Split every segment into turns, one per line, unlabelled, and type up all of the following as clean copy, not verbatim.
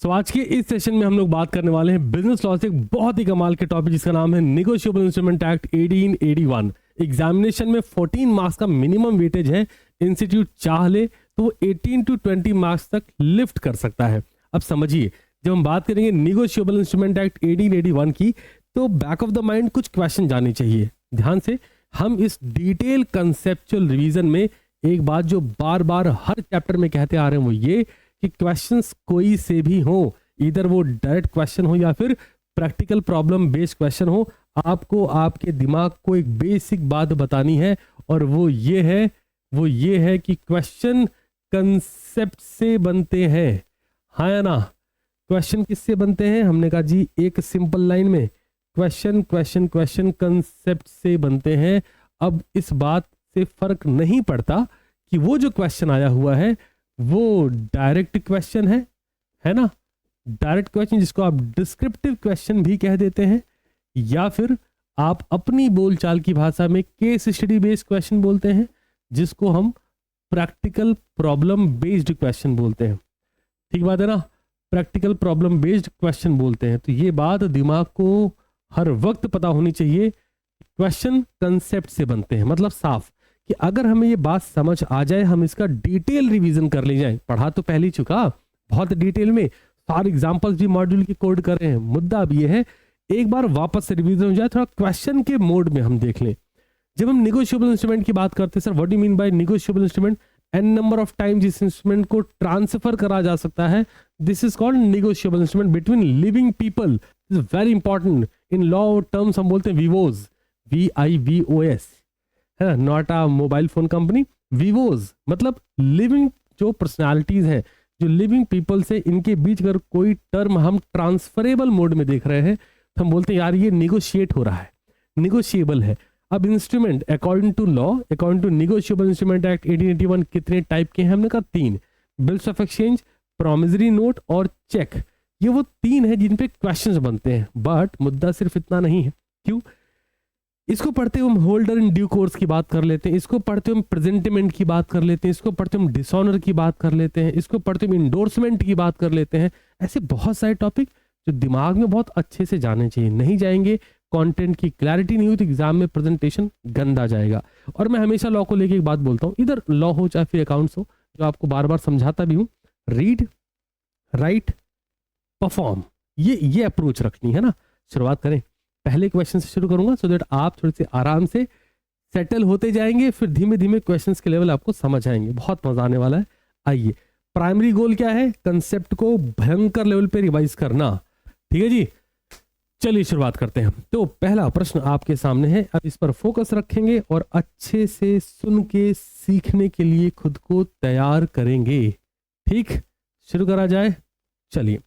आज के इस सेशन में हम लोग बात करने वाले हैं बिजनेस लॉ से एक बहुत ही कमाल के टॉपिक जिसका नाम है निगोशिएबल इंस्ट्रूमेंट एक्ट 1881। एग्जामिनेशन में 14 मार्क्स का मिनिमम वेटेज है। इंस्टीट्यूट चाह ले तो वो 18 to 20 मार्क्स तक लिफ्ट कर सकता है। अब समझिए, जब हम बात करेंगे निगोशिएबल इंस्ट्रूमेंट एक्ट 1881 की, तो बैक ऑफ द माइंड कुछ क्वेश्चन जाने चाहिए। ध्यान से हम इस डिटेल कंसेप्चुअल रिवीजन में एक बात जो बार बार हर चैप्टर में कहते आ रहे हैं वो ये कि क्वेश्चंस कोई से भी हो, इधर वो डायरेक्ट क्वेश्चन हो या फिर प्रैक्टिकल प्रॉब्लम बेस्ड क्वेश्चन हो, आपको आपके दिमाग को एक बेसिक बात बतानी है और वो ये है कि क्वेश्चन कंसेप्ट से बनते हैं। हाँ या ना? क्वेश्चन किससे बनते हैं? हमने कहा जी एक सिंपल लाइन में क्वेश्चन कंसेप्ट से बनते हैं। अब इस बात से फर्क नहीं पड़ता कि वो जो क्वेश्चन आया हुआ है वो डायरेक्ट क्वेश्चन है ना, डायरेक्ट क्वेश्चन जिसको आप डिस्क्रिप्टिव क्वेश्चन भी कह देते हैं, या फिर आप अपनी बोलचाल की भाषा में केस स्टडी बेस्ड क्वेश्चन बोलते हैं जिसको हम प्रैक्टिकल प्रॉब्लम बेस्ड क्वेश्चन बोलते हैं। ठीक बात है ना? प्रैक्टिकल प्रॉब्लम बेस्ड क्वेश्चन बोलते हैं। तो ये बात दिमाग को हर वक्त पता होनी चाहिए, क्वेश्चन कंसेप्ट से बनते हैं। मतलब साफ कि अगर हमें ये बात समझ आ जाए, हम इसका डिटेल रिवीजन कर ले जाए। पढ़ा तो पहले ही चुका बहुत डिटेल में, सारे एग्जांपल्स भी मॉड्यूल की कोड कर रहे हैं। मुद्दा अब ये है एक बार वापस से रिवीजन हो जाए, थोड़ा क्वेश्चन के मोड में हम देख लें। जब हम निगोशिएबल इंस्ट्रूमेंट की बात करते हैं, sir what do you mean by negotiable instrument? An number of time जिस इंस्ट्रूमेंट को ट्रांसफर करा जा सकता है, this is called negotiable instrument between living people. Is very important. In law terms हम बोलते हैं विवोज, VIVOS, है ना, not a mobile phone company. Vivos मतलब लिविंग जो पर्सनालिटीज हैं, जो लिविंग पीपल से इनके बीच अगर कोई टर्म हम ट्रांसफरेबल मोड में देख रहे हैं तो हम बोलते हैं यार ये निगोशिएट हो रहा है, निगोशिएबल है। अब instrument according to law, according to negotiable instrument act 1881 कितने टाइप के हैं? हमने कहा 3, bills of exchange, promissory note और चेक। ये वो 3 है जिन पे क्वेश्चंस बनते हैं। बट मुद्दा सिर्फ इतना नहीं है। क्यों? इसको पढ़ते हुए हम होल्डर इन ड्यू कोर्स की बात कर लेते हैं, इसको पढ़ते हुए हम प्रेजेंटमेंट की बात कर लेते हैं, इसको पढ़ते हुए हम डिसऑनर की बात कर लेते हैं, इसको पढ़ते हुए इंडोर्समेंट की बात कर लेते हैं। ऐसे बहुत सारे टॉपिक जो दिमाग में बहुत अच्छे से जाने चाहिए। नहीं जाएंगे, कंटेंट की क्लैरिटी नहीं हुई तो एग्जाम में प्रेजेंटेशन गंदा जाएगा। और मैं हमेशा लॉ को लेके एक बात बोलता हूँ, इधर लॉ हो चाहे फिर अकाउंट्स हो, जो आपको बार बार समझाता भी हूँ, रीड, राइट, परफॉर्म, ये अप्रोच रखनी है ना। शुरुआत करें, पहले क्वेश्चन से शुरू करूंगा सो दैट आप थोड़े से आराम से सेटल होते जाएंगे, फिर धीमे धीमे क्वेश्चंस के लेवल आपको समझ आएंगे। बहुत मजा आने वाला है। आइए, प्राइमरी गोल क्या है? कंसेप्ट को भयंकर लेवल पे रिवाइज करना। ठीक है जी, चलिए शुरुआत करते हैं। तो पहला प्रश्न आपके सामने है, अब इस पर फोकस रखेंगे और अच्छे से सुन के सीखने के लिए खुद को तैयार करेंगे। ठीक, शुरू करा जाए। चलिए,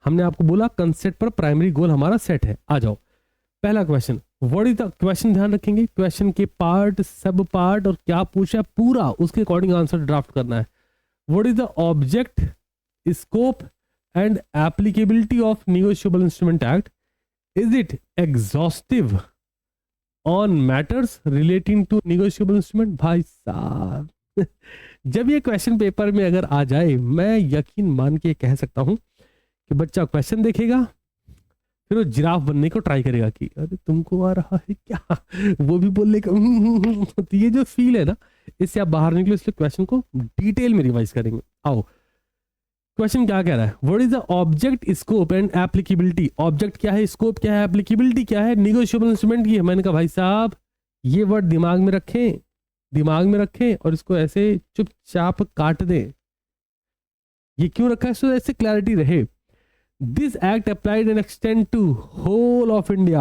हमने आपको बोला कंसेप्ट पर प्राइमरी गोल हमारा सेट है। आ जाओ, पहला question, what is the question? ध्यान रखेंगे क्वेश्चन के पार्ट, सब पार्ट और क्या पूछा है पूरा, उसके अकॉर्डिंग आंसर ड्राफ्ट करना है। What is the object, scope and applicability of negotiable instrument act? Is it exhaustive on matters relating to negotiable instrument? भाई साहब जब ये क्वेश्चन पेपर में अगर आ जाए, मैं यकीन मान के कह सकता हूं कि बच्चा क्वेश्चन देखेगा, फिर वो जिराफ बनने को ट्राई करेगा कि अरे तुमको आ रहा है क्या, वो भी बोलने का। तो ये जो फील है ना, इससे आप बाहर निकलो, इसलिए क्वेश्चन को डिटेल में रिवाइज करेंगे। आओ, क्वेश्चन क्या कह रहा है? What is the object, scope and applicability? Object क्या है, स्कोप क्या है, एप्लीकेबिलिटी क्या है निगोशिएबल इंस्ट्रूमेंट की? मैंने कहा भाई साहब ये वर्ड दिमाग में रखें और इसको ऐसे चुपचाप काट दें। ये क्यों रखा है? सो ऐसे क्लैरिटी रहे। This act applied and extend to whole of India,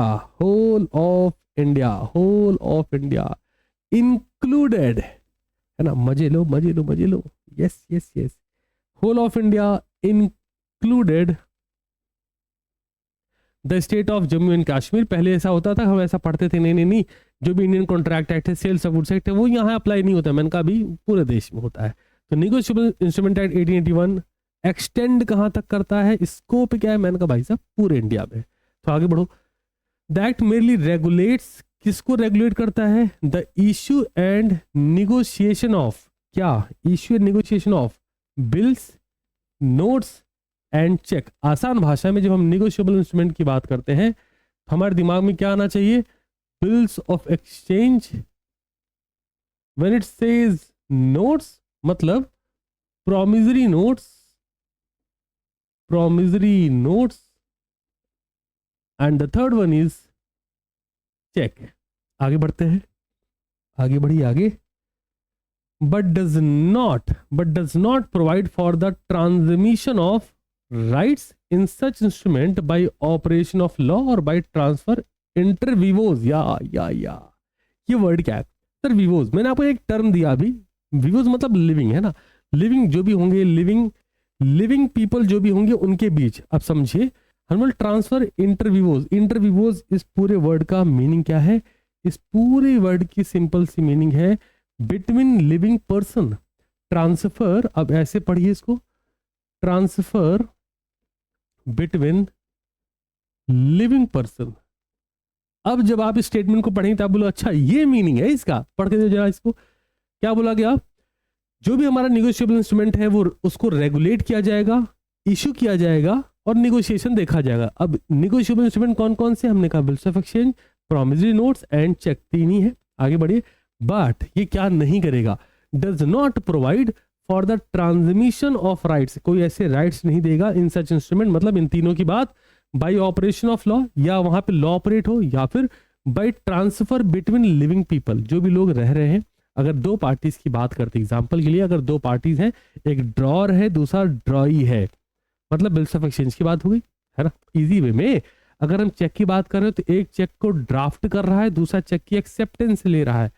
included, है ना, मजे लो, yes, whole of India included the state of Jammu and Kashmir। पहले ऐसा होता था, हम ऐसा पढ़ते थे, नहीं, जो भी इंडियन कॉन्ट्रैक्ट एक्ट है, सेल्स ऑफ गुड्स एक्ट है, वो यहाँ अप्लाई नहीं होता। मैंने कहा अभी पूरे देश में होता है। तो निगोशिएबल इंस्ट्रूमेंट एक्ट 1881 एक्सटेंड कहां तक करता है, स्कोप क्या है? मैंने कहा भाई साहब पूरे इंडिया में। तो आगे बढ़ो, द एक्ट मेनली रेगुलेट्स, किसको रेगुलेट करता है? The issue and negotiation of, क्या? Issue and negotiation of bills, notes, and cheque. आसान भाषा में जब हम निगोशिएबल इंस्ट्रूमेंट की बात करते हैं तो हमारे दिमाग में क्या आना चाहिए? Bills of exchange. When it says notes मतलब promissory notes and the third one is cheque. आगे बढ़ते हैं, आगे बढ़िए आगे। but does not provide for the transmission of rights in such instrument by operation of law or by transfer inter vivos। या ये word क्या है सर? विवोज, मैंने आपको एक टर्म दिया अभी, विवोज मतलब लिविंग है ना, लिविंग जो भी होंगे, लिविंग पीपल जो भी होंगे उनके बीच। अब समझिए, हम ट्रांसफर इंटरविवोज, इस पूरे वर्ड का मीनिंग क्या है? इस पूरे वर्ड की सिंपल सी मीनिंग है बिटवीन लिविंग पर्सन। ट्रांसफर, अब ऐसे पढ़िए इसको, ट्रांसफर बिटवीन लिविंग पर्सन। अब जब आप इस स्टेटमेंट को पढ़ेंगे तो आप बोलो अच्छा ये मीनिंग है इसका। पढ़ के जरा इसको, क्या बोला गया? जो भी हमारा निगोशिएबल इंस्ट्रूमेंट है वो उसको रेगुलेट किया जाएगा, इशू किया जाएगा और निगोशिएशन देखा जाएगा। अब निगोशिएबल इंस्ट्रूमेंट कौन कौन से? हमने कहा bills of exchange, promissory notes and cheque, तीन ही है। आगे बढ़िए। बट ये क्या नहीं करेगा? Does not provide for the transmission of rights, कोई ऐसे राइट्स नहीं देगा इन सच इंस्ट्रूमेंट, मतलब इन तीनों की बात बाय ऑपरेशन ऑफ लॉ, या वहां पे लॉ ऑपरेट हो, या फिर by transfer between living people, जो भी लोग रह रहे हैं। अगर दो पार्टीज की बात करते हैं, एग्जांपल के लिए अगर दो पार्टीज हैं, एक ड्रॉर है दूसरा ड्रॉई है, मतलब बिल्स ऑफ एक्सचेंज की बात हो गई है ना। इजी वे में अगर हम चेक की बात कर रहे हो तो एक चेक को ड्राफ्ट कर रहा है, दूसरा चेक की एक्सेप्टेंस ले रहा है।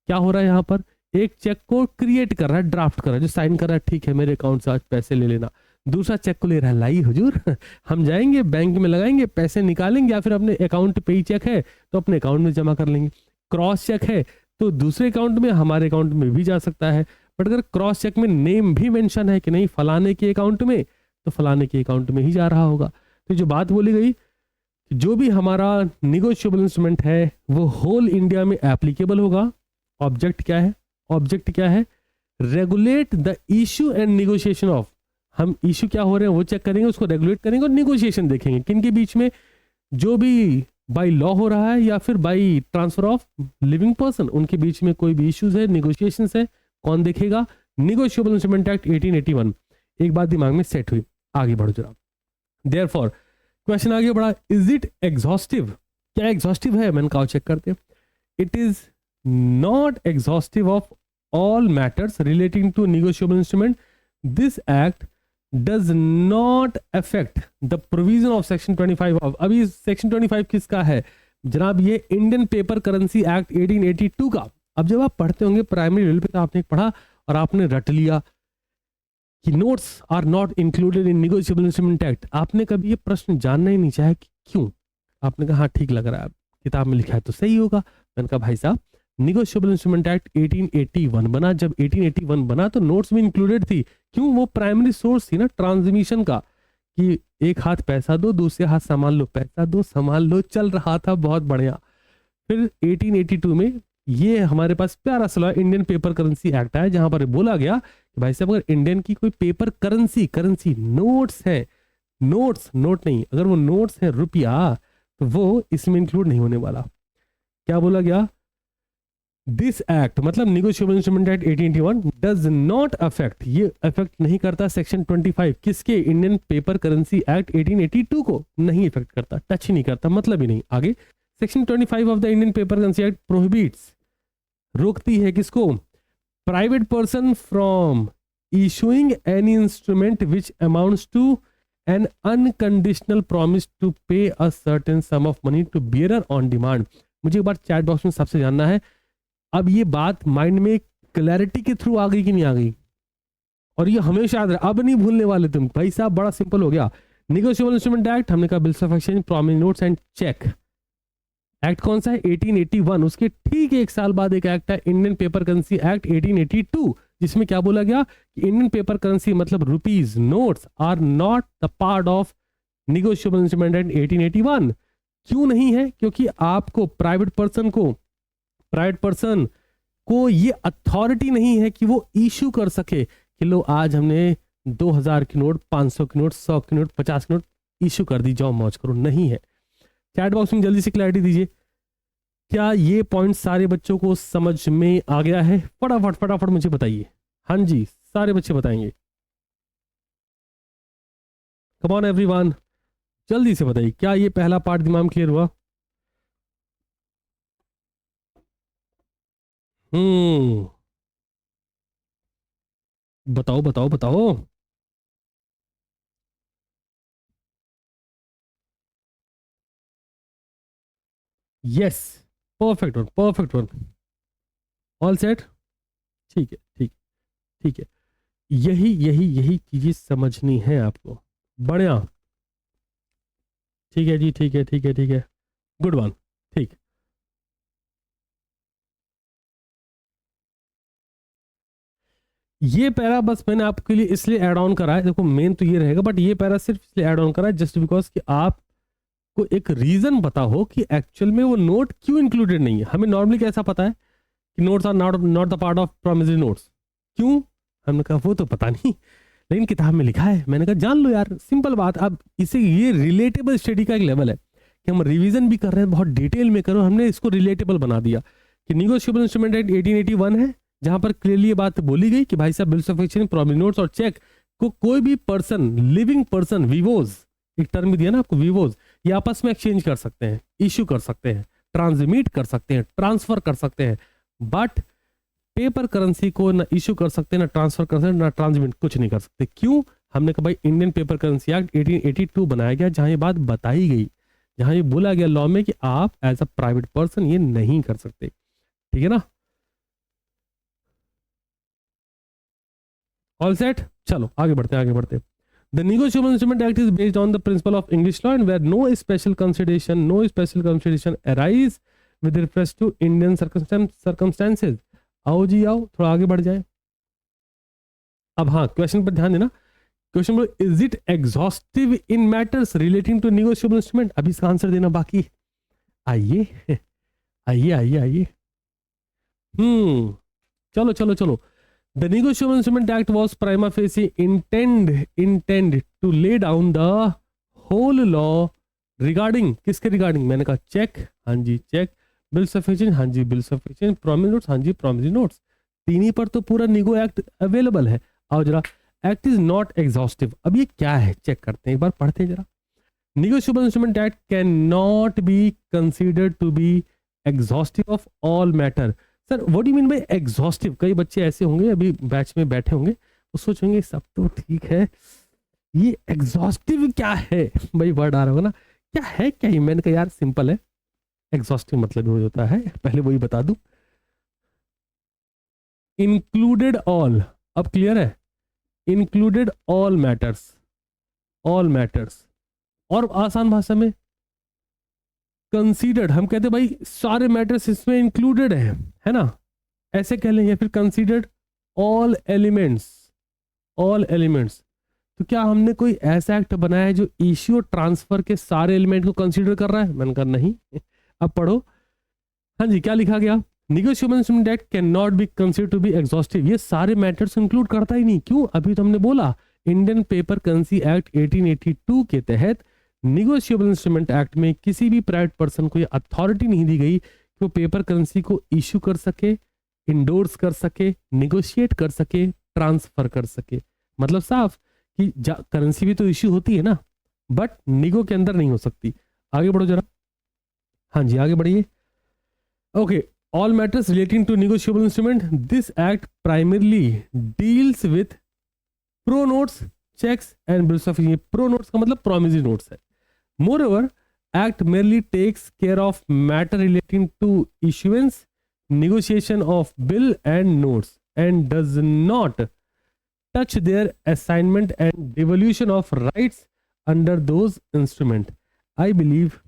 क्या हो रहा है यहाँ पर? एक चेक को क्रिएट कर रहा है, ड्राफ्ट कर रहा है, जो साइन कर रहा है ठीक है मेरे अकाउंट से आज पैसे ले लेना। दूसरा चेक को ले रहा है, लाई हुजूर हम जाएंगे बैंक में लगाएंगे, पैसे निकालेंगे, या फिर अपने अकाउंट पे ही चेक है तो अपने अकाउंट में जमा कर लेंगे। क्रॉस चेक है तो दूसरे अकाउंट में, हमारे अकाउंट में भी जा सकता है। बट अगर क्रॉस चेक में नेम भी मेंशन है कि नहीं फलाने के अकाउंट में, तो फलाने के अकाउंट में ही जा रहा होगा। तो जो बात बोली गई, जो भी हमारा निगोशिएबल इंस्ट्रूमेंट है वो होल इंडिया में एप्लीकेबल होगा। ऑब्जेक्ट क्या है? ऑब्जेक्ट क्या है? Regulate the issue and negotiation of. हम इश्यू क्या हो रहे हैं वो चेक करेंगे, उसको रेगुलेट करेंगे और निगोशिएशन देखेंगे किन के बीच में, जो भी बाय लॉ हो रहा है या फिर by transfer of living person, उनके बीच में कोई भी इश्यूज है, निगोशिएशंस है, कौन देखेगा? Negotiable instrument act 1881। एक बात दिमाग में सेट हुई, आगे बढ़ो जरा। देयरफॉर क्वेश्चन आगे बढ़ा, इज इट एग्जॉस्टिव? क्या एग्जॉस्टिव है? मैंने कहा चेक करते। It is not exhaustive of all matters relating to negotiable instrument. This act does not affect the provision of section 25 of। अभी section 25 किसका है जनाब? ये इंडियन पेपर करेंसी एक्ट 1882 का। अब जब आप पढ़ते होंगे प्राइमरी लेवल पे तो आपने पढ़ा और आपने रट लिया कि notes are not included in negotiable instrument act. आपने कभी ये प्रश्न जानना ही नहीं चाहा कि क्यों? आपने कहा हाँ ठीक लग रहा है, किताब में लिखा है तो सही होगा। मैंने कहा भाई साहब, निगोशिएबल इंस्ट्रूमेंट एक्ट 1881 बना, जब 1881 बना तो नोट्स भी इंक्लूडेड थी। क्यों? वो प्राइमरी सोर्स थी ना ट्रांसमिशन का, कि एक हाथ पैसा दो, दूसरे हाथ सामान लो, पैसा दो सामान लो, चल रहा था बहुत बढ़िया। फिर 1882 में ये हमारे पास प्यारा सा इंडियन पेपर करेंसी एक्ट आया, जहां पर बोला गया कि भाई साहब अगर इंडियन की कोई पेपर करेंसी नोट्स है, नोट्स नोट नहीं, अगर वो नोट्स है रुपया, तो वो इसमें इंक्लूड नहीं होने वाला। क्या बोला गया? दिस एक्ट मतलब negotiable instrument act 1881 does not affect, ये अफेक्ट नहीं करता सेक्शन 25 किसके? इंडियन पेपर करेंसी एक्ट 1882 को नहीं इफेक्ट करता, टच ही नहीं करता, मतलब ही नहीं। आगे section 25 of the Indian paper currency act prohibits, रोकती है किसको? Private person from issuing any instrument which amounts to an unconditional promise to pay a certain sum of money to bearer on demand. मुझे एक बार chat box में सबसे जानना है, अब ये बात माइंड में क्लैरिटी के थ्रू आ गई कि नहीं आ गई? और ये हमेशा याद रहे, अब नहीं भूलने वाले तुम। भाई साहब बड़ा सिंपल हो गया। निगोशिएबल इंस्ट्रूमेंट एक्ट, हमने कहा bills of exchange, promissory notes and cheque. Act कौन सा है? 1881। उसके ठीक एक साल बाद एक एक्ट है इंडियन पेपर करेंसी एक्ट 1882, जिसमें क्या बोला गया कि इंडियन पेपर करेंसी मतलब rupees, notes are not the part of negotiable instrument act 1881। क्यों नहीं है? क्योंकि आपको प्राइवेट पर्सन को ये अथॉरिटी नहीं है कि वो इशू कर सके कि लो आज हमने 2000 की नोट, 500 की नोट, 100 की नोट, 50 की नोट इशू कर दी, जाओ मौज करो, नहीं है। चैट बॉक्स में जल्दी से क्लैरिटी दीजिए, क्या ये पॉइंट सारे बच्चों को समझ में आ गया है? फटाफट फटाफट मुझे बताइए। हाँ जी, सारे बच्चे बताएंगे। कम ऑन एवरीवन, जल्दी से बताइए, क्या ये पहला पार्ट दिमाग में क्लियर हुआ? बताओ बताओ बताओ। Yes, perfect one, perfect one. All set. ठीक है, ठीक, ठीक है। यही यही यही चीजें समझनी है आपको। बढ़िया, ठीक है जी, ठीक है, ठीक है, ठीक है, गुड वन। ठीक, ये पैरा बस मैंने आपके लिए इसलिए ऐड ऑन करा है, देखो मेन तो ये रहेगा, बट ये पैरा सिर्फ इसलिए ऐड ऑन करा है जस्ट बिकॉज कि आपको एक रीजन पता हो कि एक्चुअल में वो नोट क्यों इंक्लूडेड नहीं है। हमें नॉर्मली कैसा पता है कि notes are not not the part of promissory notes, क्यों? हमने कहा वो तो पता नहीं, लेकिन किताब में लिखा है। मैंने कहा जान लो यार, सिंपल बात। अब इसे, ये रिलेटेबल स्टडी का एक लेवल है कि हम रिवीजन भी कर रहे हैं, बहुत डिटेल में करो, हमने इसको रिलेटेबल बना दिया कि निगोशिएबल इंस्ट्रूमेंट एक्ट 1881 है, जहां पर क्लियरली ये बात बोली गई कि भाई साहब bills of exchange, promissory notes और चेक को कोई भी पर्सन, लिविंग पर्सन, विवोज, एक टर्म भी दिया ना आपको, विवोज, ये आपस में एक्सचेंज कर सकते हैं, इश्यू कर सकते हैं, ट्रांसमिट कर सकते हैं, ट्रांसफर कर सकते हैं, बट पेपर करेंसी को ना इश्यू कर सकते, ना ट्रांसफर कर सकते, ना ट्रांसमिट, कुछ नहीं कर सकते। क्यों? हमने कहा भाई इंडियन पेपर करेंसी एक्ट 1882 बनाया गया, जहां ये बात बताई गई, जहां ये बोला गया लॉ में कि आप एज अ प्राइवेट पर्सन ये नहीं कर सकते। ठीक है ना? ऑल सेट, चलो आगे बढ़ते हैं, आगे बढ़ते हैं। The Negotiable Instrument Act is based on the principle of English law and where no special consideration arise with respect to Indian circumstances। आओ जी आओ, थोड़ा आगे बढ़ जाए। अब हाँ, क्वेश्चन पर ध्यान देना। क्वेश्चन बोलो, is it exhaustive in matters relating to negotiable instrument? अभी इसका आंसर देना बाकी। आइए आइए आइए आइए। चलो चलो चलो। The Negotiable Instrument Act was prima facie intend to lay down the whole law regarding, किसके रिगार्डिंग? मैंने कहा चेक, हाँ जी चेक, बिल्स ऑफ एक्सचेंज, हाँ जी bills of exchange, promissory notes, हाँ जी प्रोमिसरी नोट्स, तीन ही पर तो पूरा निगो एक्ट अवेलेबल है। आओ जरा, एक्ट इज नॉट एग्जॉस्टिव। अब ये क्या है चेक करते हैं, एक बार पढ़ते हैं जरा। Negotiable Instrument Act cannot be considered to be exhaustive of all matter। Sir what do you mean by exhaustive? कई बच्चे ऐसे होंगे अभी बैच में बैठे होंगे, वो सोचेंगे सब तो ठीक है, ये एग्जॉस्टिव क्या है? भाई वर्ड आ रहा होगा ना, क्या है क्या ही? मैंने कहा यार सिंपल है, एग्जॉस्टिव मतलब हो जाता है, पहले वही बता दूं, इंक्लूडेड ऑल। अब क्लियर है? Included all matters, all matters. और आसान भाषा में कंसीडर्ड, हम कहते हैं भाई सारे मैटर्स इसमें इंक्लूडेड है ना, ऐसे कह लें, या फिर considered all elements, all elements. तो क्या हमने कोई ऐसा एक्ट बनाया है जो इश्यू और ट्रांसफर के सारे एलिमेंट को कंसीडर कर रहा है? मैंने कहा नहीं। अब पढ़ो, हाँ जी क्या लिखा गया? Negotiable instrument act can not be considered to be exhaustive. ये सारे मैटर्स इंक्लूड करता ही नहीं। क्यों? अभी तो हमने बोला इंडियन पेपर करेंसी एक्ट 1882 के तहत निगोशिएबल इंस्ट्रूमेंट एक्ट में किसी भी प्राइवेट पर्सन को ये अथॉरिटी नहीं दी गई कि वो पेपर करेंसी को इश्यू कर सके, इंडोर्स कर सके, निगोशिएट कर सके, ट्रांसफर कर सके। मतलब साफ कि करेंसी भी तो इश्यू होती है ना, बट निगो के अंदर नहीं हो सकती। आगे बढ़ो जरा, हाँ जी आगे बढ़िए। Okay, all matters relating to negotiable instrument, this act primarily deals with pro notes, cheques and bills of. Pro notes का मतलब प्रोमिसरी नोट्स है। Moreover, Act merely takes care of matter relating to issuance, negotiation of bill and notes, and does not touch their assignment and devolution of rights under those instruments। I believe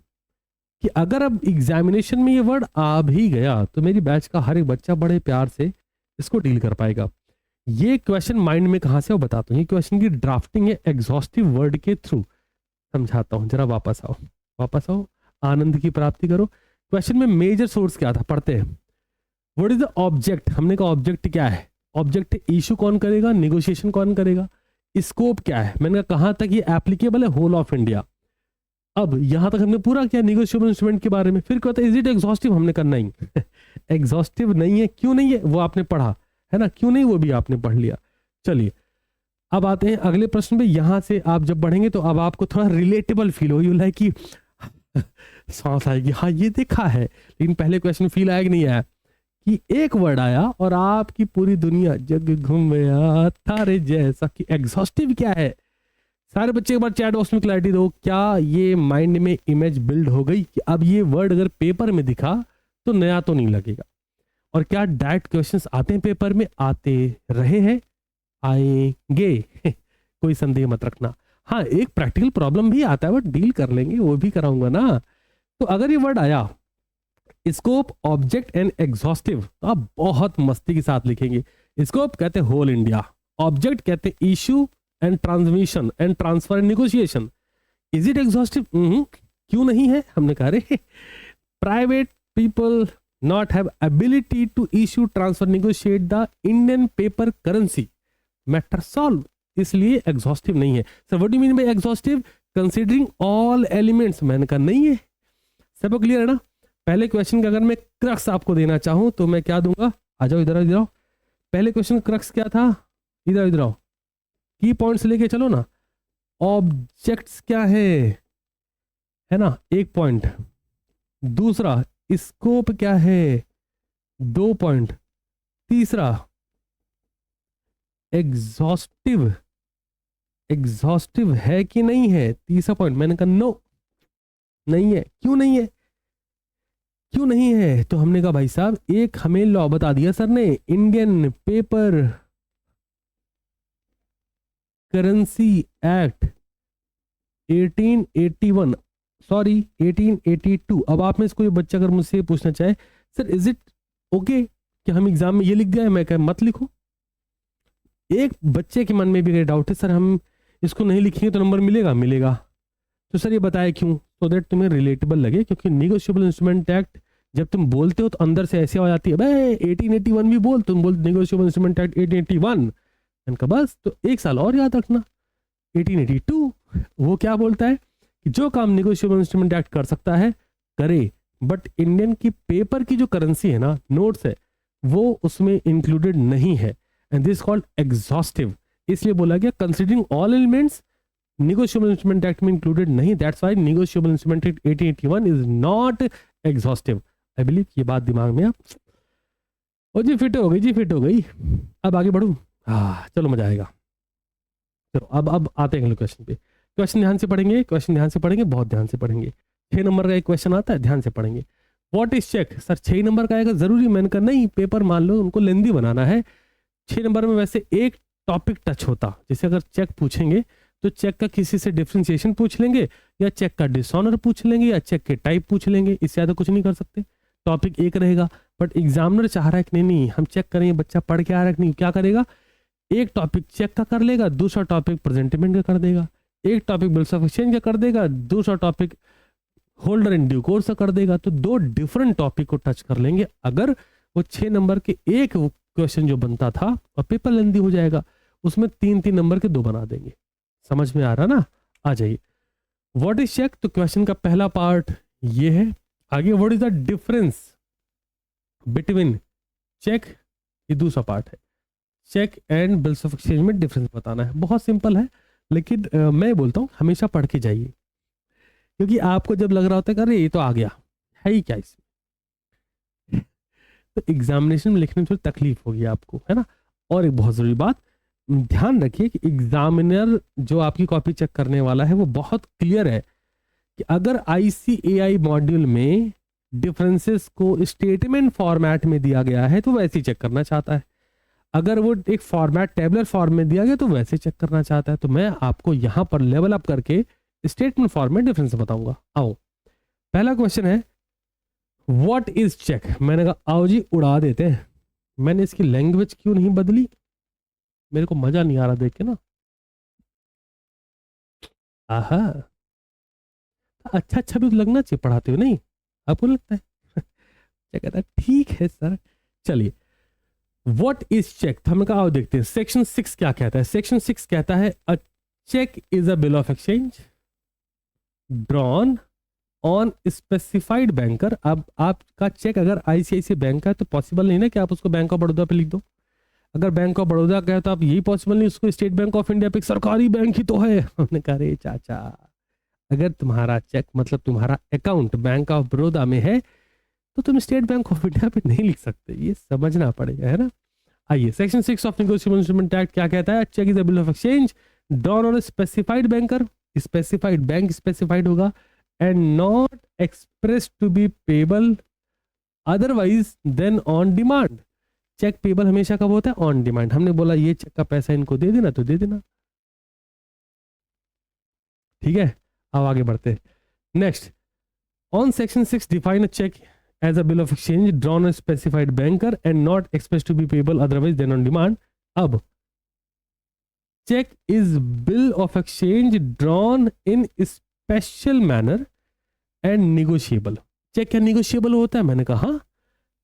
कि अगर अब examination में ये word आ भी गया तो मेरी batch का हर एक बच्चा बड़े प्यार से इसको डील कर पाएगा। ये क्वेश्चन माइंड में कहाँ से, वो बताता हूँ। ये क्वेश्चन की ड्राफ्टिंग है एग्जॉस्टिव वर्ड के थ्रू, समझाता हूं। जरा वापस आओ, वापस आओ, आनंद की प्राप्ति करो। क्वेश्चन में मेजर सोर्स क्या था, पढ़ते हैं। What is the object? हमने कहा ऑब्जेक्ट क्या है? ऑब्जेक्ट इशू कौन करेगा, निगोशिएशन कौन करेगा, स्कोप क्या है, मैंने कहा कहाँ तक ये एप्लीकेबल है, होल ऑफ इंडिया। अब यहां तक हमने पूरा किया निगोशिएबल इंस्ट्रूमेंट के बारे में। फिर क्या होता है, इज इट एग्जॉस्टिव, हमने कहा नहीं एग्जॉस्टिव नहीं है। क्यों नहीं है वो आपने पढ़ा है ना, क्यों नहीं वो भी आपने पढ़ लिया। चलिए अब आते हैं अगले प्रश्न पे। यहां से आप जब बढ़ेंगे तो अब आपको थोड़ा रिलेटेबल फील होगी, लाइक कि सांस आएगी, हाँ ये देखा है। लेकिन पहले क्वेश्चन फील आया कि नहीं आया, कि एक वर्ड आया और आपकी पूरी दुनिया जग घूम गया तारे जैसा। कि एग्जॉस्टिव क्या है, सारे बच्चे एक बार चैट बॉक्स में क्लैरिटी दो। क्या ये माइंड में इमेज बिल्ड हो गई कि अब ये वर्ड अगर पेपर में दिखा तो नया तो नहीं लगेगा। और क्या डायरेक्ट क्वेश्चंस आते हैं पेपर में, आते रहे हैं, आएंगे कोई संदेह मत रखना। हाँ एक प्रैक्टिकल प्रॉब्लम भी आता है बट डील कर लेंगे, वो भी कराऊंगा ना। तो अगर ये वर्ड आया स्कोप, ऑब्जेक्ट एंड एग्जॉस्टिव, तो आप बहुत मस्ती के साथ लिखेंगे। स्कोप कहते हैं होल इंडिया, ऑब्जेक्ट कहते हैं issue and transmission and transfer and negotiation. Is it exhaustive, क्यों नहीं है, हमने कहा रे private people not have ability to issue transfer negotiate the Indian paper currency, matter solve, इसलिए एग्जॉस्टिव नहीं है। Sir what do mean by exhaustive, considering all elements, मैंने कहा नहीं है। सब क्लियर है ना। पहले क्वेश्चन का अगर मैं क्रक्स आपको देना चाहूं तो मैं क्या दूंगा, आ जाओ इधर इधर आओ। पहले क्वेश्चन क्रक्स क्या था, इधर इधर आओ, की पॉइंट्स लेके चलो ना। ऑब्जेक्ट्स क्या है ना, एक पॉइंट। दूसरा स्कोप क्या है, 2 पॉइंट। तीसरा एग्जॉस्टिव, एग्जॉस्टिव है कि नहीं है, तीसरा पॉइंट। मैंने कहा नो नहीं है। क्यों नहीं है, क्यों नहीं है, तो हमने कहा भाई साहब एक हमें लॉ बता दिया सर ने, Indian paper currency act 1881, sorry 1882। अब आप में से कोई बच्चा अगर मुझसे पूछना चाहे सर इज इट ओके कि हम एग्जाम में ये लिख दिया है, मैं कह मत लिखो। एक बच्चे के मन में भी डाउट है सर हम इसको नहीं लिखेंगे तो नंबर मिलेगा, मिलेगा। तो सर ये बताया क्यों, सो दैट तुम्हें रिलेटेबल लगे। क्योंकि निगोशिएबल इंस्ट्रूमेंट एक्ट जब तुम बोलते हो तो अंदर से ऐसी आवाज आती है, भाई 1881 भी बोल, तुम बोल निगोशिएबल इंस्ट्रूमेंट एक्ट 1881, इनका बस तो एक साल और याद रखना 1882। वो क्या बोलता है कि जो काम निगोशिएबल इंस्ट्रूमेंट एक्ट कर सकता है करे, बट इंडियन की पेपर की जो करेंसी है ना, नोट्स है, वो उसमें इंक्लूडेड नहीं है, एंड दिस कॉल्ड एग्जॉस्टिव। इसलिए बोला गया considering all elements negotiable instrument act में इंक्लूडेड नहीं, that's why negotiable instrument act 1881 is not exhaustive. I believe ये बात दिमाग में ओ जी फिट हो गई, जी फिट हो गई। अब आगे बढ़ूं, चलो मजा आएगा। चलो अब आते हैं अगले क्वेश्चन पे। क्वेश्चन ध्यान से पढ़ेंगे, क्वेश्चन ध्यान से पढ़ेंगे, बहुत ध्यान से पढ़ेंगे। 6 नंबर का एक क्वेश्चन आता है, ध्यान से पढ़ेंगे। व्हाट इज चेक, सर 6 नंबर का आएगा जरूरी, मैंने कहा नहीं पेपर मान लो उनको लेंदी बनाना है। 6 नंबर में वैसे एक टॉपिक टच होता, जैसे अगर चेक पूछेंगे तो चेक का किसी से डिफ्रेंशिएशन पूछ लेंगे, या चेक का डिसऑनर पूछ लेंगे, या चेक के टाइप पूछ लेंगे, इससे ज्यादा कुछ नहीं कर सकते। टॉपिक एक रहेगा, बट एग्जामिनर चाह रहा है कि नहीं हम चेक करेंगे बच्चा पढ़ के आ रहा है कि नहीं, क्या करेगा, एक टॉपिक चेक का कर लेगा, दूसरा टॉपिक प्रेजेंटेमेंट का कर देगा, एक टॉपिक बिल्स ऑफ एक्सचेंज का कर देगा, दूसरा topic holder in due course का कर देगा। तो 2 डिफरेंट टॉपिक को टच कर लेंगे अगर वो 6 नंबर के एक क्वेश्चन जो बनता था और पेपर लेंदी हो जाएगा, उसमें 3-3 नंबर के 2 बना देंगे। समझ में आ रहा ना, आ जाइए। व्हाट इज चेक, तो क्वेश्चन का पहला पार्ट ये है। आगे what is the difference between cheque, ये दूसरा पार्ट है। Cheque and bills of exchange में डिफरेंस बताना है, बहुत सिंपल है। लेकिन मैं बोलता हूँ हमेशा पढ़ के जाइए, क्योंकि आपको जब लग रहा होता है कि अरे ये तो आ गया है ही क्या इसमें, तो एग्जामिनेशन में लिखने में थोड़ी तकलीफ होगी आपको, है ना। और एक बहुत जरूरी बात ध्यान रखिए कि एग्जामिनर जो आपकी कॉपी चेक करने वाला है वो बहुत क्लियर है कि अगर ICAI मॉड्यूल में डिफरेंसेस को स्टेटमेंट फॉर्मेट में दिया गया है तो वैसे ही चेक करना चाहता है, अगर वो एक फॉर्मेट टेबलर फॉर्म में दिया गया तो वैसे चेक करना चाहता है। तो मैं आपको यहां पर लेवल अप करके स्टेटमेंट फॉर्मेट डिफरेंस बताऊंगा। आओ पहला क्वेश्चन है व्हाट इज चेक। मैंने कहा आओ जी उड़ा देते हैं। मैंने इसकी लैंग्वेज क्यों नहीं बदली, मेरे को मजा नहीं आ रहा देख के ना। आहा अच्छा अच्छा भी तो लगना चाहिए पढ़ाते हो, नहीं आपको लगता है क्या कहता है, ठीक है सर। चलिए व्हाट इज चेक, हमने कहा आओ देखते हैं सेक्शन 6 क्या कहता है। सेक्शन 6 कहता है a cheque is a bill of exchange drawn on specified banker. अब आपका चेक अगर आईसीआईसी बैंक का है तो पॉसिबल नहीं ना कि आप उसको बैंक ऑफ बड़ौदा पे लिख दो। अगर बैंक ऑफ बड़ौदा का है तो आप यही पॉसिबल नहीं उसको स्टेट बैंक ऑफ इंडिया पे, सरकारी बैंक ही तो है। हमने कहा रे चाचा, अगर तुम्हारा चेक मतलब तुम्हारा अकाउंट बैंक ऑफ बड़ौदा में है तो तुम स्टेट बैंक ऑफ इंडिया पे नहीं लिख सकते, ये समझना पड़ेगा, है ना। आइए section 6 of negotiable instrument act क्या कहता है। Cheque is a bill of exchange drawn on specified banker, specified bank specified होगा, and not express to be payable otherwise than on demand. Cheque payable हमेशा कब होता है, ऑन डिमांड। हमने बोला ये चेक का पैसा इनको दे देना तो दे देना, ठीक है। अब आगे बढ़ते हैं। Next, on section 6 define a cheque as a bill of exchange drawn on a specified banker and not expressed to be payable otherwise than on demand. अब check is bill of exchange drawn in special manner and negotiable. Cheque क्या negotiable होता है? मैंने कहा हाँ,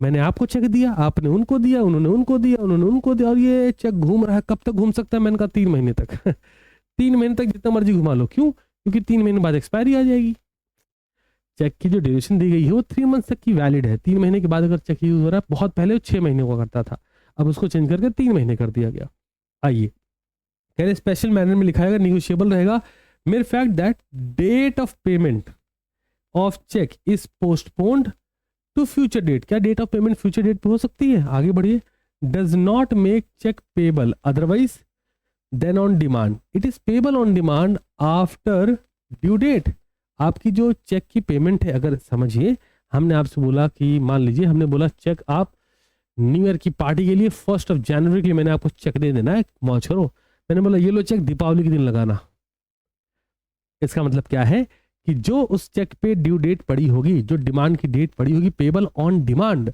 मैंने आपको check दिया, आपने उनको दिया, उन्होंने उनको दिया, उन्होंने उनको दिया, और ये चेक घूम रहा है। कब तक घूम सकता है? मैंने कहा 3 महीने तक। 3 महीने तक जितना मर्जी घुमा लो। क्यों? क्योंकि 3 महीने बाद एक्सपायरी आ जाएगी। चेक की जो ड्यूरेशन दी गई है वो 3 मंथ तक की वैलिड है। 3 महीने के बाद अगर चेक यूज हो रहा है, बहुत पहले वो 6 महीने हुआ करता था, अब उसको चेंज करके 3 महीने कर दिया गया। आइए कह रहे स्पेशल मैनर में लिखा है निगोशिएबल रहेगा mere fact that date of payment of cheque is postponed to future date. क्या date of payment future date पे हो सकती है? आगे बढ़िए। Does not make cheque payable otherwise than on demand, it is payable on demand after due date. आपकी जो check की पेमेंट है, अगर समझिए हमने आपसे बोला कि मान लीजिए हमने बोला चेक आप न्यू ईयर की पार्टी के लिए 1 जनवरी के लिए मैंने आपको चेक दे देना है, मौज करो। मैंने बोला ये लो चेक दीपावली के दिन लगाना। इसका मतलब क्या है कि जो उस चेक पे ड्यू डेट पड़ी होगी, जो डिमांड की डेट पड़ी होगी, पेबल ऑन डिमांड,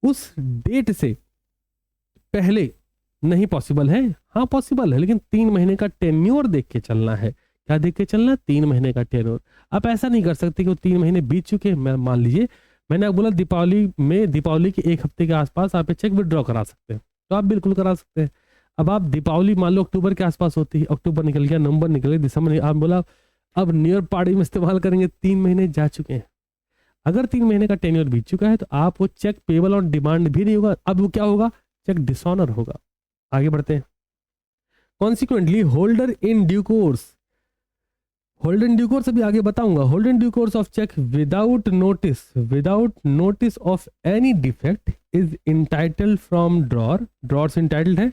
उस डेट से पहले नहीं पॉसिबल है। हाँ पॉसिबल है, लेकिन 3 महीने का टेन्योर देख के चलना है। क्या देख के चलना? 3 महीने का टेन्योर। आप ऐसा नहीं कर सकते कि वो 3 महीने बीत चुके हैं। मैं मान लीजिए मैंने बोला दीपावली के 1 हफ्ते के आसपास आप चेक विड्रॉ करा सकते हैं, तो आप बिल्कुल करा सकते हैं। अब आप दीपावली मान लो अक्टूबर के आसपास होती है, अक्टूबर निकल गया, नवंबर निकल गया, दिसंबर, आप बोला अब न्यू ईयर पार्टी में इस्तेमाल करेंगे, 3 महीने जा चुके हैं। अगर 3 महीने का टेन्योर बीत चुका है तो आप वो चेक पेबल ऑन डिमांड भी नहीं होगा। अब वो क्या होगा? चेक डिसऑनर होगा। आगे बढ़ते हैं। Consequently holder in due course, hold in due course अभी आगे बताऊंगा। Hold in due course of cheque without notice of any defect is entitled from drawer, drawer से इंटाइटल्ड है।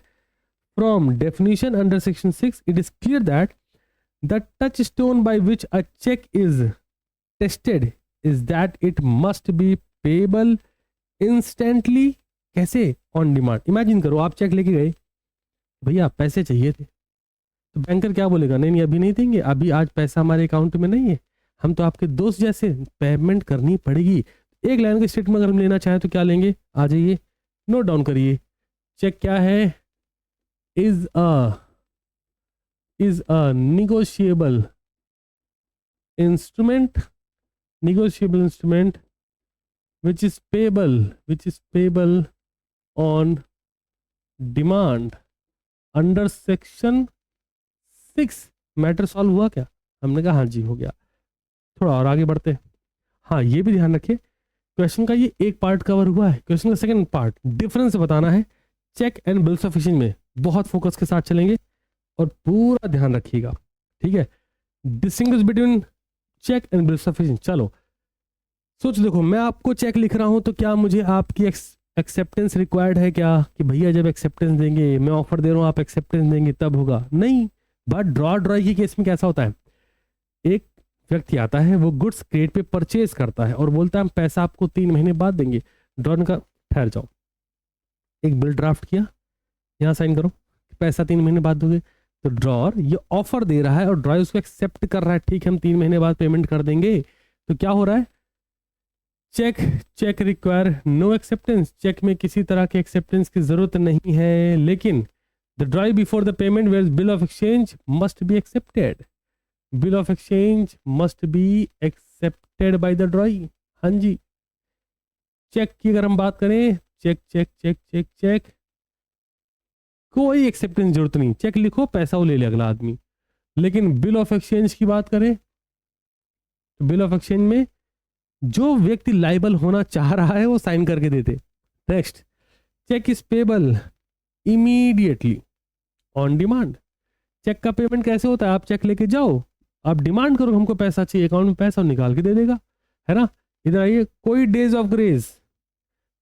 From definition under section 6 it is clear that the touchstone by which a cheque is tested is that it must be payable instantly. कैसे? On demand. Imagine करो आप check लेके गए, भैया पैसे चाहिए थे, तो बैंकर क्या बोलेगा? नहीं अभी नहीं देंगे, अभी आज पैसा हमारे अकाउंट में नहीं है, हम तो आपके दोस्त जैसे, पेमेंट करनी पड़ेगी। एक लाइन का स्टेटमेंट अगर हम लेना चाहें तो क्या लेंगे? आ जाइए नोट डाउन करिए। चेक क्या है? Is a negotiable instrument which is payable on demand under section 6। Matter solve हुआ क्या? हमने कहा हाँ जी हो गया। थोड़ा और आगे बढ़ते हैं। हाँ ये भी ध्यान रखिए, क्वेश्चन का ये एक पार्ट कवर हुआ है, क्वेश्चन का सेकंड पार्ट डिफरेंस बताना है। Cheque and bills of exchange में बहुत फोकस के साथ चलेंगे और पूरा ध्यान रखिएगा, ठीक है। Distinguish between cheque and bills of exchange. चलो सोच देखो, मैं आपको चेक लिख रहा हूं तो क्या मुझे आपकी एक्सेप्टेंस रिक्वायर्ड है क्या? कि भैया जब एक्सेप्टेंस देंगे, मैं ऑफर दे रहा हूं आप एक्सेप्टेंस देंगे तब होगा? नहीं। बट ड्रॉई के केस में कैसा होता है, एक व्यक्ति आता है, वो गुड्स क्रेडिट पे परचेज करता है और बोलता है हम पैसा आपको 3 महीने बाद देंगे। ड्रॉन का ठहर जाओ, एक बिल ड्राफ्ट किया, यहाँ साइन करो, पैसा 3 महीने बाद दोगे। तो ड्रॉर ये ऑफर दे रहा है और ड्रॉय उसको एक्सेप्ट कर रहा है, ठीक है हम 3 महीने बाद पेमेंट कर देंगे। तो क्या हो रहा है? Cheque require no acceptance, cheque में किसी तरह के एक्सेप्टेंस की जरूरत नहीं है, लेकिन the drawee before the payment where bill of exchange must be accepted, bill of exchange must be accepted by the drawee. हाँ जी। चेक की अगर हम बात करें, चेक कोई एक्सेप्टेंस की जरूरत नहीं, चेक लिखो पैसा वो ले ले अगला आदमी। लेकिन बिल ऑफ एक्सचेंज की बात करें तो बिल ऑफ एक्सचेंज में जो व्यक्ति लाइबल होना चाह रहा है वो साइन करके देते। Next, cheque is payable immediately on demand. Cheque का पेमेंट कैसे होता है, आप चेक लेके जाओ, आप डिमांड करो हमको पैसा चाहिए, अकाउंट में पैसा निकाल के दे देगा, है ना। इधर आइए, कोई days of grace,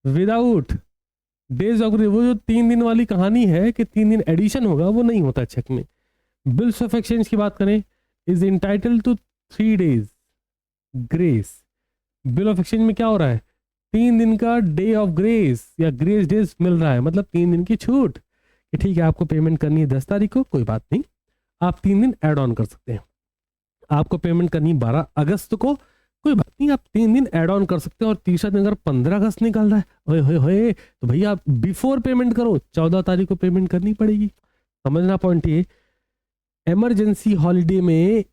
without days of grace, वो जो 3 दिन वाली कहानी है कि 3 दिन एडिशन होगा, वो नहीं होता चेक में। बिल्स ऑफ एक्सचेंज की बात करें, is entitled to 3 days grace. Bill of exchange में क्या हो रहा है, 3 दिन का डे ऑफ ग्रेस या ग्रेस डेज मिल रहा है, मतलब 3 दिन की छूट कि ठीक है आपको पेमेंट करनी है 10 तारीख को, कोई बात नहीं, आप 3 दिन ऐड ऑन कर सकते हैं। आपको पेमेंट करनी है 12 अगस्त को, कोई बात नहीं, आप 3 दिन ऐड ऑन कर सकते हैं। और तीसरा दिन अगर 15 अगस्त निकल रहा है, ओए होए तो भैया आप बिफोर पेमेंट करो, 14 तारीख को पेमेंट करनी पड़ेगी। समझना पॉइंट ये, इमरजेंसी हॉलीडे में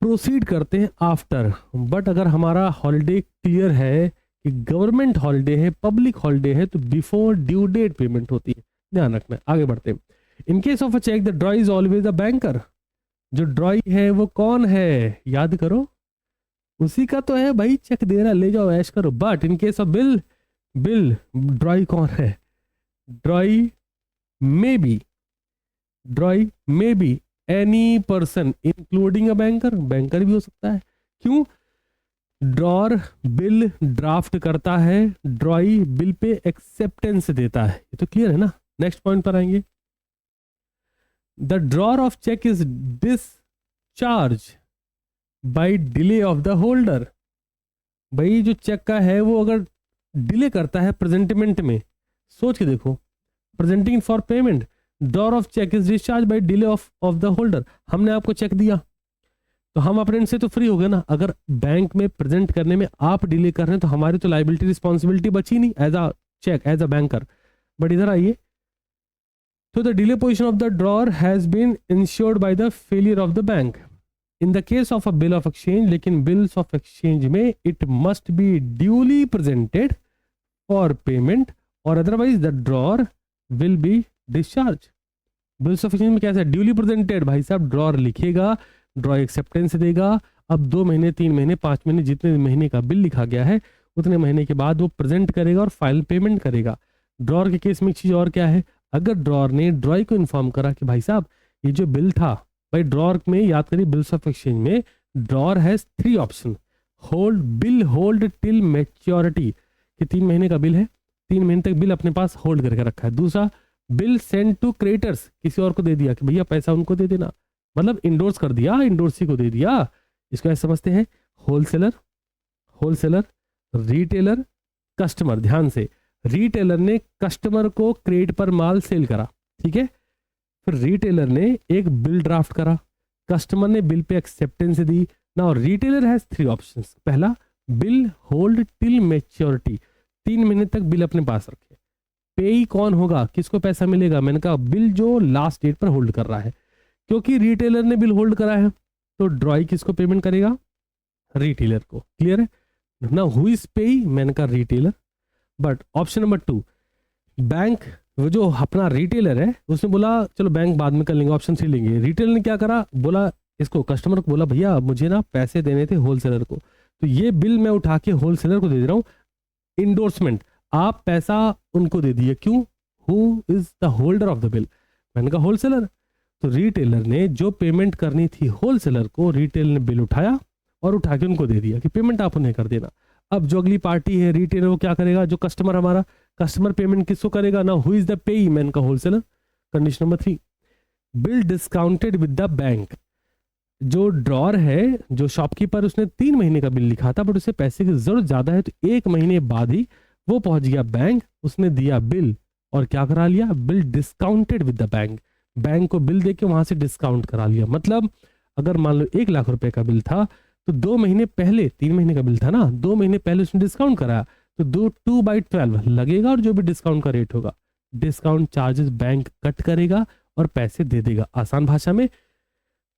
प्रोसीड करते हैं आफ्टर, बट अगर हमारा हॉलीडे क्लियर है कि गवर्नमेंट हॉलीडे है, पब्लिक हॉलीडे है, तो बिफोर ड्यू डेट पेमेंट होती है, ध्यान रखना है। आगे बढ़ते हैं। In case of a cheque the draw is always a banker. जो ड्रॉई है वो कौन है, याद करो, उसी का तो है भाई, चेक दे रहा, ले जाओ ऐश करो। But in case of bill ड्रॉई कौन है, ड्रॉई may be any person including a banker, banker भी हो सकता है। क्यों, ड्रॉर बिल ड्राफ्ट करता है, ड्रॉई बिल पे एक्सेप्टेंस देता है, ये तो क्लियर है ना। नेक्स्ट पॉइंट पर आएंगे, the drawer of cheque is discharge by delay of the holder. भाई जो चेक का है वो अगर डिले करता है प्रेजेंटमेंट में, सोच के देखो, presenting for payment, drawer of cheque is discharge by delay of the holder. हमने आपको चेक दिया तो हम अपने से तो फ्री हो गए ना, अगर बैंक में प्रेजेंट करने में आप डिले कर रहे हैं तो हमारी तो लाइबिलिटी रिस्पॉन्सिबिलिटी बची नहीं as a cheque, as a banker. But इधर आइए, तो the delay position of the drawer has been insured by the failure of the bank in the case of a bill of exchange. लेकिन bills of exchange में it must be duly presented for payment और otherwise the drawer will be discharge. Bills of exchange में कैसा है, duly presented, भाई साहब drawer लिखेगा, draw acceptance देगा, अब 2 महीने 3 महीने 5 महीने जितने महीने का बिल लिखा गया है उतने महीने के बाद वो प्रेजेंट करेगा और फाइनल पेमेंट करेगा। ड्रॉर के केस में एक चीज और क्या है, अगर ड्रॉर ने ड्रॉई को इन्फॉर्म करा कि भाई साहब ये जो बिल था, भाई ड्रॉर में याद करिए बिल्स ऑफ एक्सचेंज में drawer has 3 option, hold till maturity, कि 3 महीने का बिल है, 3 महीने तक बिल अपने पास होल्ड करके रखा है। दूसरा, बिल सेंड टू क्रेडिटर्स, किसी और को दे दिया कि भैया पैसा उनको दे देना, मतलब इंडोर्स कर दिया, इंडोर्सी को दे दिया। इसको ऐसे समझते हैं, होलसेलर, रिटेलर, कस्टमर। ध्यान से, रिटेलर ने कस्टमर को क्रेडिट पर माल सेल करा, ठीक है, फिर रिटेलर ने एक बिल ड्राफ्ट करा, कस्टमर ने bill pay acceptance the. Now retailer has 3 options, पहला बिल होल्ड टिल मैच्योरिटी, 3 महीने तक बिल अपने पास रखे। पेई कौन होगा, किसको पैसा मिलेगा, मैंने कहा बिल जो लास्ट डेट पर होल्ड कर रहा है, क्योंकि रिटेलर ने बिल होल्ड करा है तो ड्रॉई किसको पेमेंट करेगा, रिटेलर को। क्लियर है ना, हु इज पेई, मैंने कहा retailer. But option number 2, bank, वो जो अपना रिटेलर है उसने बोला चलो बैंक बाद में कर लेंगे, ऑप्शन 3 लेंगे। रिटेलर ने क्या करा, बोला इसको कस्टमर को बोला भैया मुझे ना पैसे देने थे होलसेलर को, तो ये बिल मैं उठा के होलसेलर को दे दे रहा हूँ, इंडोर्समेंट, आप पैसा उनको दे दिए। क्यों, who is the holder of the bill, मैंने कहा होलसेलर। तो रिटेलर ने जो पेमेंट करनी थी होलसेलर को, रिटेलर ने बिल उठाया और उठा के उनको दे दिया कि पेमेंट आप उन्हें कर देना। अब जो अगली पार्टी है रिटेलर, वो क्या करेगा, जो कस्टमर हमारा, कस्टमर पेमेंट किसको करेगा ना, हु इज द पेई, मैन का wholesaler. Condition number 3, bill discounted with the bank, जो ड्रॉर है, जो शॉपकीपर, उसने 3 महीने का बिल लिखा था बट उसे पैसे की जरूरत ज्यादा है, तो 1 महीने बाद ही वो पहुंच गया बैंक, उसने दिया बिल और क्या करा लिया, bill discounted with the bank, bank को बिल देके वहां से डिस्काउंट करा लिया। मतलब अगर मान लो 1 लाख रुपए का बिल था तो 2 महीने पहले, 3 महीने का बिल था ना, 2 महीने पहले उसने डिस्काउंट कराया तो 2/12 लगेगा और जो भी डिस्काउंट का रेट होगा, डिस्काउंट चार्जेस बैंक कट करेगा और पैसे दे देगा। आसान भाषा में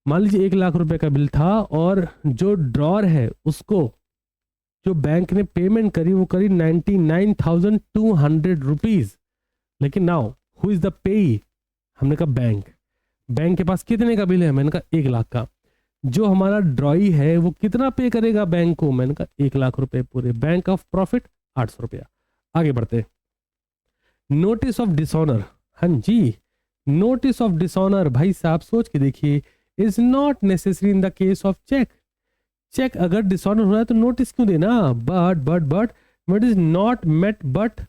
मान लीजिए 1 लाख रुपए का बिल था और जो ड्रॉर है उसको जो बैंक ने पेमेंट करी वो करी 99,200 रुपीज। लेकिन नाउ हु इज द पेई, हमने कहा बैंक के पास कितने का बिल है, मैंने कहा 1 लाख का। जो हमारा ड्रॉई है वो कितना पे करेगा बैंक को, मैंने कहा 1 लाख रुपए पूरे। बैंक ऑफ प्रॉफिट 800 रुपया। आगे बढ़ते, नोटिस ऑफ डिसऑनर। हाँ जी, नोटिस ऑफ डिसऑनर भाई साहब सोच के देखिए, is not necessary in the case of cheque. Cheque अगर डिसऑनर हो रहा है तो नोटिस क्यों देना, but what is not met but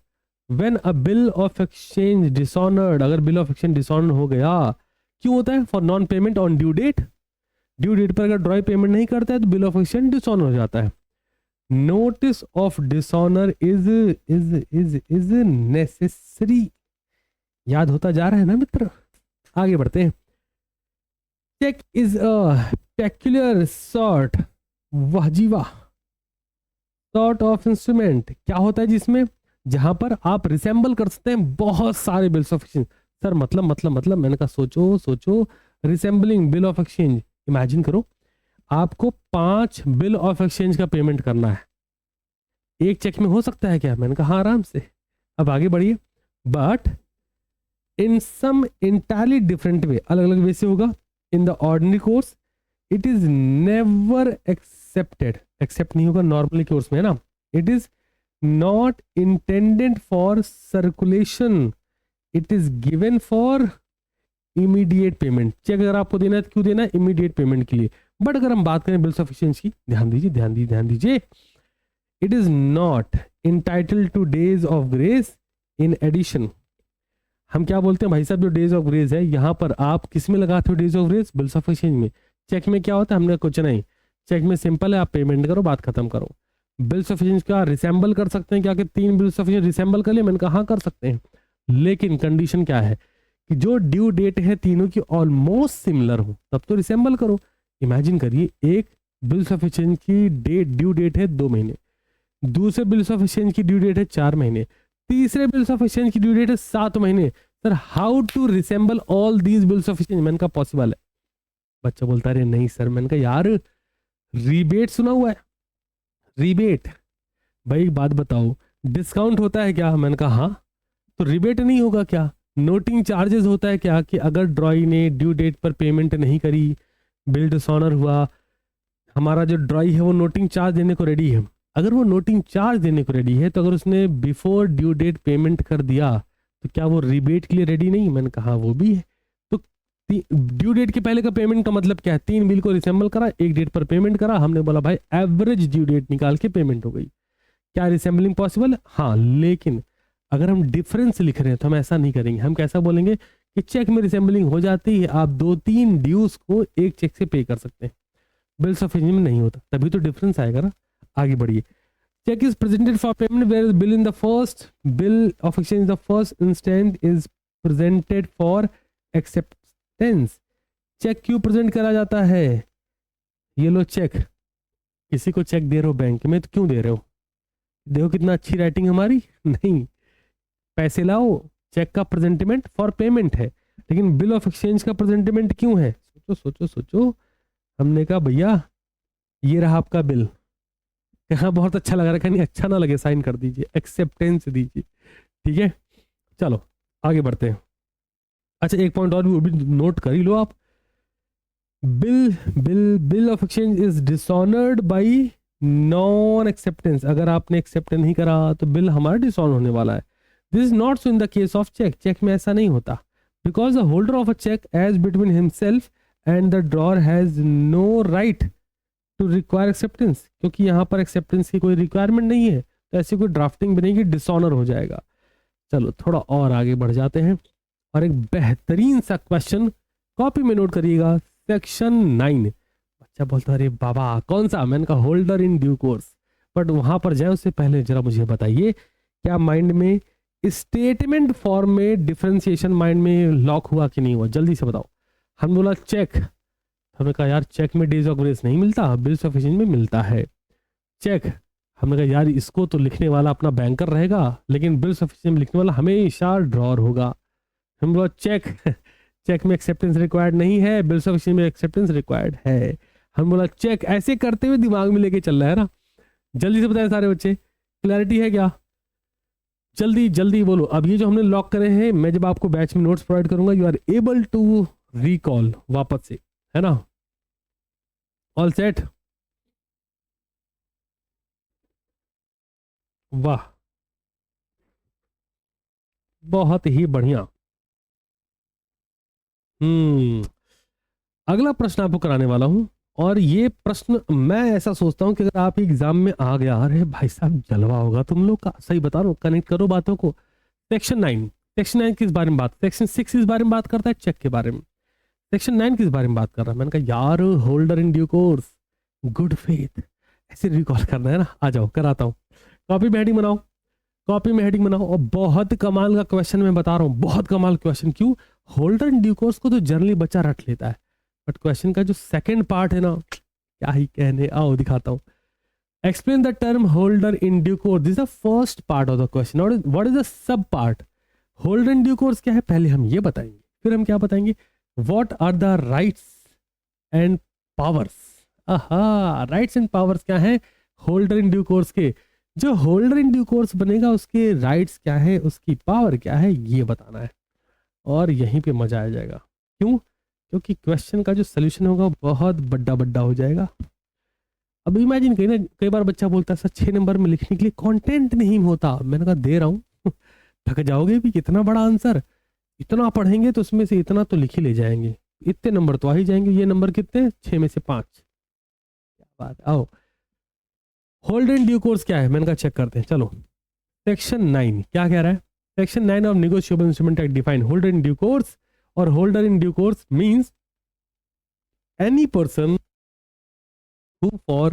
when a bill of exchange dishonoured. अगर बिल ऑफ एक्सचेंज डिसऑनर हो गया, क्यों होता है, for non payment on due date. Due date पर अगर ड्रॉई पेमेंट नहीं करता है तो बिल ऑफ एक्सचेंज डिसऑनर हो जाता है। Notice of dishonour is necessary. याद होता जा रहा है ना मित्र। आगे बढ़ते हैं, check is a peculiar sort, वाह जी वाह, सॉर्ट ऑफ इंस्ट्रूमेंट। क्या होता है जिसमें, जहां पर आप रिसेंबल कर सकते हैं बहुत सारे बिल्स ऑफ एक्सचेंज। सर मतलब मैंने कहा सोचो resembling bill of exchange. Imagine करो आपको 5 बिल ऑफ एक्सचेंज का पेमेंट करना है, एक चेक में हो सकता है क्या, मैंने कहा हाँ आराम से। अब आगे बढ़िए, but in some entirely different way, अलग अलग वे से होगा। In the ordinary course it is never accepted, accept नहीं होगा नॉर्मली कोर्स में, है ना। It is not intended for circulation, it is given for immediate payment. Cheque अगर आपको देना है तो क्यों देना है, इमीडिएट पेमेंट के लिए। बट अगर हम बात करें बिल्स ऑफ एक्सचेंज की, ध्यान दीजिए, it is not entitled to days of grace in addition. हम क्या बोलते हैं भाई साहब, जो डेज ऑफ ग्रेस है यहाँ पर आप किस में लगाते हो days of grace, bills of exchange में। चेक में क्या होता है, हमने कुछ नहीं, चेक में सिंपल है, आप पेमेंट करो बात खत्म करो। बिल्स ऑफ एक्सचेंज का रिसेंबल कर सकते हैं क्या, कि 3 बिल्स ऑफ एक्सचेंज रिसेंबल कर ले, मैंने कहा हाँ कर सकते हैं, लेकिन कंडीशन क्या है कि जो ड्यू डेट है तीनों की ऑलमोस्ट सिमिलर हो, तब तो रिसेंबल करो। इमेजिन करिए, एक बिल्स ऑफ एक्सचेंज की ड्यू डेट है 2 महीने, दूसरे बिल्स ऑफ एक्सचेंज की ड्यू डेट है 4 महीने, तीसरे बिल्स ऑफ एक्सचेंज की ड्यू डेट है 7 महीने। Sir how to resemble all these bills of exchange, मैंने कहा पॉसिबल है। बच्चा बोलता है नहीं सर, मैंने कहा यार रीबेट सुना हुआ है, रीबेट। भाई एक बात बताओ, डिस्काउंट होता है क्या, मैंने कहा हाँ, तो रिबेट नहीं होगा क्या। नोटिंग चार्जेस होता है क्या, कि अगर ड्रॉई ने ड्यू डेट पर पेमेंट नहीं करी, बिल डिसऑनर हुआ, हमारा जो ड्रॉई है वो नोटिंग चार्ज देने को रेडी है। अगर वो नोटिंग चार्ज देने को रेडी है तो अगर उसने बिफोर ड्यू डेट पेमेंट कर दिया तो क्या वो रिबेट के लिए रेडी नहीं, मैंने कहा वो भी है। तो ड्यू डेट के पहले का पेमेंट का मतलब क्या है, 3 बिल को रिसेंबल करा, एक डेट पर पेमेंट करा, हमने बोला भाई एवरेज ड्यू डेट निकाल के पेमेंट हो गई। क्या रिसेंबलिंग पॉसिबल है, हाँ, लेकिन अगर हम डिफरेंस लिख रहे हैं तो हम ऐसा नहीं करेंगे। हम कैसा बोलेंगे कि चेक में रिसेंबलिंग हो जाती है, आप 2-3 ड्यूज को एक चेक से पे कर सकते हैं, बिल्स ऑफ एक्सचेंज में नहीं होता, तभी तो डिफरेंस आएगा ना। आगे बढ़िए, cheque is presented for payment where bill in the first bill of exchange the first instant is presented for acceptance. Cheque क्यों प्रेजेंट करा जाता है, ये लो चेक, किसी को चेक दे रहे हो बैंक में तो क्यों दे रहे हो, देखो कितना अच्छी राइटिंग हमारी, नहीं, पैसे लाओ, चेक का प्रेजेंटमेंट फॉर पेमेंट है, लेकिन बिल ऑफ एक्सचेंज का प्रेजेंटमेंट क्यों है, सोचो। हमने कहा भैया ये रहा आपका बिल, कहाँ बहुत अच्छा लग रहा है, कहीं अच्छा ना लगे साइन कर दीजिए, एक्सेप्टेंस दीजिए, ठीक है। चलो आगे बढ़ते हैं। अच्छा एक पॉइंट और भी नोट कर ही लो आप, bill of exchange is dishonoured by non acceptance. अगर आपने एक्सेप्ट नहीं करा तो बिल हमारा डिसऑनर होने वाला है। This is not so in the case of cheque, cheque में ऐसा नहीं होता, because the holder of a cheque as between himself and the drawer has no right to require acceptance, क्योंकि यहाँ पर एक्सेप्टेंस की कोई रिक्वायरमेंट नहीं है, तो ऐसी कोई ड्राफ्टिंग बनेगी, डिसऑनर हो जाएगा। चलो थोड़ा और आगे बढ़ जाते हैं, और एक बेहतरीन सा क्वेश्चन कॉपी में नोट करिएगा, सेक्शन 9। बच्चा बोलता है अरे बाबा कौन सा, मैंने कहा holder in due course, but वहां पर जाए उससे पहले जरा मुझे बताइए, क्या माइंड में स्टेटमेंट फॉर्म में डिफरेंशिएशन माइंड में लॉक हुआ कि नहीं हुआ, जल्दी से बताओ। हम बोला चेक, हमने कहा यार चेक में डेज ऑफ ग्रेस नहीं मिलता, बिल्स ऑफ एक्सचेंज में मिलता है। चेक, हमने कहा यार इसको तो लिखने वाला अपना बैंकर रहेगा, लेकिन बिल्स ऑफ एक्सचेंज में लिखने वाला हमेशा ड्रॉअर होगा। हम बोला चेक में एक्सेप्टेंस रिक्वायर्ड नहीं है, बिल्स ऑफ एक्सचेंज में एक्सेप्टेंस रिक्वायर्ड है। हम बोला चेक, ऐसे करते हुए दिमाग में लेके चल रहा है ना, जल्दी से बताएं सारे बच्चे, क्लैरिटी है क्या। जल्दी जल्दी बोलो। अब ये जो हमने लॉक करे हैं, मैं जब आपको बैच में नोट्स प्रोवाइड करूंगा, you are able to recall वापस से, है ना? All set? वाह, बहुत ही बढ़िया। अगला प्रश्न आपको कराने वाला हूं, और ये प्रश्न मैं ऐसा सोचता हूं कि अगर आप एग्जाम में आ गया, अरे भाई साहब जलवा होगा तुम लोग का। सही बता रहा हूं, कनेक्ट करो बातों को। सेक्शन 9, सेक्शन 9 किस बारे में बात? सेक्शन 6 इस बारे में बात करता है, चेक के बारे में। सेक्शन 9 किस बारे में बात कर रहा है? मैंने कहा यार, holder in due course, good faith, ऐसे रिकॉल करना है ना। आ जाओ कराता हूँ। कॉपी में हेडिंग बनाओ, कॉपी में हेडिंग बनाओ। और बहुत कमाल का क्वेश्चन मैं बता रहा हूँ, बहुत कमाल क्वेश्चन। क्यों? होल्डर इन ड्यू कोर्स को तो जनरली बच्चा रट लेता है, बट क्वेश्चन का जो सेकंड पार्ट है ना, क्या ही कहने। आओ दिखाता हूँ। Explain the term holder in due course, this is the first part of the question. What is the sub part? Holder in due course क्या है पहले हम ये बताएंगे, फिर हम क्या बताएंगे, what are the rights and powers. आहा, राइट्स एंड पावर्स क्या है होल्डर इन ड्यू कोर्स के। जो होल्डर इन ड्यू कोर्स बनेगा, उसके राइट्स क्या है, उसकी पावर क्या है, ये बताना है। और यहीं पे मजा आ जाएगा। क्यों? क्योंकि क्वेश्चन का जो सोल्यूशन होगा बहुत बड़ा बड़ा हो जाएगा। अब इमेजिन करिए ना, कई बार बच्चा बोलता है सर 6 नंबर में लिखने के लिए कंटेंट नहीं होता। मैंने कहा दे रहा हूँ थक जाओगे भी, कितना बड़ा आंसर, इतना पढ़ेंगे तो उसमें से इतना तो लिख ही ले जाएंगे, इतने नंबर तो आ ही जाएंगे। ये नंबर कितने? 6 में से 5। क्या बात। आओ, होल्डर इन ड्यू कोर्स क्या है? मैंने कहा चेक करते हैं, चलो। सेक्शन 9 क्या कह रहा है? Section 9 of negotiable instrument act define holder in due course, और holder in due course means any person who for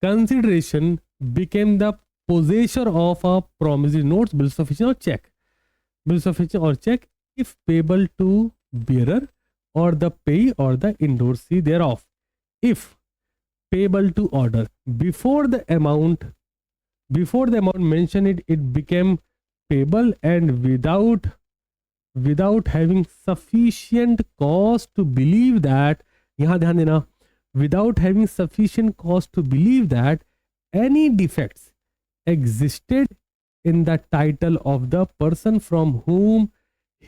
consideration became the possessor of a promissory notes, bills of exchange or check, bills of exchange or check, if payable to bearer or the payee or the endorsee thereof, if payable to order before the amount mentioned it became payable, and without having sufficient cause to believe that, यहाँ ध्यान देना, without having sufficient cause to believe that any defects existed in the title of the person from whom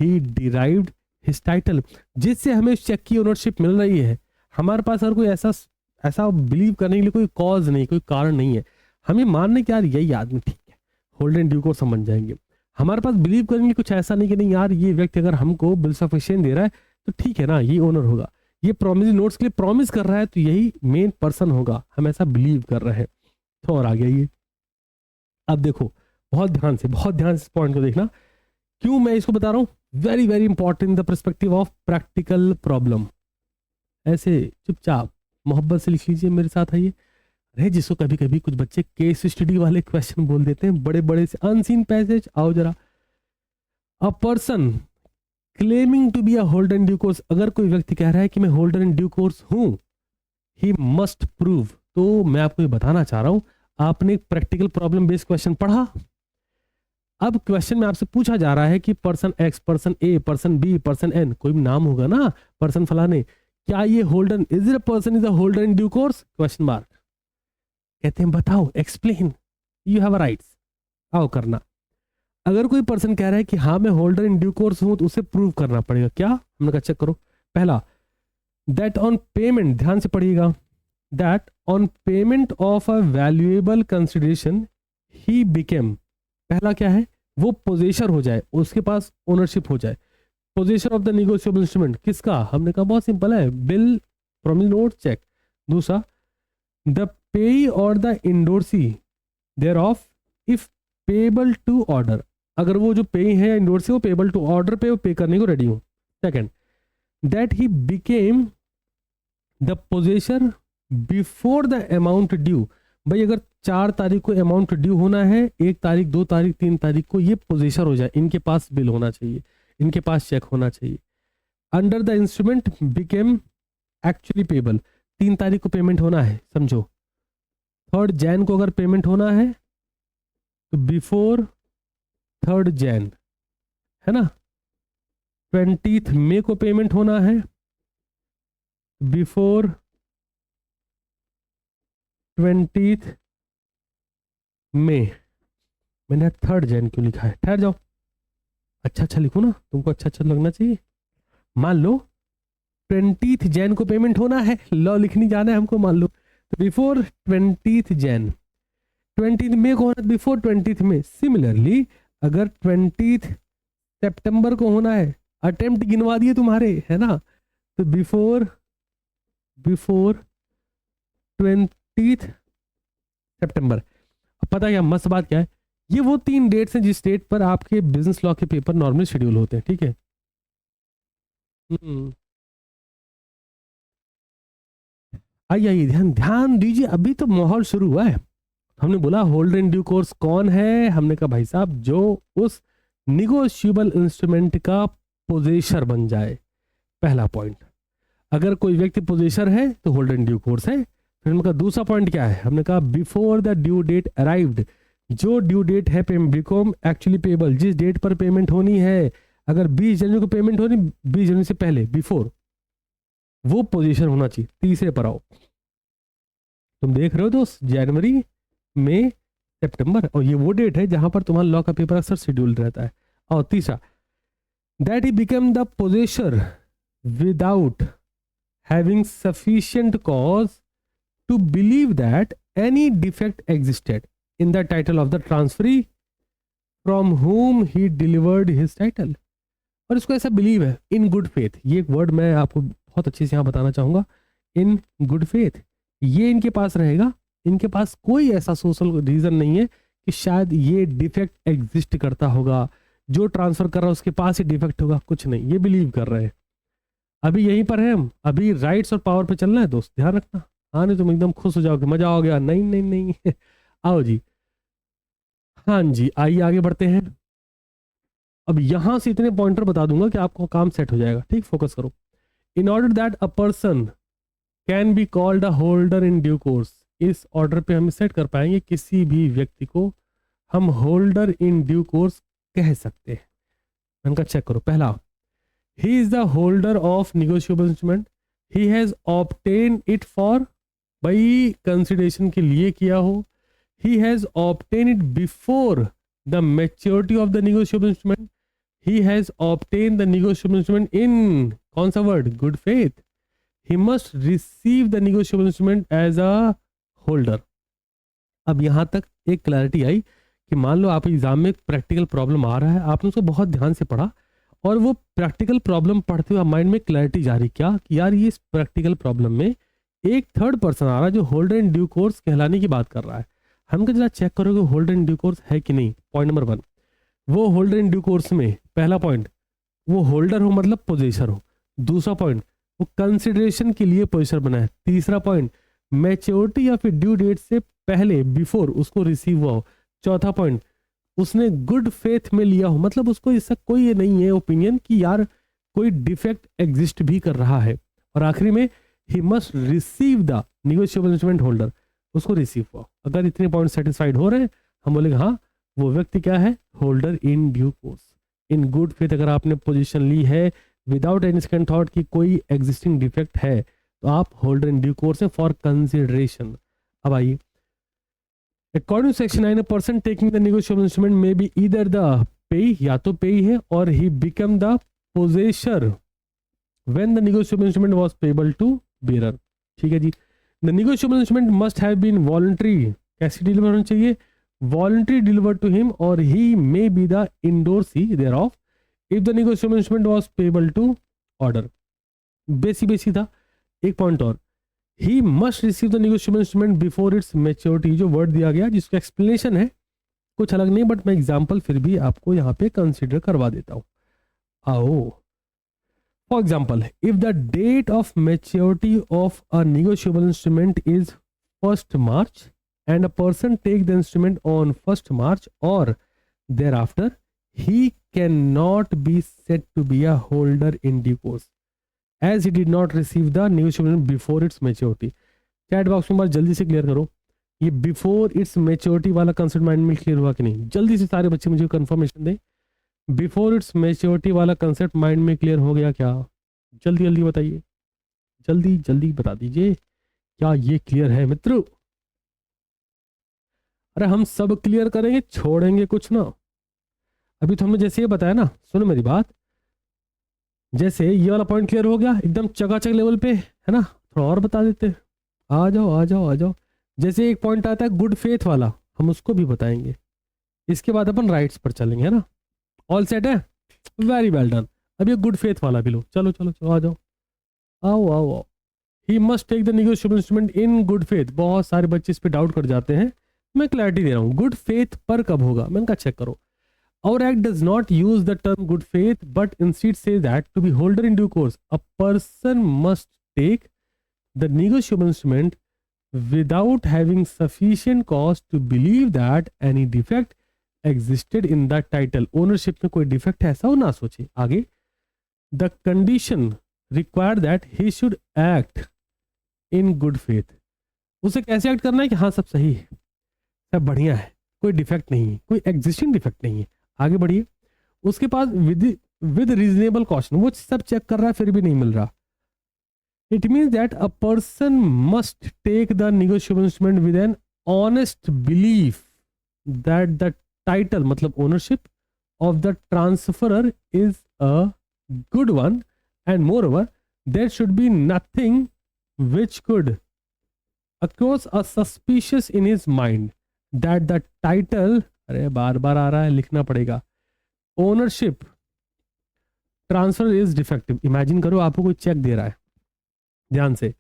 he derived his title। जिससे हमें उस check की ownership मिल रही है, हमारे पास अगर कोई ऐसा बिलीव करने के लिए कोई कॉज नहीं, कोई कारण नहीं है, हमें मानने कि यार यही आदमी ठीक है, होल्डर इन ड्यू कोर्स समझ जाएंगे। हमारे पास बिलीव करने के लिए कुछ ऐसा नहीं कि नहीं यार, ये व्यक्ति अगर हमको बिल्स ऑफ एक्सचेंज दे रहा है तो ठीक है ना, ये ओनर होगा, ये प्रॉमिसरी नोट्स के लिए प्रॉमिस कर रहा है तो यही मेन पर्सन होगा, हम ऐसा बिलीव कर रहे हैं। तो और आ गया ये। अब देखो, बहुत ध्यान से इस पॉइंट को देखना। क्यों मैं इसको बता रहा हूँ? Very very important the perspective of practical problem. ऐसे चुपचाप मोहब्बत से लिख लीजिए, मेरे साथ आइए। अरे जिसको कभी कभी कुछ बच्चे केस स्टडी वाले क्वेश्चन बोल देते हैं, बड़े बड़े से अनसीन पैसेज। आओ जरा। A person claiming to be a holder in due course, अगर कोई व्यक्ति कह रहा है कि मैं होल्डर इन ड्यू कोर्स हूं, ही मस्ट प्रूव। तो मैं आपको ये बताना चाह रहा हूं, आपने एक प्रैक्टिकल प्रॉब्लम बेस्ड क्वेश्चन पढ़ा। अब क्वेश्चन में आपसे पूछा जा रहा है कि पर्सन एक्स, पर्सन ए, पर्सन बी, पर्सन एन, कोई भी नाम होगा ना, पर्सन फलाने, क्या ये holder, is it a person is a holder in due course? Question mark. कहते हैं बताओ, एक्सप्लेन, यू हैव राइट्स। आओ करना। अगर कोई पर्सन कह रहा है कि हाँ मैं होल्डर इन ड्यू कोर्स हूं, तो उसे प्रूव करना पड़ेगा। क्या? हमने कहा चेक करो। पहला, दैट ऑन पेमेंट, ध्यान से पढ़िएगा, that on payment of a valuable consideration he became, पहला क्या है, वो पोजेसर हो जाए, उसके पास ओनरशिप हो जाए। Possessor of the negotiable instrument किसका? हमने कहा बहुत सिंपल है, बिल, प्रॉमिस नोट, चेक। दूसरा, द पेई और the endorsee thereof if payable to order, अगर वो जो पे है या इंडोर्सी, वो पेबल टू ऑर्डर पे, वो पे करने को रेडी हो। Second, that he became the possessor before the amount due. भाई अगर 4 तारीख को अमाउंट ड्यू होना है, 1 तारीख, 2 तारीख, 3 तारीख को ये पोजेसर हो जाए, इनके पास बिल होना चाहिए, इनके पास चेक होना चाहिए। Under the instrument became actually payable, 3 तारीख को पेमेंट होना है समझो, 3 जैन को अगर पेमेंट होना है तो बिफोर 3 जैन, है ना। 20 मई को पेमेंट होना है, बिफोर 20 मई। मैंने 3 जैन क्यों लिखा है, ठहर जाओ, अच्छा अच्छा लिखो ना, तुमको अच्छा अच्छा लगना चाहिए। मान लो 20 जैन को पेमेंट होना है, लॉ लिखनी जाना है हमको, मान लो तो बिफोर 20 जैन, 20 में को होना, बिफोर 20 में। सिमिलरली अगर 20 सितंबर को होना है, अटेम्प्ट गिनवा दिए तुम्हारे, है ना, तो बिफोर 20 सितंबर। पता क्या मस्त बात क्या है, ये वो 3 डेट्स हैं जिस डेट पर आपके बिजनेस लॉ के पेपर नॉर्मली शेड्यूल होते हैं, ठीक है। आइए आइए, ध्यान ध्यान दीजिए, अभी तो माहौल शुरू हुआ है। हमने बोला होल्डर इन ड्यू कोर्स कौन है, हमने कहा भाई साहब जो उस निगोशिएबल इंस्ट्रूमेंट का पोजेसर बन जाए, पहला पॉइंट। अगर कोई व्यक्ति पोजेसर है तो होल्डर इन ड्यू कोर्स है। फिर हमने कहा दूसरा पॉइंट क्या है, हमने कहा before the due date arrived, जो ड्यू डेट है बिकम एक्चुअली पेबल, जिस डेट पर पेमेंट होनी है, अगर 20 जनवरी को पेमेंट होनी, 20 जनवरी से पहले, बिफोर, वो पोजीशन होना चाहिए। तीसरे पर आओ, तुम देख रहे हो दोस्त, जनवरी, मई, सितंबर, और ये वो डेट है जहां पर तुम्हारा लॉ का पेपर अक्सर शेड्यूल रहता है। और तीसरा, that he become the possessor without having sufficient cause to believe that any defect existed in the title of the transferee from whom he delivered his title. और इसको ऐसा बिलीव है, इन गुड फेथ, ये एक वर्ड मैं आपको बहुत अच्छे से यहाँ बताना चाहूंगा, इन गुड फेथ, ये इनके पास रहेगा, इनके पास कोई ऐसा सोशल रीजन नहीं है कि शायद ये डिफेक्ट एग्जिस्ट करता होगा, जो ट्रांसफर कर रहा है उसके पास ही डिफेक्ट होगा, कुछ नहीं, ये बिलीव कर रहे हैं। अभी यहीं पर है हम, अभी राइट्स और पावर पे चलना है दोस्त, ध्यान रखना। हाँ नहीं तुम एकदम खुश हो जाओगे, मजा हो गया, नहीं नहीं नहीं आओ जी, हाँ जी आइए आगे बढ़ते हैं। अब यहां से इतने पॉइंटर बता दूंगा कि आपको काम सेट हो जाएगा, ठीक, फोकस करो। In order that a person can be called a holder in due course, इस ऑर्डर पे हम सेट कर पाएंगे किसी भी व्यक्ति को हम होल्डर इन ड्यू कोर्स कह सकते हैं। उनका चेक करो, पहला, he is the holder of negotiable instrument, he has obtain it for, भाई कंसिडरेशन के लिए किया हो, he has obtain it before the maturity of the negotiable instrument, he has obtain the negotiable instrument in, कौन सा word, good faith, he must receive the negotiable instrument as a holder। अब यहां तक एक क्लैरिटी आई कि मान लो आप exam में प्रैक्टिकल प्रॉब्लम आ रहा है, आपने उसको बहुत ध्यान से पढ़ा, और वो प्रैक्टिकल प्रॉब्लम पढ़ते हुए माइंड में क्लैरिटी जा रही क्या कि यार ये इस प्रैक्टिकल प्रॉब्लम में एक थर्ड पर्सन आ रहा है जो होल्डर इन ड्यू कोर्स कहलाने की बात कर रहा है। हम जरा चेक करोगे होल्डर इन ड्यू कोर्स है कि नहीं। पॉइंट नंबर 1, वो होल्डर इन ड्यू कोर्स में, पहला पॉइंट, वो होल्डर हो मतलब पोजेसर हो। दूसरा पॉइंट, वो कंसिडरेशन के लिए पोजीशन बना है। तीसरा पॉइंट, मैच्योरिटी या फिर ड्यू डेट से पहले, बिफोर, उसको रिसीव हुआ हो। चौथा पॉइंट, उसने गुड फेथ में लिया हो, मतलब उसको इसका कोई ये नहीं है ओपिनियन कि यार कोई डिफेक्ट एग्जिस्ट भी कर रहा है। और आखिरी में, he must receive the negotiable instrument holder, उसको रिसीव हुआ। अगर इतने पॉइंट सेटिस्फाइड हो रहे हैं, हम बोलेंगे हाँ वो व्यक्ति क्या है, holder in due course, in good faith. अगर आपने पोजीशन ली है विदाउट एनी सेकंड थॉट कि कोई एग्जिस्टिंग डिफेक्ट है, तो आप होल्डर इन ड्यू कोर्स है फॉर कंसिडरेशन। अब आइए, according to section 9, person taking the negotiable instrument may be either the payee, या तो पे है, और he become the possessor when the negotiable instrument was payable to bearer. ठीक है जी। The negotiable instrument must have been voluntary, कैसे deliver होना चाहिए, वॉलंटरी डिलीवर टू हिम, और he may be the endorsee thereof if the negotiable instrument was payable to order। बेसी था। एक पॉइंट और, he must receive the negotiable instrument before its maturity, जो word दिया गया जिसका एक्सप्लेनेशन है कुछ अलग नहीं, बट मैं एग्जांपल फिर भी आपको यहाँ पे कंसीडर करवा देता हूँ। आओ, for example, if the date of maturity of a negotiable instrument is 1st March and a person take the instrument on 1st March or thereafter, he cannot be said to be a holder in due course as he did not receive the negotiable before its maturity। Chat box में बार जल्दी से clear करो, ये before it's maturity वाला concept mind में clear हुआ कि नहीं। जल्दी से सारे बच्चे मुझे कंफर्मेशन दें, बिफोर इट्स मैच्योरिटी वाला कंसेप्ट माइंड में क्लियर हो गया क्या? जल्दी जल्दी बताइए, जल्दी जल्दी बता दीजिए, क्या ये क्लियर है मित्रों? अरे हम सब क्लियर करेंगे, छोड़ेंगे कुछ ना। अभी तो हमने जैसे ये बताया ना, सुनो मेरी बात, जैसे ये वाला पॉइंट क्लियर हो गया एकदम चकाचक लेवल पे, है ना, थोड़ा और बता देते हैं। आ जाओ आ जाओ आ जाओ। जैसे एक पॉइंट आता है गुड फेथ वाला, हम उसको भी बताएंगे। इसके बाद अपन राइट्स पर चलेंगे, है ना। ऑल सेट है, वेरी वेल डन। अब ये गुड फेथ वाला भी लो, चलो चलो चलो आ जाओ, आओ आओ आओ। He must take the negotiable instrument in good faith. बहुत सारे बच्चे इस पे डाउट कर जाते हैं, मैं क्लैरिटी दे रहा हूँ। गुड फेथ पर कब होगा, मैंने कहा चेक करो। Our act does not use the term good faith, but instead says that to be holder in due course, a person must take the negotiable instrument without having sufficient cause to believe that any defect existed in the title. Ownership में कोई defect है ऐसा वो ना सोचे। आगे, the condition required that he should act in good faith. उसे कैसे एक्ट करना है कि हाँ सब सही है, सब बढ़िया है, कोई डिफेक्ट नहीं है, कोई एग्जिस्टिंग डिफेक्ट नहीं है। आगे बढ़िए, उसके पास विद रीजनेबल कॉशन, वो सब चेक कर रहा है फिर भी नहीं मिल रहा। It means that a person must take the negotiable instrument with an honest belief that the title मतलब ownership of the transferor is a good one, and moreover there should be nothing which could across a suspicious in his mind that the title, अरे बार बार आ रहा है लिखना पड़ेगा, ownership transfer is defective. Imagine करो आपको कोई चेक दे रहा है, ध्यान से,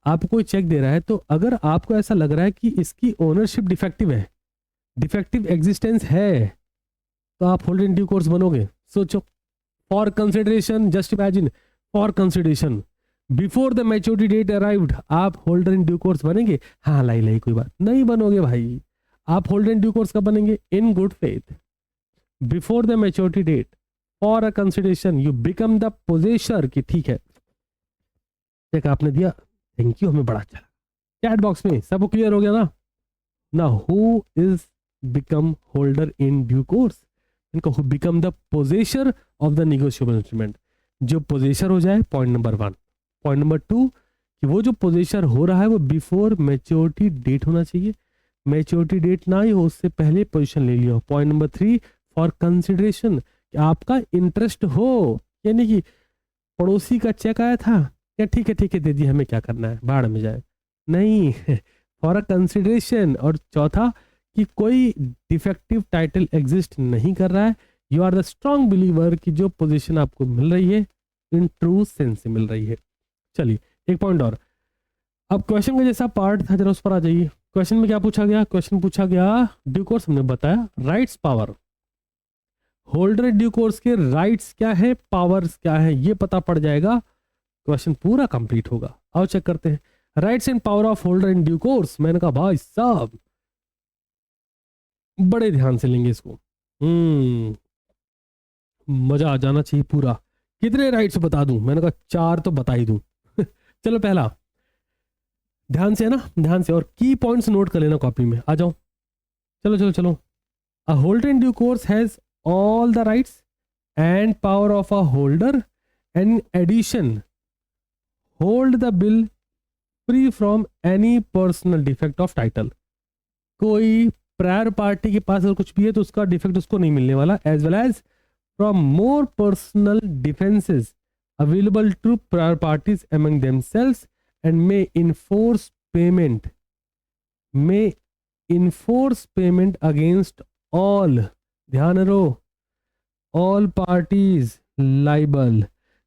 आपको कोई चेक दे रहा है, तो अगर आपको ऐसा लग रहा है कि इसकी ओनरशिप डिफेक्टिव है, डिफेक्टिव एग्जिस्टेंस है, तो आप होल्डर इन ड्यू कोर्स बनोगे। सोचो, for consideration, just imagine, for consideration before the maturity date arrived, आप होल्डर इन ड्यू कोर्स बनेंगे। हाँ लाई लाई कोई बात नहीं बनोगे भाई, आप होल्डर इन ड्यू कोर्स कब बनेंगे, in good faith before the maturity date for a consideration you become the possessor. की ठीक है, चेक आपने दिया, थैंक यू, हमें बड़ा अच्छा लगा। चैट बॉक्स में सबको क्लियर हो गया ना। ना who is become holder in due course, इनको who become the possessor of the negotiable instrument. जो पोजेसर हो जाए, पॉइंट नंबर 1। पॉइंट नंबर 2 कि वो जो पोजेसर हो रहा है वो बिफोर मैच्योरिटी डेट होना चाहिए, मैच्योरिटी डेट ना ही हो उससे पहले पोजीशन ले लिया। पॉइंट नंबर 3 फॉर कंसिडरेशन, कि आपका इंटरेस्ट हो, यानी कि पड़ोसी का चेक आया था, क्या ठीक है दे दिया, हमें क्या करना है, बाढ़ में जाए, नहीं, फॉर अ कंसिडरेशन। और चौथा कि कोई डिफेक्टिव टाइटल एग्जिस्ट नहीं कर रहा है, you are the strong believer कि जो पोजीशन आपको मिल रही है इन ट्रू सेंस से मिल रही है। चलिए एक पॉइंट और, अब क्वेश्चन का जैसा पार्ट था जरा उस पर आ जाइए। क्वेश्चन में क्या पूछा गया, क्वेश्चन पूछा गया ड्यू कोर्स, हमने बताया rights power, holder due course के राइट्स क्या है, पावर्स क्या है, ये पता पड़ जाएगा, क्वेश्चन पूरा कंप्लीट होगा। आओ चेक करते हैं, rights and power of holder in due course. मैंने कहा भाई साहब बड़े ध्यान से लेंगे इसको, मजा आ जाना चाहिए पूरा। कितने राइट्स बता दूं, मैंने कहा 4 तो बता ही दूं। चलो पहला, ध्यान से है ना, ध्यान से, और की पॉइंट्स नोट कर लेना कॉपी में। आ जाओ, चलो चलो चलो। A holder in due course has all the rights and power of a holder, and in addition hold the bill free from any personal defect of title। कोई प्रायर पार्टी के पास अगर कुछ भी है तो उसका डिफेक्ट उसको नहीं मिलने वाला, as well as from more personal defences available to prior parties among themselves and may enforce payment against all, ध्यान रहो, ऑल पार्टीज लाइबल,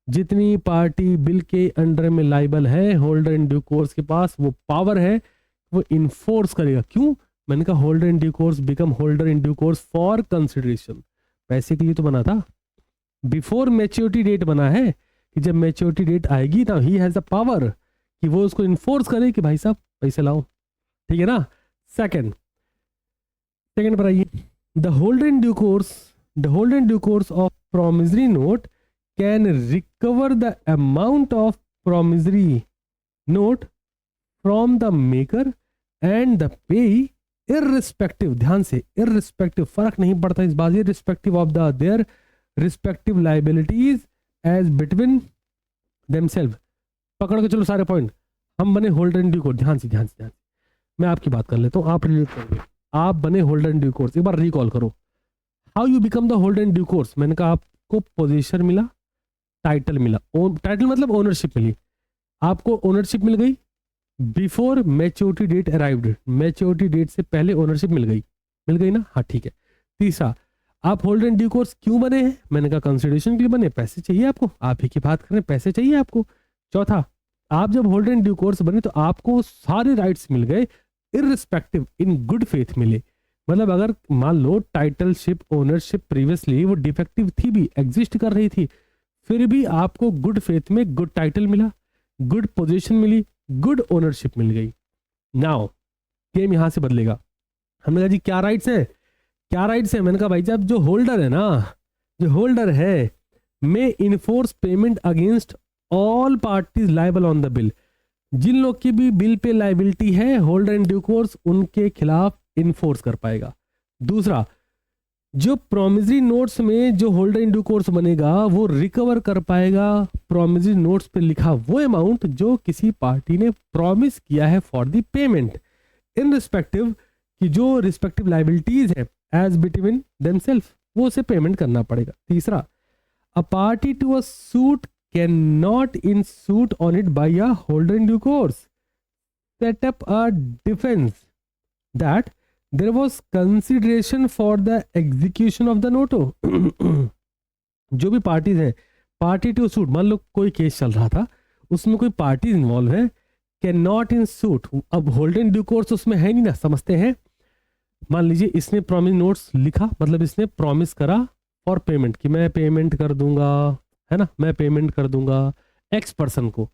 जितनी पार्टी बिल के अंडर में लाइबल है, होल्डर इन ड्यू कोर्स के पास वो पावर है, वो इन्फोर्स करेगा। क्यों, मैंने कहा holder in due course become holder in due course for consideration, पैसे के लिए तो बना था, बिफोर मैच्योरिटी डेट बना है कि जब मैच्योरिटी डेट आएगी ना ही हैज द पावर कि वो उसको इन्फोर्स करे कि भाई साहब पैसे लाओ, ठीक है ना। सेकंड पर आइए, the holder in due course of promissory note can recover the amount of promissory note from the maker and the payee irrespective, ध्यान से, irrespective, फर्क नहीं पड़ता इस बात, irrespective of their respective liabilities as between themselves। पकड़ के चलो सारे पॉइंट, हम बने होल्डर इन ड्यू कोर्स, ध्यान से मैं आपकी बात कर लेता हूँ, आप रिलेट करेंगे। आप बने होल्डर इन ड्यू कोर्स। एक बार रिकॉल करो, how you become the holder in due course. मैंने कहा आपको पोजीशन मिला, टाइटल मिला, टाइटल मतलब ओनरशिप मिली, आपको ओनरशिप मिल गई before maturity date arrived, maturity date से पहले ओनरशिप मिल गई ना, हाँ ठीक है। तीसरा, आप होल्डर इन ड्यू कोर्स क्यों बने हैं, मैंने कहा कंसिडरेशन के लिए बने, पैसे चाहिए आपको, आप ही की बात करें, पैसे चाहिए आपको। चौथा, आप जब होल्डर इन ड्यू कोर्स बने तो आपको सारे राइट्स मिल गए, इररिस्पेक्टिव, इन गुड फेथ मिले। मतलब अगर मान लो टाइटलशिप ओनरशिप प्रीवियसली वो डिफेक्टिव थी भी, एग्जिस्ट कर रही थी, फिर भी आपको गुड फेथ में गुड टाइटल मिला, गुड पोजीशन मिली, गुड ओनरशिप मिल गई। नाउ गेम यहां से बदलेगा। हमने कहा जी क्या राइट्स है, क्या राइट्स है, मैंने कहा भाई साहब जो होल्डर है ना, जो होल्डर है may enforce payment against all parties liable on the bill, जिन लोग की भी बिल पे लाइबिलिटी है होल्डर इन ड्यू कोर्स उनके खिलाफ इन्फोर्स कर पाएगा। दूसरा, जो प्रोमिसरी नोट्स में जो होल्डर इन ड्यू कोर्स बनेगा वो रिकवर कर पाएगा प्रोमिसरी नोट्स पे लिखा वो अमाउंट जो किसी पार्टी ने प्रॉमिस किया है for the payment, in respective कि जो रिस्पेक्टिव लाइबिलिटीज है एज बिटवीन देमसेल्फ वो उसे पेमेंट करना पड़ेगा। तीसरा, a party to a suit can not in suit on it by a holder in due course set up a defence that there was consideration for the execution of the note. जो भी parties हैं, party to suit, मान लो कोई case चल रहा था उसमें कोई पार्टीज इन्वॉल्व है, कैन नॉट इन सूट, अब होल्डर इन ड्यू कोर्स उसमें है नहीं ना, समझते हैं। मान लीजिए इसने प्रॉमिस नोट्स लिखा, मतलब इसने प्रॉमिस करा फॉर पेमेंट कि मैं पेमेंट कर दूंगा, है ना, मैं पेमेंट कर दूंगा एक्स पर्सन को।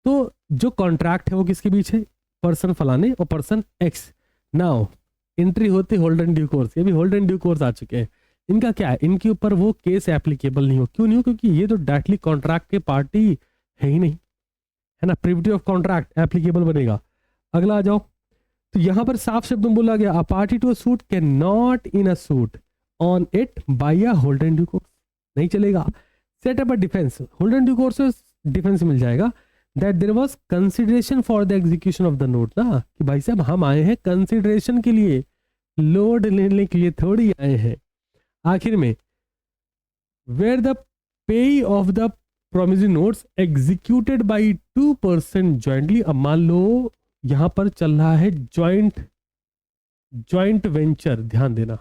तो जो कॉन्ट्रैक्ट है वो किसके बीच है, पर्सन फलाने और पर्सन एक्स। नाउ एंट्री होती होल्डर इन ड्यू कोर्स, ये भी होल्डर इन ड्यू कोर्स आ चुके हैं। इनका क्या है, इनके ऊपर वो केस एप्लीकेबल नहीं हो, क्यों नहीं हो, क्योंकि ये तो डायरेक्टली कॉन्ट्रैक्ट के पार्टी है ही नहीं, है ना, प्रिविटी ऑफ कॉन्ट्रैक्ट एप्लीकेबल बनेगा। अगला आ जाओ, तो यहां पर साफ शब्द में बोला गया a party to a suit can not in a suit on it by a holder in due course, नहीं चलेगा। Set up a defence, holder in due course से डिफेंस मिल जाएगा that there was consideration for the execution of the note, ना कि भाई साहब हम आए हैं कंसिडरेशन के लिए, लोड लेने के लिए थोड़ी आए हैं। आखिर में वेयर द पे of the promissory notes executed by 2 person jointly, अब मान लो यहां पर चल रहा है ज्वाइंट वेंचर, ध्यान देना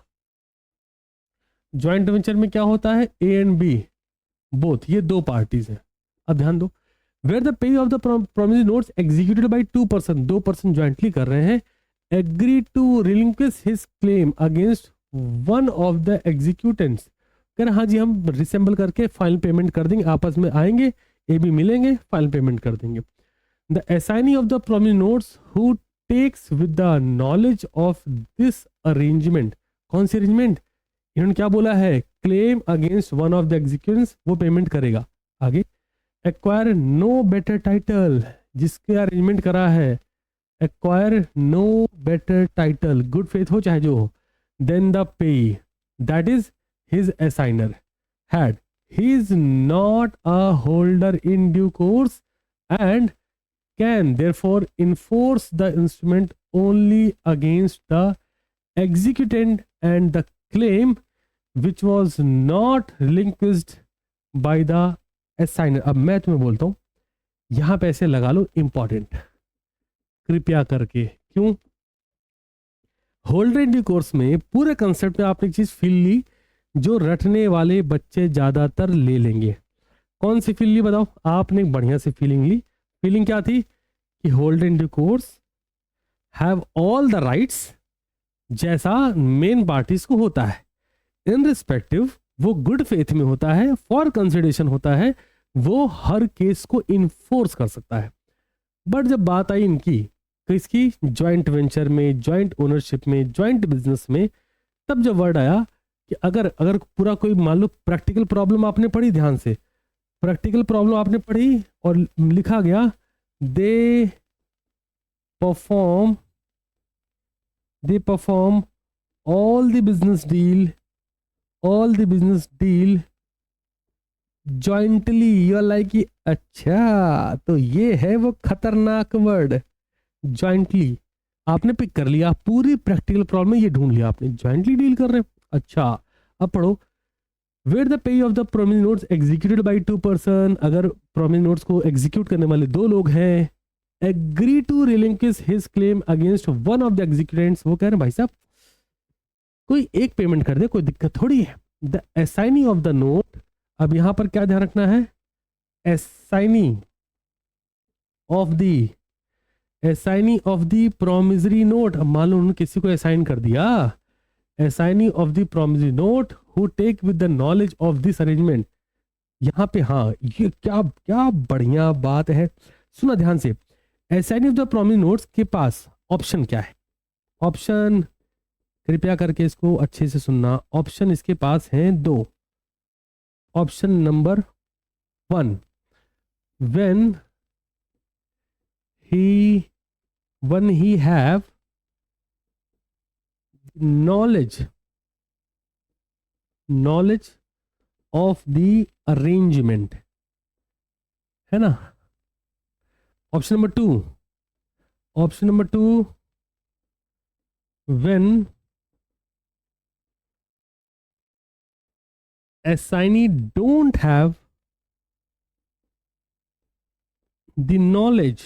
ज्वाइंट वेंचर में क्या होता है, ए एंड बी बोथ, ये दो पार्टीज हैं। अब ध्यान दो, वेयर द पे of the promissory notes executed by 2 person, 2 person jointly कर रहे हैं, agree to relinquish his claim against one of the executants, कह हाँ जी हम रिसेंबल करके फाइनल पेमेंट कर देंगे, आपस में आएंगे, ए बी मिलेंगे, फाइनल पेमेंट कर देंगे। The assignee of the promissory notes who takes with the knowledge of this arrangement, कौन सी अरेंजमेंट, इन्होंने क्या बोला है, claim against one of the executants, वो पेमेंट करेगा। आगे, एक्वायर नो बेटर टाइटल, जिसके अरेंजमेंट करा है, acquire no better title, good faith हो चाहे जो हो, then the payee that is his assignor had, he is not a holder in due course and can therefore enforce the instrument only against the executant and the claim which was not relinquished by the assigner। अब मैं तुम्हें बोलता हूं, यहां पे ऐसे लगा लो important, कृपया करके, क्यों, होल्डर इन ड्यू कोर्स में पूरे कंसेप्ट में आपने एक चीज फील ली जो रटने वाले बच्चे ज्यादातर ले लेंगे। कौन सी फील ली बताओ, आपने एक बढ़िया सी फीलिंग ली। फीलिंग क्या थी कि holder in due course have all the rights जैसा मेन पार्टीज को होता है, इन रिस्पेक्टिव वो गुड फेथ में होता है, फॉर कंसिडरेशन होता है, वो हर केस को इन्फोर्स कर सकता है। बट जब बात आई इनकी किसकी, ज्वाइंट वेंचर में, ज्वाइंट ओनरशिप में, ज्वाइंट बिजनेस में, तब जब वर्ड आया कि अगर पूरा कोई मान लो प्रैक्टिकल प्रॉब्लम आपने पढ़ी, ध्यान से प्रैक्टिकल प्रॉब्लम आपने पढ़ी और लिखा गया they perform all the business deal jointly, you are like अच्छा तो ये है वो खतरनाक वर्ड जॉइंटली, आपने पिक कर लिया, पूरी प्रैक्टिकल प्रॉब्लम ये ढूंढ लिया आपने, जॉइंटली डील कर रहे हैं। अच्छा अब पढ़ो, वेयर द पे of the promise notes executed by two person, अगर प्रोमिस नोट्स को एग्जीक्यूट करने वाले दो लोग हैं, agree to relinquish his claim against one of the executants, वो कह रहे हैं भाई साहब कोई एक पेमेंट कर दे, कोई दिक्कत थोड़ी है। The assignee of the note, अब यहां पर क्या ध्यान रखना है, assignee of the promissory note, अब मान लो उन्होंने किसी को असाइन कर दिया, assignee of the promissory note who take with the knowledge of this arrangement, यहाँ पे हाँ ये क्या क्या बढ़िया बात है, सुना ध्यान से। Assignee of the promissory notes के पास ऑप्शन क्या है, ऑप्शन कृपया करके इसको अच्छे से सुनना, ऑप्शन इसके पास हैं दो। Option number 1, when he have knowledge of the arrangement, है ना। Option number 2, when assignee don't have the knowledge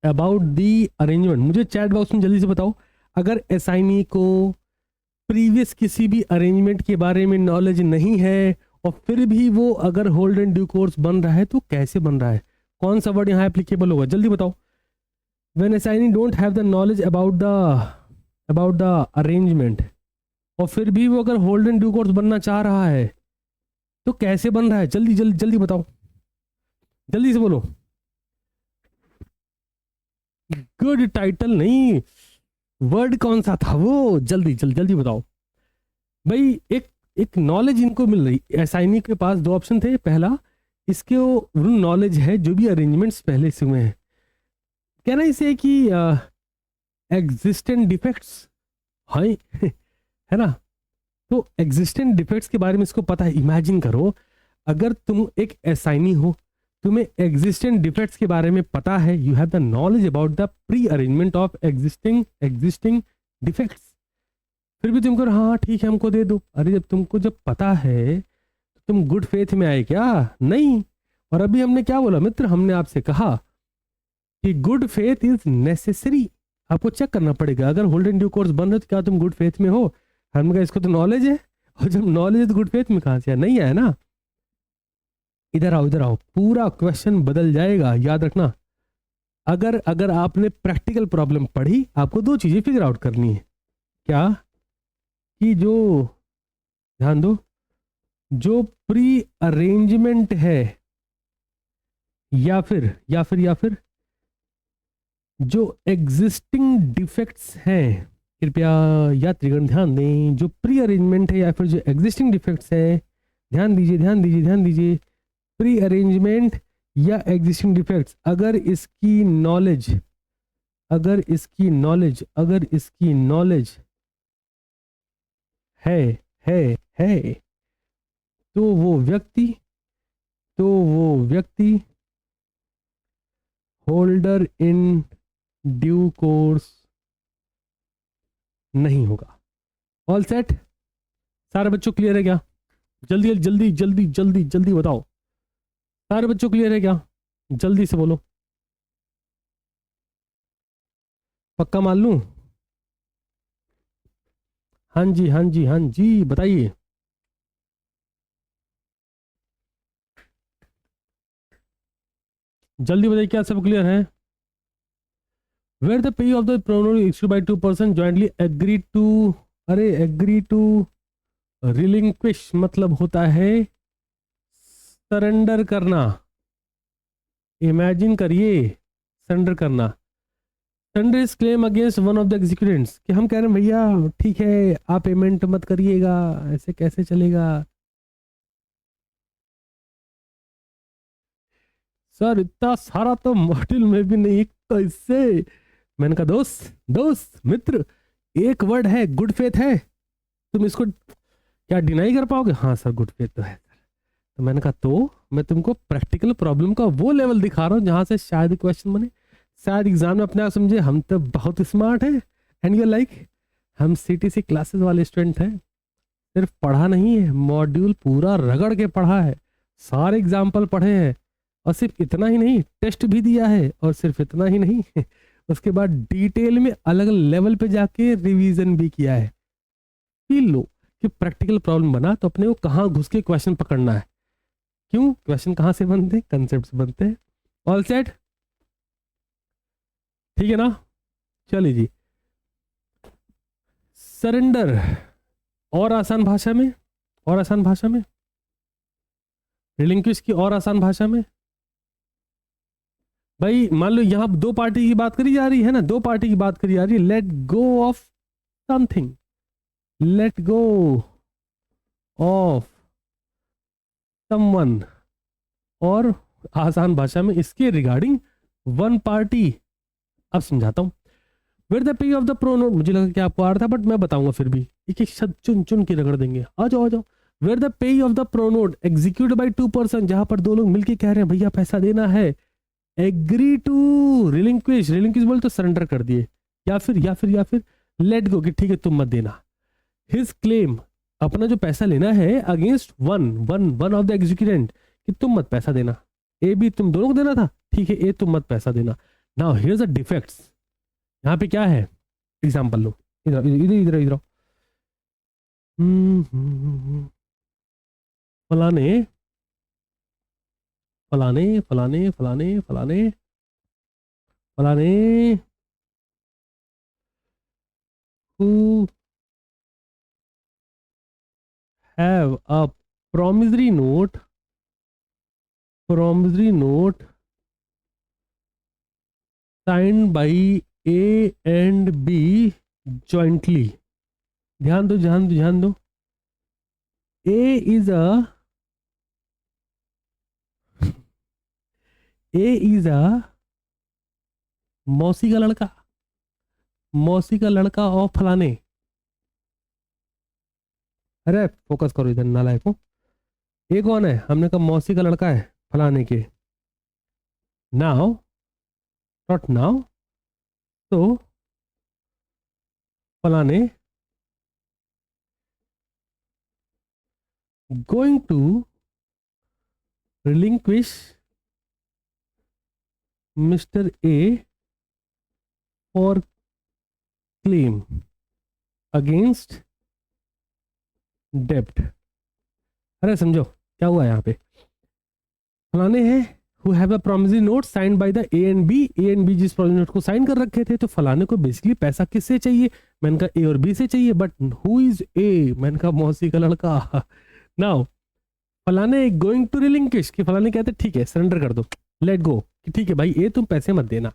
about the arrangement। मुझे चैट बॉक्स में जल्दी से बताओ, अगर असाइनी को प्रीवियस किसी भी अरेंजमेंट के बारे में नॉलेज नहीं है और फिर भी वो अगर होल्ड एंड ड्यू कोर्स बन रहा है तो कैसे बन रहा है, कौन सा वर्ड यहाँ एप्लीकेबल होगा, जल्दी बताओ। When assignee don't have the knowledge about the arrangement और फिर भी वो अगर होल्ड एंड ड्यू कोर्स बनना चाह रहा है तो कैसे बन रहा है, जल्दी जल्दी जल्दी बताओ, जल्दी से बोलो। गुड टाइटल नहीं, वर्ड कौन सा था वो, जल्दी जल्दी जल्दी बताओ भाई। एक नॉलेज इनको मिल रही, असाइनी के पास दो ऑप्शन थे, पहला इसके वो नॉलेज है जो भी अरेंजमेंट्स पहले से हुए हैं, कहना इसे कि एग्जिस्टेंट डिफेक्ट्स है ना, तो एग्जिस्टेंट डिफेक्ट्स के बारे में इसको पता है। इमेजिन करो अगर तुम एक असाइनी हो, तुम्हें एग्जिस्टेंट डिफेक्ट्स के बारे में पता है, you have the knowledge about the pre arrangement of existing defects, फिर भी तुमको हाँ ठीक है हमको दे दो, अरे जब तुमको जब पता है तो तुम गुड फेथ में आए क्या, नहीं। और अभी हमने क्या बोला मित्र, हमने आपसे कहा कि गुड फेथ इज नेसेसरी, आपको चेक करना पड़ेगा अगर होल्ड एंड ड्यू कोर्स बन रहे तो क्या तुम गुड फेथ में हो, हमने कहा इसको तो नॉलेज है, और जब नॉलेज है तो गुड फेथ में कहाँ से नहीं है ना। इधर आओ, पूरा क्वेश्चन बदल जाएगा, याद रखना। अगर आपने प्रैक्टिकल प्रॉब्लम पढ़ी, आपको दो चीजें फिगर आउट करनी है, क्या कि जो ध्यान दो, जो प्री अरेंजमेंट है या फिर जो एग्जिस्टिंग डिफेक्ट्स हैं, कृपया यात्रीगण ध्यान दें, जो प्री अरेंजमेंट है या फिर जो एग्जिस्टिंग डिफेक्ट्स है, ध्यान दीजिए, प्री अरेंजमेंट या एग्जिस्टिंग डिफेक्ट्स, अगर इसकी नॉलेज है तो वो व्यक्ति होल्डर इन ड्यू कोर्स नहीं होगा। ऑल सेट, सारे बच्चों क्लियर है क्या, जल्दी बताओ, सारे बच्चों क्लियर है क्या, जल्दी से बोलो, पक्का मान लूं, हाँ जी बताइए। जल्दी बताइए क्या सब क्लियर है। वेयर द पे of the pronote issued by two person jointly agree to relinquish मतलब होता है सरेंडर करना। इमेजिन करिए सरेंडर करना, surrender is claim against one of the executants, कि हम कह रहे हैं भैया ठीक है आप पेमेंट मत करिएगा, ऐसे कैसे चलेगा सर, इतना सारा तो मॉड्यूल में भी नहीं, तो इससे मैंने कहा दोस्त मित्र, एक वर्ड है गुड फेथ है, तुम इसको क्या डिनाई कर पाओगे, हाँ सर गुड फेथ तो है सर। तो मैंने कहा तो मैं तुमको प्रैक्टिकल प्रॉब्लम का वो लेवल दिखा रहा हूँ जहां से शायद क्वेश्चन बने। शायद एग्जाम में अपने आप समझे हम तो बहुत स्मार्ट हैं, एंड यू लाइक हम सीटीसी क्लासेस वाले स्टूडेंट हैं, सिर्फ पढ़ा नहीं है, मॉड्यूल पूरा रगड़ के पढ़ा है, सारे एग्जाम्पल पढ़े हैं, और सिर्फ इतना ही नहीं टेस्ट भी दिया है, और सिर्फ इतना ही नहीं उसके बाद डिटेल में अलग लेवल पे जाके रिवीजन भी किया है। फील लो कि प्रैक्टिकल प्रॉब्लम बना तो अपने को कहाँ घुस के क्वेश्चन पकड़ना है। क्यों? क्वेश्चन कहाँ से बनते हैं? कंसेप्ट से बनते हैं। All set? ठीक है ना? चलिए जी, सरेंडर और आसान भाषा में, और आसान भाषा में, रिलिंक्विश की और आसान भाषा में। भाई मान लो यहां दो पार्टी की बात करी जा रही है ना, दो पार्टी की बात करी जा रही है, let go of something, let go of someone, और आसान भाषा में इसके रिगार्डिंग वन पार्टी। अब समझाता हूं। वेयर द पे ऑफ द प्रोनोन, मुझे लगा कि आपको आ रहा था बट मैं बताऊंगा, फिर भी एक एक शब्द चुन चुन के रगड़ देंगे। आ जाओ आ जाओ। वेयर द पे of the pronote execute by two person, जहां पर दो लोग मिलके कह रहे हैं भैया पैसा देना है, एग्री टू रिलिंक्विश, रिलिंक्विश बोल तो सरेंडर कर दिए, या फिर लेट गो कि ठीक है तुम मत देना। हिज क्लेम, अपना जो पैसा लेना है against one of the executant, कि तुम मत पैसा देना, ए बी तुम दोनों को देना था, ठीक है ए तुम मत पैसा देना। नाउ हियर्स द डिफेक्ट्स, यहाँ पे क्या है? एग्जाम्पल लो, इधर इधर इधर इधर फलाने फलाने फलाने फलाने फलाने फलाने who have a promissory note signed by A and B jointly. ध्यान दो। A is a मौसी का लड़का और फलाने, अरे फोकस करो इधर नालायक को। ये कौन है? हमने कहा मौसी का लड़का है फलाने के। नाउ नॉट नाउ, तो फलाने going to relinquish Mr A for claim against डेब्ट। अरे समझो क्या हुआ यहाँ पे, फलाने हैं who have a promissory note signed by the A and B जिस promissory note को साइन कर रखे थे, तो फलाने को बेसिकली पैसा किससे चाहिए? मैंने कहा A और B से चाहिए, बट who is A? मैंने कहा मौसी का लड़का। नाउ फलाने गोइंग टू रिलिंक्विश, कि फलाने कहते ठीक है सरेंडर कर दो, लेट गो कि ठीक है भाई ए तुम पैसे मत देना,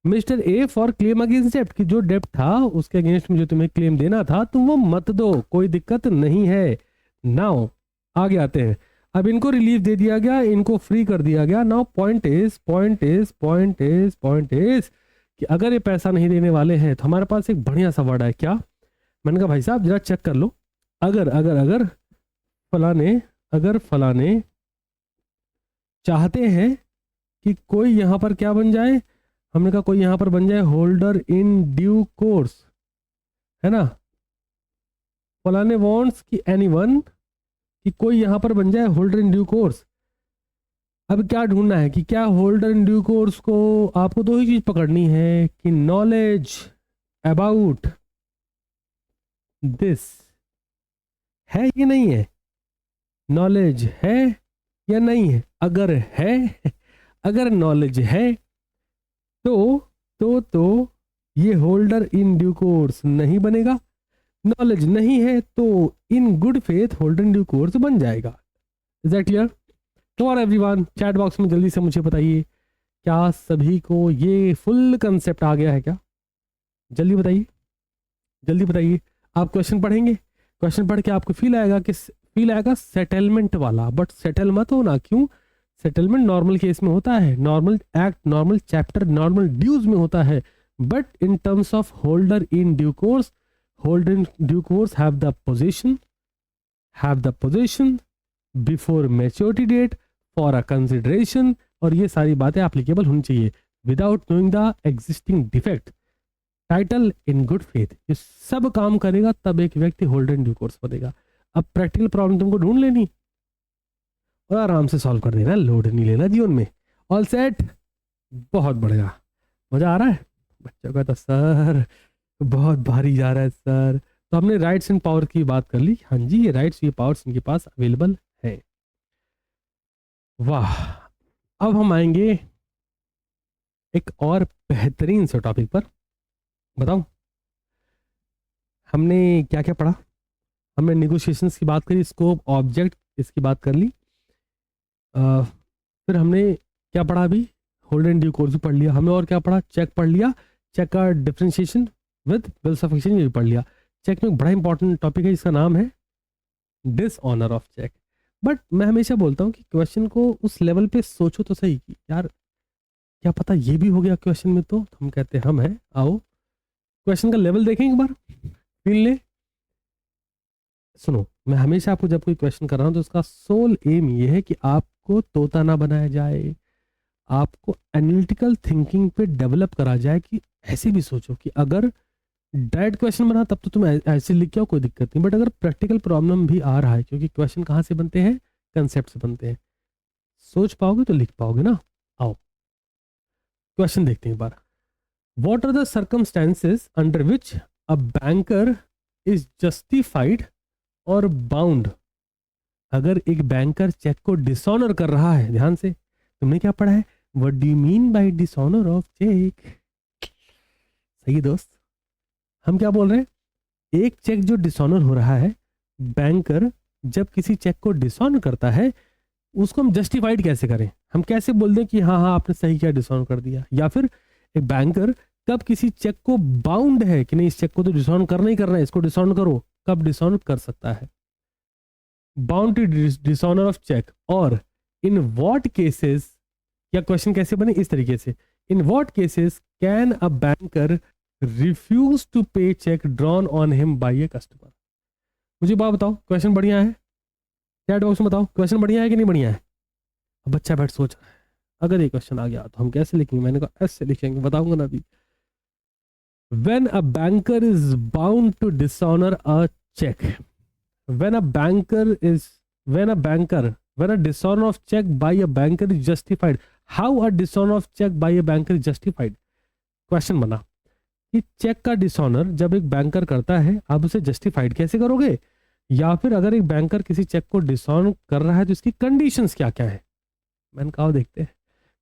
mister A for claim against डेब्ट, कि जो डेब्ट था उसके अगेंस्ट में जो तुम्हें क्लेम देना था तुम वो मत दो, कोई दिक्कत नहीं है। नाउ आगे आते हैं। अब इनको रिलीफ दे दिया गया, इनको फ्री कर दिया गया। नाउ पॉइंट इज कि अगर ये पैसा नहीं देने वाले हैं तो हमारे पास एक बढ़िया सा वर्ड है, क्या? मैंने कहा भाई साहब जरा चेक कर लो, अगर फलाने चाहते हैं कि कोई यहां पर क्या बन जाए, हमने कहा कोई यहां पर बन जाए होल्डर इन ड्यू कोर्स, है ना? फलाने वांट्स कि एनीवन, कि कोई यहां पर बन जाए होल्डर इन ड्यू कोर्स। अब क्या ढूंढना है कि क्या होल्डर इन ड्यू कोर्स को आपको दो ही चीज पकड़नी है कि नॉलेज अबाउट दिस है या नहीं है, नॉलेज है या नहीं है। अगर नॉलेज है तो ये होल्डर इन ड्यू कोर्स नहीं बनेगा, नॉलेज नहीं है तो इन good faith holder in due course बन जाएगा। Is that clear for everyone? Chat box में जल्दी से मुझे बताइए, क्या सभी को ये फुल कंसेप्ट आ गया है क्या? जल्दी बताइए। आप क्वेश्चन पढ़ेंगे, क्वेश्चन पढ़ के आपको फील आएगा सेटलमेंट वाला, बट सेटल मत होना। क्यों? सेटलमेंट नॉर्मल केस में होता है, normal act, normal chapter, normal dues में होता है, but in terms of holder in due course, holder in due course have the position before maturity date for a consideration, और ये सारी बातें एप्लीकेबल होनी चाहिए। Without knowing the existing defect, title in good faith. ये सब काम करेगा तब एक व्यक्ति होल्डर इन ड्यू कोर्स बनेगा। अब प्रैक्टिकल प्रॉब्लम तुमको ढूंढ लेनी और आराम से सॉल्व कर देना, लोड नहीं लेना जीवन में। ऑल सेट, बहुत बढ़िया, मजा आ रहा है। बच्चों का तो सर बहुत भारी जा रहा है सर। तो हमने राइट्स एंड पावर की बात कर ली। हाँ जी, ये राइट्स ये पावर्स इनके पास अवेलेबल है। वाह, अब हम आएंगे एक और बेहतरीन से टॉपिक पर। बताओ हमने क्या क्या पढ़ा। हमने निगोशिएशंस की बात करी, स्कोप, ऑब्जेक्ट, इसकी बात कर ली। फिर हमने क्या पढ़ा अभी, होल्ड एंड ड्यू कोर्स भी पढ़ लिया हमने। और क्या पढ़ा, चेक पढ़ लिया, चेक का differentiation with bills of exchange भी पढ़ लिया। चेक में बड़ा इंपॉर्टेंट टॉपिक है, इसका नाम है डिसऑनर ऑफ चेक। बट मैं हमेशा बोलता हूँ कि क्वेश्चन को उस लेवल पे सोचो तो सही कि यार क्या पता ये भी हो गया क्वेश्चन में, तो हम कहते हैं हम हैं। आओ क्वेश्चन का लेवल देखें एक बार, फील ले। सुनो, मैं हमेशा आपको जब कोई क्वेश्चन कर रहा हूँ तो उसका सोल एम ये है कि आपको तोता ना बनाया जाए, आपको एनालिटिकल थिंकिंग पे डेवलप करा जाए। कि ऐसे भी सोचो कि अगर डायरेक्ट क्वेश्चन बना तब तो तुम ऐसे लिख के आओ, कोई दिक्कत नहीं। बट अगर प्रैक्टिकल प्रॉब्लम भी आ रहा है, क्योंकि क्वेश्चन कहाँ से बनते हैं, कंसेप्ट से बनते हैं, सोच पाओगे तो लिख पाओगे ना। आओ क्वेश्चन देखते हैं एक बार। What are the circumstances under which a banker is justified और बाउंड। अगर एक बैंकर चेक को डिसऑनर कर रहा है, ध्यान से तुमने क्या पढ़ा है, what do you mean by dishonour of cheque. सही दोस्त, हम क्या बोल रहे हैं, एक चेक जो डिसऑनर हो रहा है, बैंकर जब किसी चेक को डिसऑनर करता है उसको हम जस्टिफाइड कैसे करें, हम कैसे बोल दें कि हाँ हाँ आपने सही किया, डिसऑनर कर दिया। या फिर एक बैंकर कब किसी चेक को बाउंड है कि नहीं इस चेक को तो डिसऑनर करना ही करना है, इसको डिसऑनर करो, कब डिसऑनर कर सकता है, bound to dishonour of cheque. और इन व्हाट केसेस, या क्वेश्चन कैसे बने इस तरीके से, in what cases can a banker refuse to pay cheque drawn on him by a customer. मुझे बात बताओ, क्वेश्चन बढ़िया है, चैट बॉक्स में बताओ क्वेश्चन बढ़िया है कि नहीं बढ़िया है। अब बच्चा बैठ सोच रहा है अगर ये क्वेश्चन आ गया तो हम कैसे लिखेंगे, मैंने कहा ऐसे लिखेंगे, बताऊंगा ना अभी। When a banker is bound to dishonor a check, when a banker is when a dishonor of check by a banker is justified, how a dishonor of check by a banker is justified। Question बना कि check का dishonour जब एक banker करता है आप उसे justified कैसे करोगे, या फिर अगर एक बैंकर किसी चेक को डिसऑनर कर रहा है तो इसकी कंडीशंस क्या क्या है। मैंने कहा देखते हैं।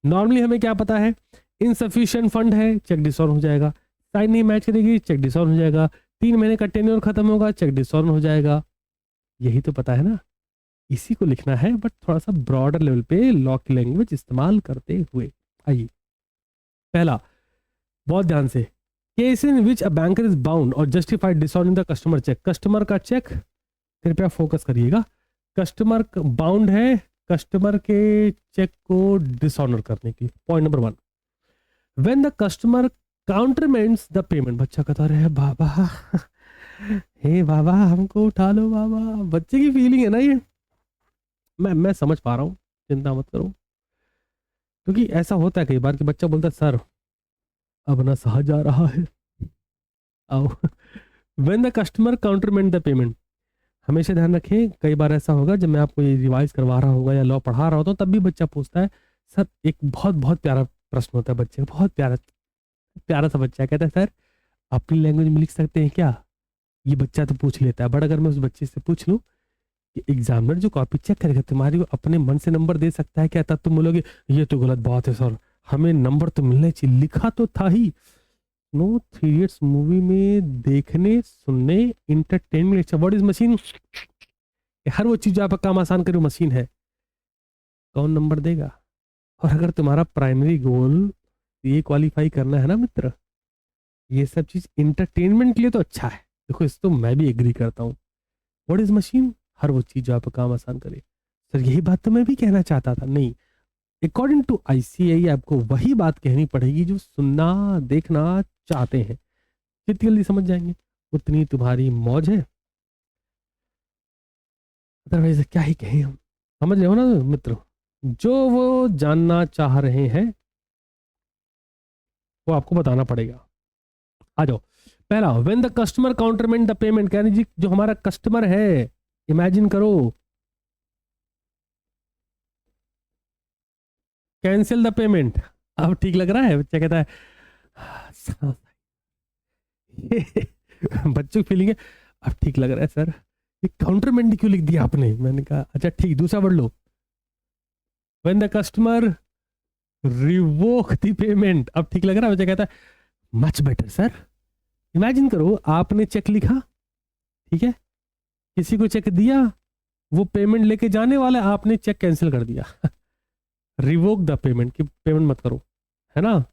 नॉर्मली हमें क्या पता है, इनसफिशिएंट फंड है, चेक डिसऑनर हो जाएगा, साइन नहीं मैच करेगी, चेक डिसऑनर हो जाएगा, 3 महीने का टेन्योर खत्म होगा, चेक डिसऑनर हो जाएगा। यही तो पता है ना, इसी को लिखना है बट थोड़ा सा ब्रॉडर लेवल पे लॉ की लैंग्वेज इस्तेमाल करते हुए। आइए पहला, बहुत ध्यान से, case in which a banker is bound और justified dishonouring the customer cheque. Customer का चेक, कृपया फोकस करिएगा, कस्टमर बाउंड है कस्टमर के चेक को डिसऑनर करने की। Point number 1, when the customer countermands the payment. बच्चा कहता रहे बाबा हे बाबा हमको उठा लो बाबा, बच्चे की फीलिंग है ना ये, मैं समझ पा रहा हूँ, चिंता मत करो। क्योंकि ऐसा होता है कई बार कि बच्चा बोलता है सर अब ना सहा जा रहा है। आओ when the customer countermand the payment, हमेशा ध्यान रखें, कई बार ऐसा होगा जब मैं आपको ये रिवाइज करवा रहा होगा या लॉ पढ़ा रहा होता हूँ तब भी बच्चा पूछता है सर, एक बहुत बहुत प्यारा प्रश्न होता है बच्चे का, बहुत प्यारा प्यारा सा बच्चा कहता है सर अपनी लैंग्वेज में लिख सकते हैं क्या। ये बच्चा तो पूछ लेता है, बट अगर मैं उस बच्चे से पूछ लूँ कि एग्जामिनर जो कॉपी चेक करेगा तुम्हारी वो अपने मन से नंबर दे सकता है क्या, तब तुम बोलोगे ये तो गलत बात है सर, हमें नंबर तो मिलना चाहिए, लिखा तो था ही। नो, 3 इडियट्स मूवी में देखने सुनने इंटरटेनमेंट, अच्छा व्हाट इज मशीन, हर वो चीज जो आपका काम आसान करे मशीन है, कौन नंबर देगा। और अगर तुम्हारा प्राइमरी गोल ये क्वालिफाई करना है ना मित्र, ये सब चीज इंटरटेनमेंट के लिए तो अच्छा है, देखो इस तो मैं भी एग्री करता हूँ। व्हाट इज मशीन, हर वो चीज जो आपका काम आसान करे। सर यही बात तो मैं भी कहना चाहता था, नहीं, अकॉर्डिंग टू आईसीएआई आपको वही बात कहनी पड़ेगी जो सुनना देखना चाहते हैं, जितनी जल्दी समझ जाएंगे उतनी तुम्हारी मौज है, अदरवाइज क्या ही कहें हम। समझ रहे हो ना मित्र, जो वो जानना चाह रहे हैं वो आपको बताना पड़ेगा। आ जाओ, पहला, when the customer countermand the payment, कहने जी जो हमारा कस्टमर है, इमेजिन करो, कैंसिल द पेमेंट। अब ठीक लग रहा है? बच्चा कहता है बच्चों की फीलिंग है, अब ठीक लग रहा है सर, ये काउंटरमेंट क्यों लिख दिया आपने? मैंने कहा अच्छा ठीक, दूसरा word low, when the customer revoke the payment. अब ठीक लग रहा है? बच्चा कहता है मच बेटर सर। इमेजिन करो आपने चेक लिखा, ठीक है, किसी को चेक दिया, वो पेमेंट लेके जाने वाला है, आपने चेक कैंसिल कर दिया रिवोक द पेमेंट, कि पेमेंट मत करो, है ना?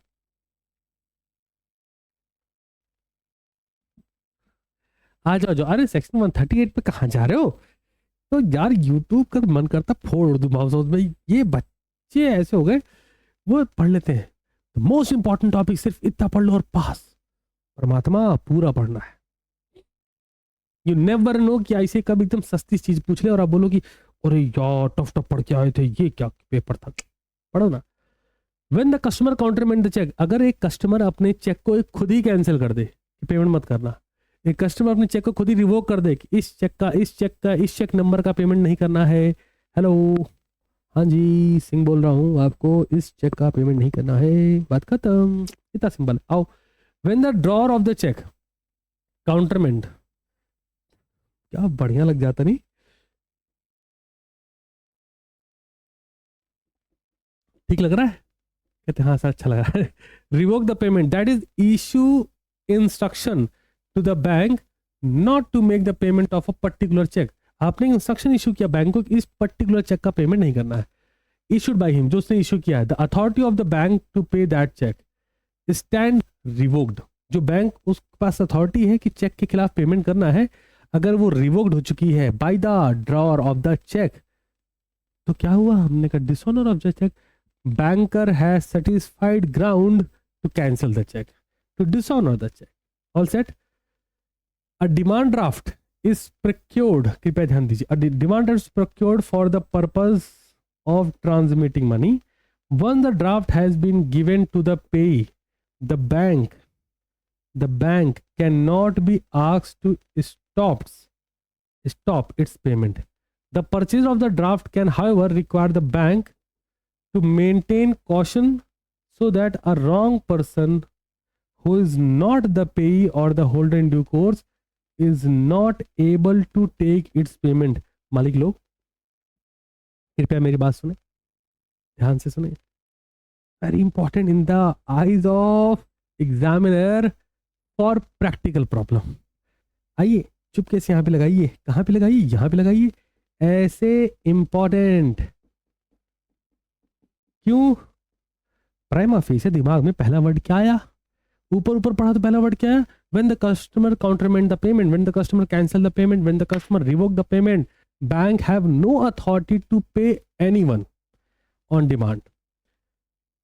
आ जाओ जाओ, अरे सेक्शन 138 पे कहाँ जा रहे हो? तो यार यूट्यूब का मन करता फोड़ दूं माउस में, ये बच्चे ऐसे हो गए, वो पढ़ लेते हैं मोस्ट इंपॉर्टेंट टॉपिक, सिर्फ इतना पढ़ लो और पास। परमात्मा पूरा पढ़ना है। यू नेवर नो कि ऐसे कब एकदम सस्ती चीज पूछ ले और आप बोलो कि अरे यार टफ टफ पढ़ के आए थे, ये क्या पेपर था, पढ़ो ना। When the customer countermand the cheque, अगर एक कस्टमर अपने चेक को खुद ही कैंसिल कर दे कि पेमेंट मत करना, एक कस्टमर अपने चेक को खुद ही रिवोक कर दे कि इस चेक नंबर का पेमेंट नहीं करना है। हेलो, हाँ जी सिंह बोल रहा हूँ, आपको इस चेक का पेमेंट नहीं करना है, बात खत्म, इतना सिंपल। आओ, when the drawer of the cheque countermand, क्या बढ़िया लग जाता नहीं? ठीक लग रहा है? कहते हाँ सर अच्छा लग रहा है। Revoke the payment, that is issue instruction to the bank not to make the payment of a particular cheque. आपने इंस्ट्रक्शन इशू किया बैंक को कि इस पर्टिकुलर चेक का पेमेंट नहीं करना है, इशूड बाय हिम, जो उसने इशू किया है। The authority of the bank to pay that cheque stand revoked, जो बैंक उसके पास अथॉरिटी है कि चेक के खिलाफ पेमेंट करना है, अगर वो रिवोक्ड हो चुकी है by the drawer of the cheque, तो क्या हुआ? हमने कहा dishonour of the cheque, banker has satisfied ground to cancel the check, to dishonor the check. All set? A demand draft is procured, कृपया ध्यान दीजिए, a demand draft is procured for the purpose of transmitting money. Once the draft has been given to the payee, the bank cannot be asked to stop its payment. The purchase of the draft can however require the bank to maintain caution so that a wrong person who is not the payee or the holder in due course is not able to take its payment. मालिक लोग कृपया मेरी बात सुने, ध्यान से सुने, very important in the eyes of examiner for practical problem. आइए चुपके से यहाँ पे लगाइए, कहाँ पे लगाइए? यहाँ पे लगाइए, ऐसे इंपॉर्टेंट। क्यों? प्राइमा फेसी दिमाग में पहला वर्ड क्या आया? ऊपर ऊपर पढ़ा तो पहला वर्ड क्या है? When the customer countermand the payment, when the customer cancel the payment, when the customer revoke the payment, bank have no authority to pay anyone on demand.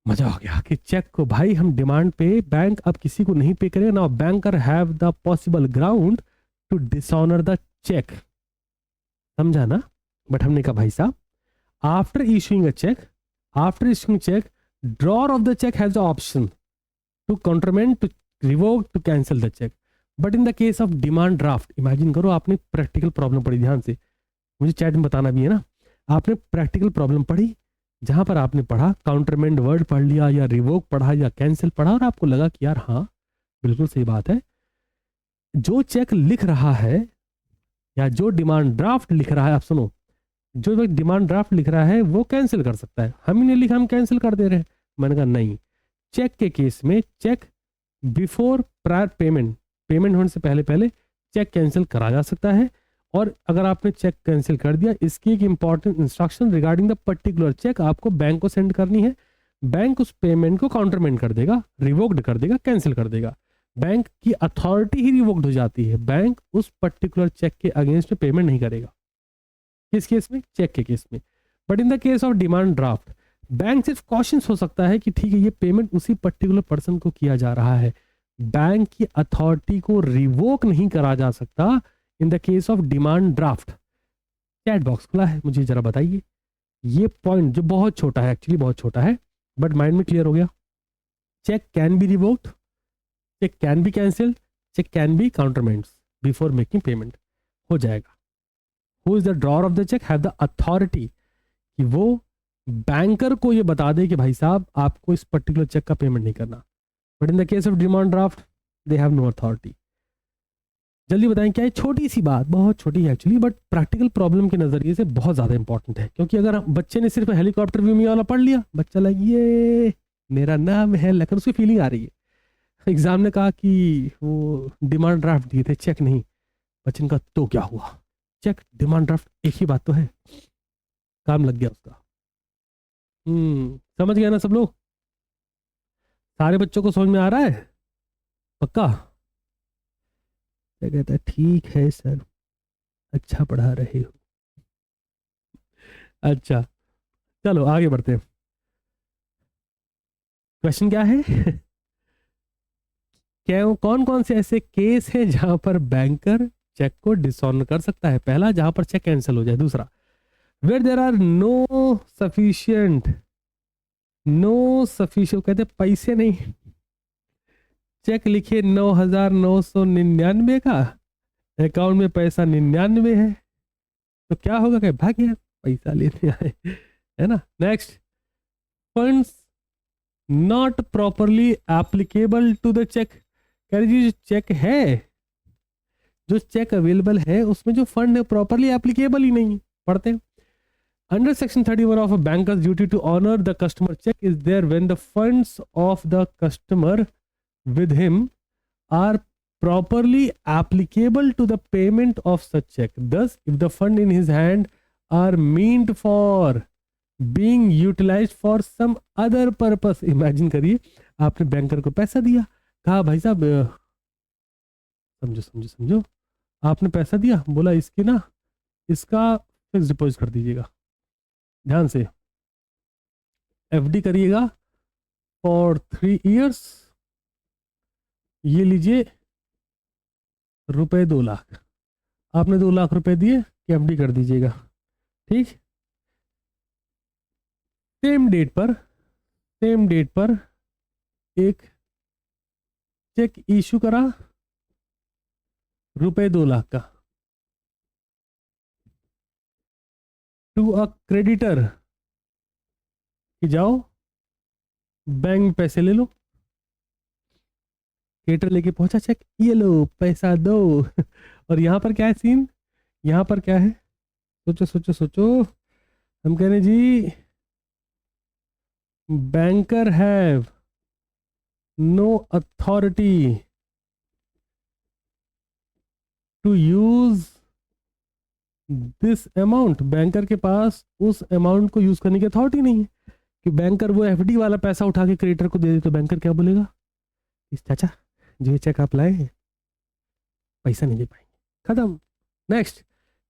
मजा आ गया कि चेक को भाई हम डिमांड पे, बैंक अब किसी को नहीं पे करेगा ना, banker have the possible ground to dishonour the cheque. समझा ना? बट हमने कहा भाई साहब, after issuing a cheque, after issuing check, drawer of the check has the option to countermand, to revoke, to cancel the check. But in the case of demand draft, imagine करो आपने practical problem पढ़ी, ध्यान से मुझे chat में बताना भी है ना, आपने प्रैक्टिकल प्रॉब्लम पढ़ी जहां पर आपने पढ़ा काउंटरमेंड वर्ड पढ़ लिया या रिवोक पढ़ा या कैंसिल पढ़ा और आपको लगा कि यार हाँ बिल्कुल सही बात है, जो चेक लिख रहा है या जो डिमांड ड्राफ्ट लिख रहा है, आप सुनो, जो डिमांड ड्राफ्ट लिख रहा है वो कैंसिल कर सकता है, हम ही ने लिखा हम कैंसिल कर दे रहे हैं। मैंने कहा नहीं, चेक के केस में cheque before prior payment, payment होने से पहले पहले चेक कैंसिल करा जा सकता है। और अगर आपने चेक कैंसिल कर दिया, इसकी एक important instruction regarding the particular cheque आपको बैंक को सेंड करनी है। बैंक उस पेमेंट को काउंटरमेंट कर देगा, रिवोक्ड कर देगा, कैंसिल कर देगा। बैंक की अथॉरिटी ही रिवोक्ड हो जाती है, बैंक उस पर्टिकुलर चेक के अगेंस्ट में पेमेंट नहीं करेगा। किस केस में? चेक के केस में। But in the case of demand draft, bank सिर्फ कॉशंस हो सकता है कि ठीक है ये पेमेंट उसी पर्टिकुलर पर्सन को किया जा रहा है, बैंक की अथॉरिटी को रिवोक नहीं करा जा सकता इन the case of demand draft. Chat box खुला है, मुझे जरा बताइए ये पॉइंट जो बहुत छोटा है, एक्चुअली बहुत छोटा है, बट माइंड में क्लियर हो गया? check can be revoked, check can be cancelled, check can be countermanded before making payment. हो जाएगा. Who is the drawer of the check have the authority कि वो बैंकर को ये बता दे कि भाई साहब आपको इस पर्टिकुलर चेक का पेमेंट नहीं करना. But in the case of demand draft they have no authority. जल्दी बताएं क्या है, छोटी सी बात, बहुत छोटी है एक्चुअली, बट प्रैक्टिकल प्रॉब्लम के नज़रिए से बहुत ज़्यादा इंपॉर्टेंट है. क्योंकि अगर बच्चे ने सिर्फ हेलीकॉप्टर व्यू में वाला पढ़ लिया, बच्चा लग ये मेरा नाम है लेकिन उसकी फीलिंग आ रही है. एग्जाम ने कहा कि वो डिमांड ड्राफ्ट दिए थे, चेक नहीं. बच्चन का तो क्या हुआ, चेक डिमांड ड्राफ्ट एक ही बात तो है, काम लग गया उसका. समझ गया ना सब लोग? सारे बच्चों को समझ में आ रहा है पक्का? क्या कहता है, ठीक है सर, अच्छा पढ़ा रहे हो. अच्छा चलो आगे बढ़ते हैं. क्वेश्चन क्या है क्या कौन कौन से ऐसे केस हैं जहां पर बैंकर चेक को डिसऑनर कर सकता है? पहला, जहां पर चेक कैंसिल हो जाए. दूसरा, where there are no sufficient कहते पैसे नहीं, चेक लिखे 9,999 का, अकाउंट में पैसा 99 है, तो क्या होगा? क्या भाग गया, पैसा लेने आए, है ना. Next, funds not properly applicable to the cheque. कह रही जो चेक है, जो चेक अवेलेबल है उसमें जो फंड है प्रॉपरली एप्लीकेबल ही नहीं. पढ़ते हैं. Under Section 31 of a banker's duty to honor the customer check is there when the funds of the customer with him are properly applicable to the payment of such check. Thus, if the fund in his hand are meant for being utilized for some other purpose. Imagine करिए आपने banker को पैसा दिया, कहा भाई साहब समझो आपने पैसा दिया, बोला इसकी ना इसका फिक्स डिपॉजिट कर दीजिएगा, ध्यान से एफडी करिएगा फॉर 3 years, ये लीजिए रुपए 2 लाख, आपने 2 लाख रुपए दिए कि एफडी कर दीजिएगा. ठीक, सेम डेट पर एक चेक इशू करा रुपए 2 लाख का टू अ क्रेडिटर कि जाओ बैंक में पैसे ले लो. क्रेडिटर लेके पहुंचा चेक, ये लो पैसा दो. और यहां पर क्या है सीन, यहां पर क्या है, सोचो. हम कह रहे जी banker have no authority to use this amount. Banker के पास उस अमाउंट को यूज करने की अथॉरिटी नहीं है. कि बैंकर वो एफडी वाला पैसा उठा के क्रेडिटर को दे दे तो बैंकर क्या बोलेगा, इस चाचा जो ये चेक आप लाए हैं पैसा नहीं दे पाएंगे, खत्म. Next,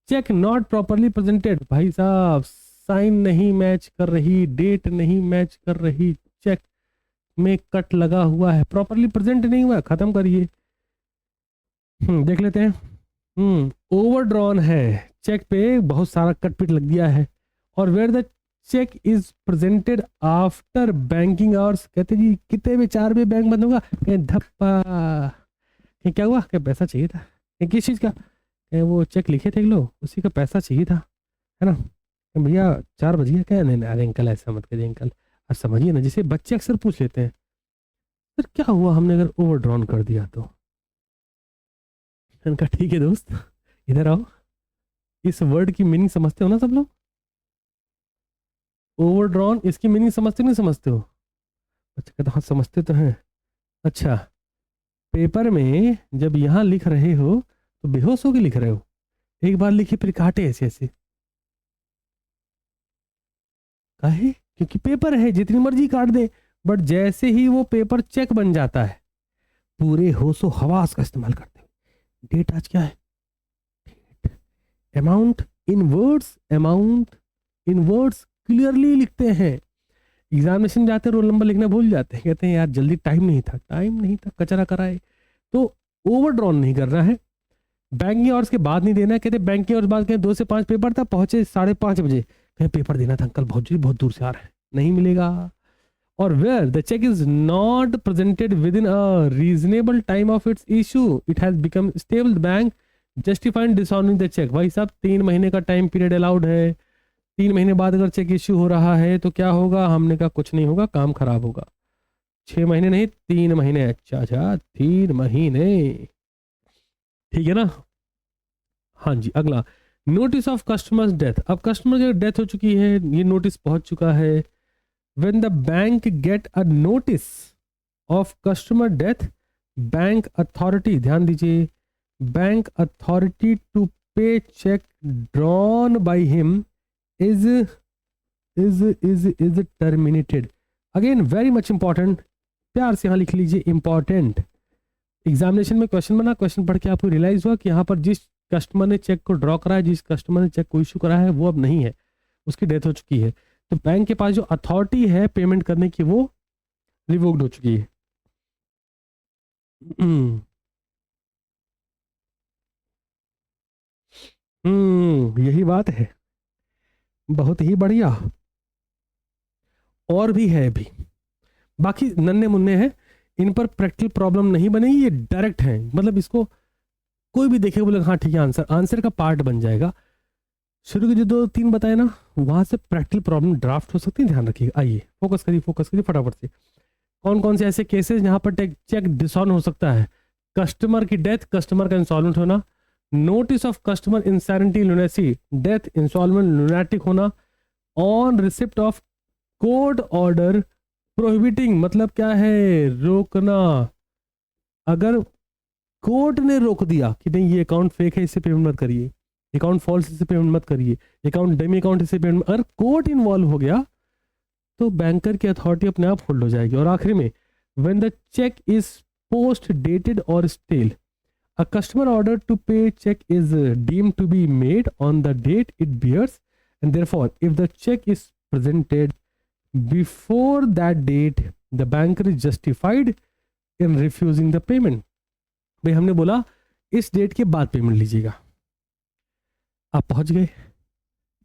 cheque not properly presented. भाई साहब साइन नहीं मैच कर रही, डेट नहीं मैच कर रही, चेक में कट लगा हुआ है, प्रॉपरली प्रेजेंट नहीं हुआ, खत्म करिए. देख लेते हैं. ओवरड्रॉन है, चेक पे बहुत सारा कट पिट लग गया है. और where the cheque is presented after banking hours. कहते जी कितने में 4 बजे बैंक बंद होगा, धप्पा क्या हुआ, क्या पैसा चाहिए था, किस चीज़ का, वो चेक लिखे थे लो उसी का पैसा चाहिए था, है ना. भैया 4 बज गया क्या, नहीं अरे अंकल ऐसा मत करिए अंकल, आप समझिए ना. जिसे बच्चे अक्सर पूछ लेते हैं सर क्या हुआ हमने अगर ओवरड्रॉन कर दिया तो. इनका ठीक है दोस्त, इधर आओ. इस वर्ड की मीनिंग समझते हो ना सब लोग? ओवरड्रॉन, इसकी मीनिंग समझते नहीं समझते हो? अच्छा कहते हाँ समझते तो हैं. अच्छा, पेपर में जब यहाँ लिख रहे हो तो बेहोश होके लिख रहे हो, एक बार लिखिए फिर काटे ऐसे ऐसे, काहे? क्योंकि पेपर है, जितनी मर्जी काट दे. बट जैसे ही वो पेपर चेक बन जाता है, पूरे होशो हवास का इस्तेमाल करते हैं. डेट आज क्या है, अमाउंट इन वर्ड्स क्लियरली लिखते हैं. एग्जामिनेशन जाते रोल नंबर लिखना भूल जाते हैं, कहते हैं यार जल्दी टाइम नहीं था कचरा कराए. तो ओवरड्रॉन नहीं करना है. बैंकिंग आवर्स के बाद नहीं देना है. कहते बैंकिंग आवर्स बाद 2 से 5 पेपर था, पहुंचे 5:30 बजे, कहीं पेपर देना था अंकल, बहुत दूर से आ रहा है, नहीं मिलेगा. और where the cheque is not presented within a reasonable time of its issue it has become stable, bank justified dishonouring the cheque. भाई साहब 3 महीने का टाइम पीरियड अलाउड है, 3 महीने बाद अगर चेक इश्यू हो रहा है तो क्या होगा? हमने कहा कुछ नहीं होगा, काम खराब होगा। 6 महीने नहीं, 3 महीने। अच्छा अच्छा, 3 महीने, ठीक है ना। हाँ जी, अगला नोटिस ऑफ कस्टमर्स डेथ। अब कस्टमर की डेथ हो चुकी है, ये नोटिस पहुंच चुका है। When the bank get a notice of customer death, bank authority, ध्यान दीजिए, bank authority to pay cheque drawn by him is terminated। Again very much important, प्यार से यहाँ लिख लीजिए इंपॉर्टेंट। एग्जामिनेशन में क्वेश्चन बना, क्वेश्चन पढ़ के आपको रियलाइज हुआ कि यहाँ पर जिस कस्टमर ने चेक को ड्रॉ करा है, जिस कस्टमर ने चेक को इशू करा है, वो अब नहीं है, उसकी डेथ हो चुकी है। तो बैंक के पास जो अथॉरिटी है पेमेंट करने की, वो रिवोक्ड हो चुकी है। यही बात है, बहुत ही बढ़िया। और भी है भी, बाकी नन्हे मुन्ने हैं, इन पर प्रैक्टिकल प्रॉब्लम नहीं बनेगी, ये डायरेक्ट है, मतलब इसको कोई भी देखे बोले हाँ ठीक है, आंसर का पार्ट बन जाएगा। शुरू के जो 2-3 बताए ना, वहां से प्रैक्टिकल प्रॉब्लम ड्राफ्ट हो सकती है, ध्यान रखिएगा। आइए फोकस करिए फटाफट से। कौन कौन से ऐसे केसेस जहां पर चेक डिसऑन हो सकता है? कस्टमर की डेथ, कस्टमर का इंसॉल्वेंट होना, notice of customer insanity lunacy, death, insolvent, lunatic होना, on receipt of court order prohibiting, मतलब क्या है? रोकना। अगर कोर्ट ने रोक दिया कि नहीं ये अकाउंट फेक है, इससे पेमेंट मत करिए, अकाउंट फॉल्स, इससे पेमेंट मत करिए, अकाउंट डेमी अकाउंट, इससे पेमेंट, अगर कोर्ट इन्वॉल्व हो गया तो बैंकर की अथॉरिटी अपने आप होल्ड हो जाएगी। और आखिरी में, when the cheque is post dated और stale, a customer order to pay cheque is deemed to be made on the date it bears, and therefore if the cheque is presented before that date the banker is justified in refusing the payment. भाई हमने बोला इस date के बाद payment लीजिएगा, आप पहुंच गए,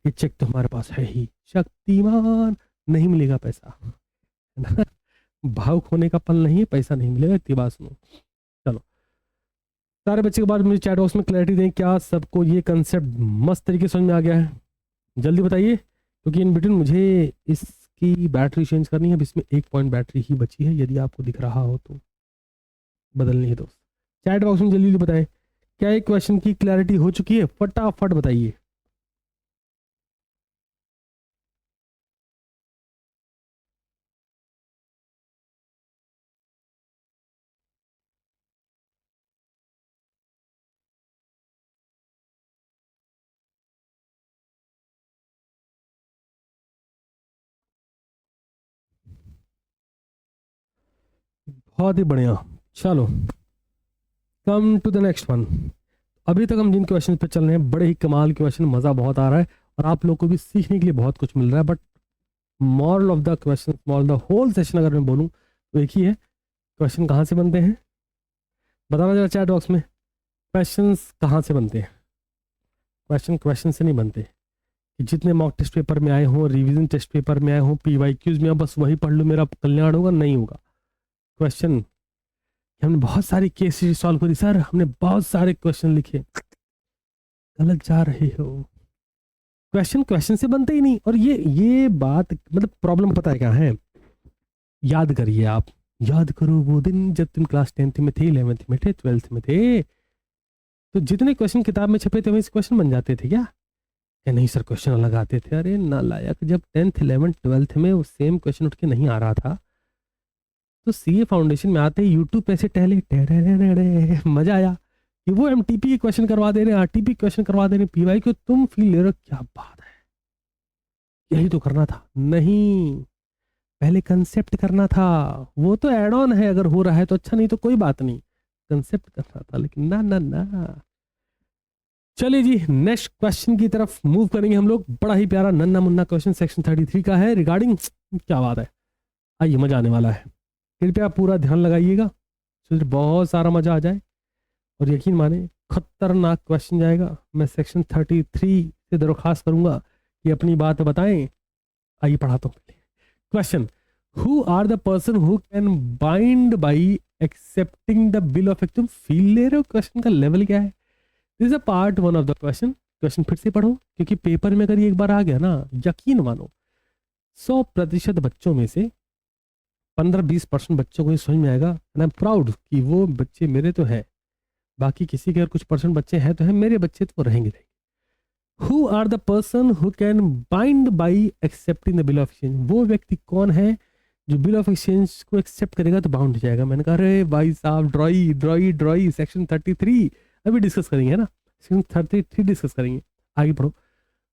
ये चेक तो हमारे पास है ही, शक्तिमान, नहीं मिलेगा पैसा, भाव खोने का पल नहीं है, पैसा नहीं मिलेगा, इतनी बात सुनो। चलो, सारे बच्चे के बाद मुझे चैट बॉक्स में क्लैरिटी दें, क्या सबको ये कंसेप्ट मस्त तरीके से समझ में आ गया है? जल्दी बताइए, क्योंकि इन बिटवीन मुझे इसकी बैटरी चेंज करनी है। अब इसमें 1 पॉइंट बैटरी ही बची है, यदि आपको दिख रहा हो तो बदलनी है दोस्त। चैट बॉक्स में जल्दी बताएं, क्या एक क्वेश्चन की क्लैरिटी हो चुकी है? फटाफट बताइए। बहुत ही बढ़िया, चलो come to the next one. अभी तक हम जिन क्वेश्चन पे चल रहे हैं, बड़े ही कमाल क्वेश्चन, मज़ा बहुत आ रहा है और आप लोग को भी सीखने के लिए बहुत कुछ मिल रहा है। But moral of the question, moral the whole session अगर मैं बोलूँ तो एक ही है, क्वेश्चन कहाँ से बनते हैं? बताना जरा चैट बॉक्स में, क्वेश्चन कहाँ से बनते हैं? क्वेश्चन से नहीं बनते कि जितने मॉक टेस्ट पेपर में आए हों, रिवीजन टेस्ट पेपर में आए हों, PYQs में बस वही पढ़ लो मेरा कल्याण होगा, नहीं होगा। क्वेश्चन, हमने बहुत सारी केस सॉल्व करी सर, हमने बहुत सारे क्वेश्चन लिखे, गलत जा रहे हो। क्वेश्चन से बनते ही नहीं। और ये बात मतलब प्रॉब्लम पता है क्या है? याद करिए, आप याद करो वो दिन जब तुम क्लास 10th में थे, 11th में थे, 12th में थे, तो जितने क्वेश्चन किताब में छपे थे वही क्वेश्चन बन जाते थे क्या? नहीं सर, क्वेश्चन अलग आते थे। अरे नालायक, जब 10th 11th 12th में वो सेम क्वेश्चन उठ के नहीं आ रहा था तो CA फाउंडेशन में आते ही यूट्यूब पे से टहले मजा आया कि वो MTP के क्वेश्चन करवा दे रहे हैं, RTP क्वेश्चन करवा दे रहे हैं, PY को तुम फील ले रहे हो, क्या बात है, यही तो करना था। नहीं, पहले कंसेप्ट करना था, वो तो एड ऑन है, अगर हो रहा है तो अच्छा, नहीं तो कोई बात नहीं, कंसेप्ट करना था। लेकिन ना ना ना, चलिए जी नेक्स्ट क्वेश्चन की तरफ मूव करेंगे हम लोग। बड़ा ही प्यारा नन्ना मुन्ना क्वेश्चन सेक्शन 33 का है रिगार्डिंग, क्या बात है, आइए मजा आने वाला है, कृपया पूरा ध्यान लगाइएगा, बहुत सारा मजा आ जाए। और यकीन माने खतरनाक क्वेश्चन जाएगा। मैं सेक्शन 33 से दरख्वास्त करूंगा कि अपनी बात बताएं। आइए पढ़ाता हूँ पहले question. Who are the person who can bind by accepting the bill of तुम फील ले रहे हो क्वेश्चन का लेवल क्या है? This is a part one of the question. Question फिर से पढ़ो, क्योंकि पेपर में अगर ये एक बार आ गया ना, यकीन मानो 100% बच्चों में से 15-20% बच्चों को ये समझ में आएगा। एंड आई एम प्राउड कि वो बच्चे मेरे तो हैं, बाकी किसी के अगर कुछ परसेंट बच्चे हैं तो हैं, मेरे बच्चे तो रहेंगे। Who are the person who can bind by accepting the bill of exchange? वो व्यक्ति कौन है जो बिल ऑफ एक्सचेंज को एक्सेप्ट करेगा तो बाउंड हो जाएगा। मैंने कहा अरे भाई साहब, ड्रॉई सेक्शन 33 अभी डिस्कस करेंगे, है ना, सेक्शन 33 डिस्कस करेंगे। आगे पढ़ो।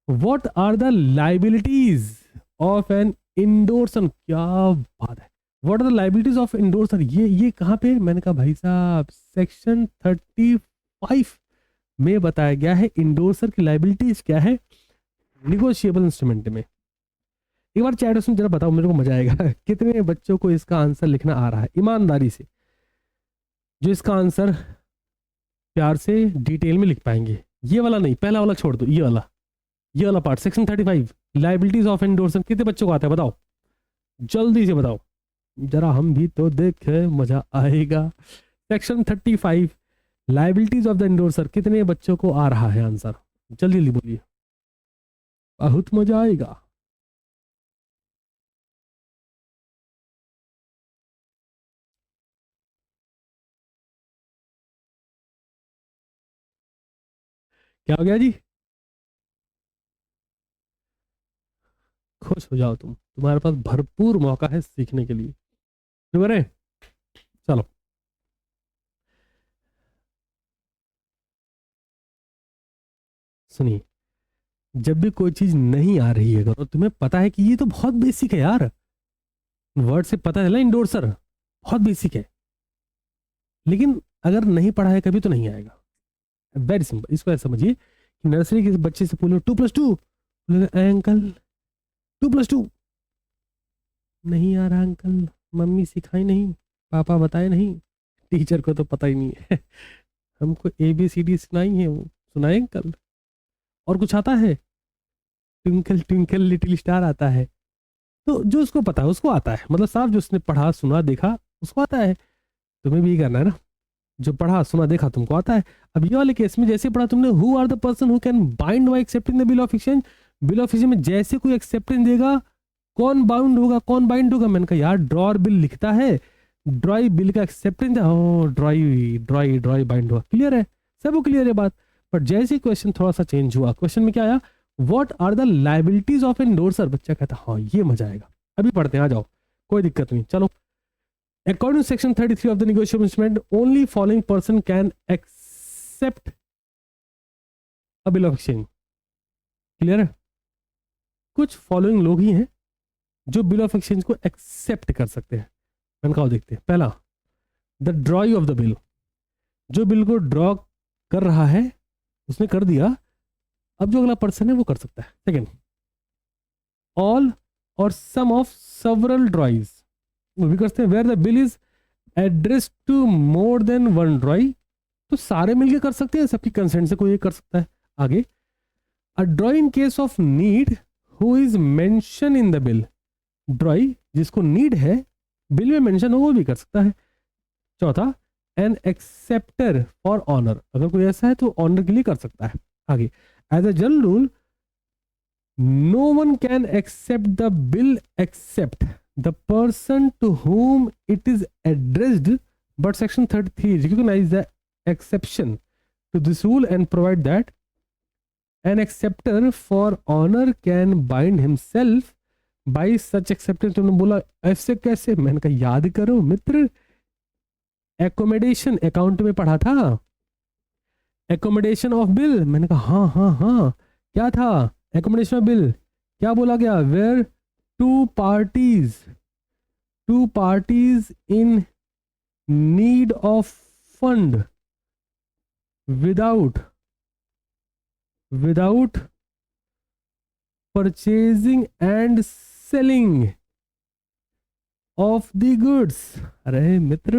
What are the liabilities of an endorser? क्या बात है, what are the liabilities of endorser? ये कहाँ पे? मैंने कहा भाई साहब सेक्शन 35 में बताया गया है इंडोर्सर की लाइबिलिटीज क्या है निगोशिएबल इंस्ट्रूमेंट में। एक बार चैट उसमें जरा बताओ, मेरे को मजा आएगा। कितने बच्चों को इसका आंसर लिखना आ रहा है ईमानदारी से, जो इसका आंसर प्यार से डिटेल में लिख पाएंगे? ये वाला नहीं, पहला वाला छोड़ दो, ये वाला part section 35 liabilities of endorser. कितने बच्चों को आता है बताओ, जल्दी से बताओ जरा, हम भी तो देखे, मजा आएगा। Section 35 liabilities of the endorser, कितने बच्चों को आ रहा है आंसर? जल्दी जल्दी बोलिए, बहुत मजा आएगा। क्या हो गया जी? खुश हो जाओ तुम, तुम्हारे पास भरपूर मौका है सीखने के लिए। शुरू करें? चलो, सुनिए, जब भी कोई चीज नहीं आ रही है और तुम्हें पता है कि ये तो बहुत बेसिक है यार, वर्ड से पता चला इंडोर्सर बहुत बेसिक है, लेकिन अगर नहीं पढ़ा है कभी तो नहीं आएगा। वेरी सिंपल, इसको ऐसा समझिए कि नर्सरी के बच्चे से बोलो 2+2, अंकल 2+2 नहीं आ रहा अंकल, मम्मी सिखाई नहीं, पापा बताए नहीं, टीचर को तो पता ही नहीं है। हमको ABCD सुनाई है, वो सुनाए अंकल। और कुछ आता है? ट्विंकल ट्विंकल लिटिल स्टार आता है। तो जो उसको पता है उसको आता है, मतलब साफ जो उसने पढ़ा सुना देखा उसको आता है। तुम्हें भी करना है ना, जो पढ़ा सुना देखा तुमको आता है। अब ये वाले केस में जैसे पढ़ा तुमने, who are the person who can bind by accepting the bill of exchange? Bill of exchange में जैसे कोई एक्सेप्टेंस देगा कौन बाउंड होगा, कौन बाइंड होगा? मैंने कहा यार ड्रॉर बिल लिखता है, ड्रॉई बिल का एक्सेप्टेंस है, ड्रॉई बाइंड हुआ। क्लियर है, सब क्लियर है बात। पर जैसे क्वेश्चन थोड़ा सा चेंज हुआ, क्वेश्चन में क्या आया? What are the liabilities of endorser? बच्चा कहता हाँ ये मजा आएगा, अभी पढ़ते हैं, आ जाओ, कोई दिक्कत नहीं। चलो, according to section 33 of the negotiable instrument, only following person can accept a bill of exchange. Clear है? कुछ फॉलोइंग लोग ही हैं जो बिल ऑफ एक्सचेंज को एक्सेप्ट कर सकते हैं। मैंने कहा देखते हैं। पहला, द ड्रॉई ऑफ द बिल, जो बिल को ड्रॉ कर रहा है उसने कर दिया, अब जो अगला पर्सन है वो कर सकता है। सेकेंड, ऑल और सम ऑफ सेवरल ड्रॉइज, वो भी करते हैं। Where the bill is address to more than one drawee, तो सारे मिलके कर सकते हैं, सबकी कंसेंट से कोई एक कर सकता है। आगे, a drawee in case of need who is mention in the bill, drawee जिसको नीड है बिल में मेंशन हो वो भी कर सकता है। चौथा, एन एक्सेप्टर फॉर ऑनर, अगर कोई ऐसा है तो ऑनर के लिए कर सकता है। आगे, as a general rule no one can accept the bill except the person to whom it is addressed, but section 33 recognize the exception to this rule and provide that an acceptor for honor can bind himself by such acceptance। तुमने बोला ऐसे कैसे? मैंने कहा याद करो मित्र, accommodation account में पढ़ा था, एकोमोडेशन ऑफ बिल। मैंने कहा हाँ हाँ हाँ, क्या था एकोमोडेशन ऑफ बिल? क्या बोला गया? Where two parties in need of fund without purchasing and selling of the goods। अरे मित्र,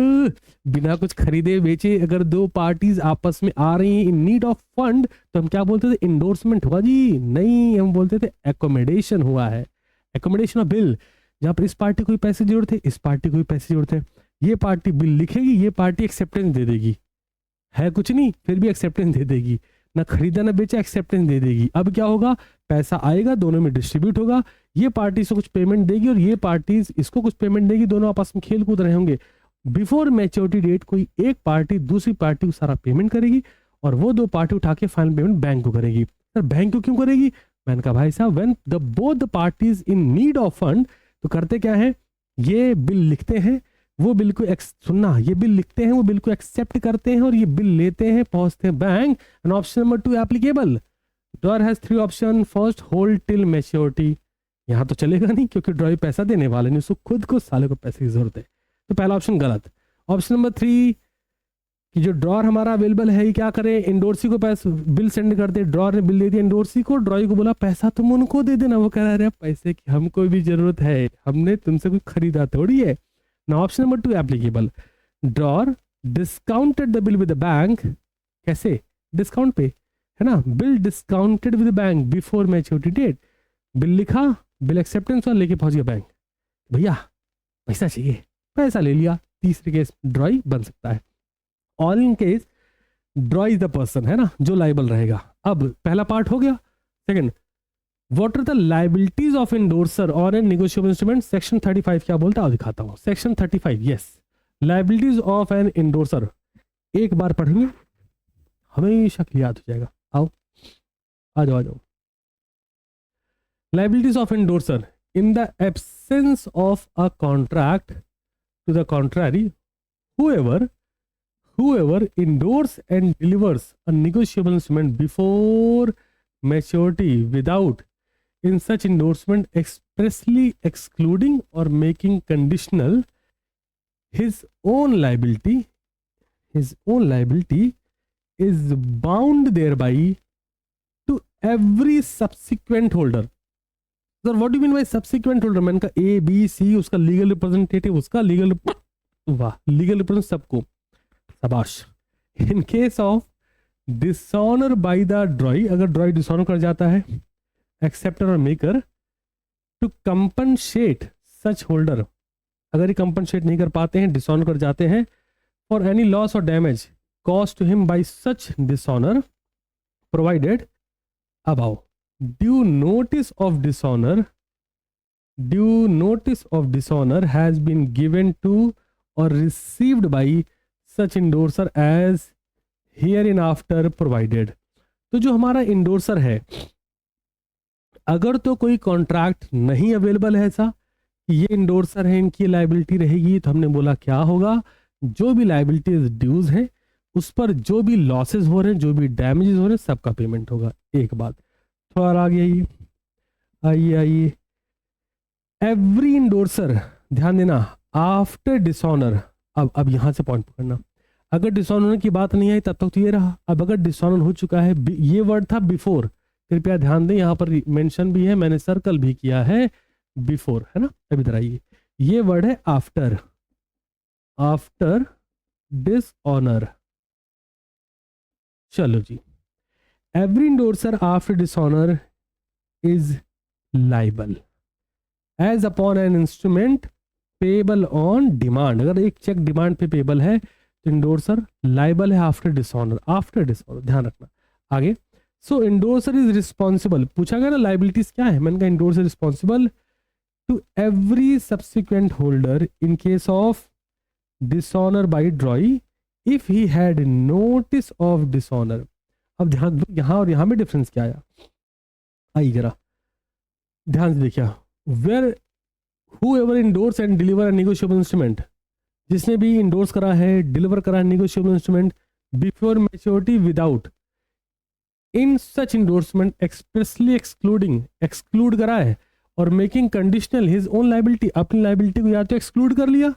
बिना कुछ खरीदे बेचे अगर दो पार्टीज आपस में आ रही हैं इन नीड ऑफ फंड, तो हम क्या बोलते थे? इंडोर्समेंट हुआ जी? नहीं, हम बोलते थे एकोमोडेशन हुआ है, एकोमोडेशन ऑफ बिल। जहाँ पर इस पार्टी को भी पैसे की जरूरत है, इस पार्टी को भी पैसे की जरूरत है, ये पार्टी बिल लिखेगी, ये पार्टी एक्सेप्टेंस दे देगी, है कुछ नहीं फिर भी एक्सेप्टेंस दे देगी, ना खरीदा ना बेचा एक्सेप्टेंस दे देगी। अब क्या होगा, पैसा आएगा, दोनों में डिस्ट्रीब्यूट होगा, ये पार्टी से कुछ पेमेंट देगी और ये पार्टी इसको कुछ पेमेंट देगी, दोनों आपस में खेल कूद रहे होंगे। बिफोर मैच्योरिटी डेट कोई एक पार्टी दूसरी पार्टी को सारा पेमेंट करेगी और वो दो पार्टी उठा के फाइनल पेमेंट बैंक को करेगी। सर बैंक को क्यों करेगी? मैंने कहा भाई साहब when the both the parties in need of fund, तो करते क्या है, ये बिल लिखते हैं, वो बिल को सुनना, ये बिल लिखते हैं, वो बिल को एक्सेप्ट करते हैं और ये बिल लेते हैं, पहुंचते हैं bank. And option number 2 applicable. Drawer has 3 option, first hold till maturity, यहाँ तो चलेगा नहीं क्योंकि ड्रॉअर पैसा देने वाले नहीं, उसको खुद को साले को पैसे की जरूरत है, तो पहला ऑप्शन गलत। ऑप्शन नंबर 3 कि जो ड्रॉअर हमारा अवेलेबल है, क्या करे, इंडोर्सी को पैसे बिल सेंड कर दे, ड्रॉअर ने बिल दे दिया इंडोर्सी को, ड्रॉअर को बोला पैसा तुम उनको दे देना, वो कह रहा है पैसे की हमको भी जरूरत है, हमने तुमसे कुछ खरीदा थोड़ी है ना। Option number 2 applicable. Drawer discounted the bill with the bank, कैसे, डिस्काउंट पे है ना, bill discounted with the bank before maturity date, bill लिखा, बिल एक्सेप्टेंस और लेके पहुंच गया बैंक, भैया पैसा चाहिए, पैसा ले लिया। तीसरे केस ड्रॉई बन सकता है। All in case ड्रॉई is the person, है ना, जो लाइबल रहेगा। अब पहला पार्ट हो गया। Second, what are the liabilities of endorser और एन नेगोशिएबल इंस्ट्रूमेंट, सेक्शन 35 क्या बोलता है दिखाता हूं। Section 35, yes, liabilities of an endorser, एक बार पढ़ेंगे हमेशा याद हो जाएगा। आओ आ जाओ आ जाओ। Liabilities of endorser, in the absence of a contract to the contrary, whoever endorse and delivers a negotiable instrument before maturity without in such endorsement expressly excluding or making conditional his own liability is bound thereby to every subsequent holder. Sir what do mean by subsequent holder? मैंने कहा A B C, उसका legal representative, उसका legal, वाह, legal represent सबको, शाबाश। In case of dishonour by the drawee, अगर drawee dishonour कर जाता है एक्सेप्टर और maker, to compensate such holder, अगर ये कंपनसेट नहीं कर पाते हैं, डिसऑनर कर जाते हैं, फॉर एनी लॉस और damage caused to him by such dishonour provided, अब आओ, due notice of dishonor has been given to or received by such endorser as hereinafter provided। तो जो हमारा इंडोर्सर है, अगर तो कोई कॉन्ट्रैक्ट नहीं अवेलेबल है ऐसा कि ये इंडोर्सर है, इनकी लाइबिलिटी रहेगी, तो हमने बोला क्या होगा, जो भी लाइबिलिटीज ड्यूज हैं उस पर जो भी लॉसेज हो रहे हैं, जो भी डैमेजेस हो रहे हैं, सबका पेमेंट होगा। एक बात थोड़ा आ गया, आइए, एवरी इंडोर्सर, ध्यान देना, आफ्टर डिसऑनर, अब यहां से पॉइंट पकड़ना, अगर डिसऑनर की बात नहीं आई तब तक तो ये रहा, अब अगर डिसऑनर हो चुका है, ये वर्ड था बिफोर, कृपया ध्यान दें, यहां पर मेंशन भी है, मैंने सर्कल भी किया है, बिफोर, है ना। अब इधर आइए, ये वर्ड है आफ्टर, आफ्टर डिसऑनर, चलो जी। Every endorser after dishonor is liable as upon an instrument payable on demand। अगर एक चेक डिमांड पे पेबल है तो इंडोर्सर लाइबल है आफ्टर डिसऑनर, आफ्टर डिसऑनर, ध्यान रखना। आगे, सो इंडोर्सर इज रिस्पॉन्सिबल, पूछा गया ना लाइबिलिटीज क्या है, मैंने कहा endorser responsible to every subsequent holder in case of dishonour by drawee if he had notice of dishonour. अब ध्यान दो, यहां और यहां में डिफरेंस क्या आया, आइए जरा ध्यान से देखिए। Where whoever endorse and deliver a negotiable instrument, जिसने भी इंडोर्स करा है, डिलीवर करा है negotiable instrument before maturity without in such endorsement expressly exclude करा है और making conditional his own liability, अपनी लाइबिलिटी को या तो एक्सक्लूड कर लिया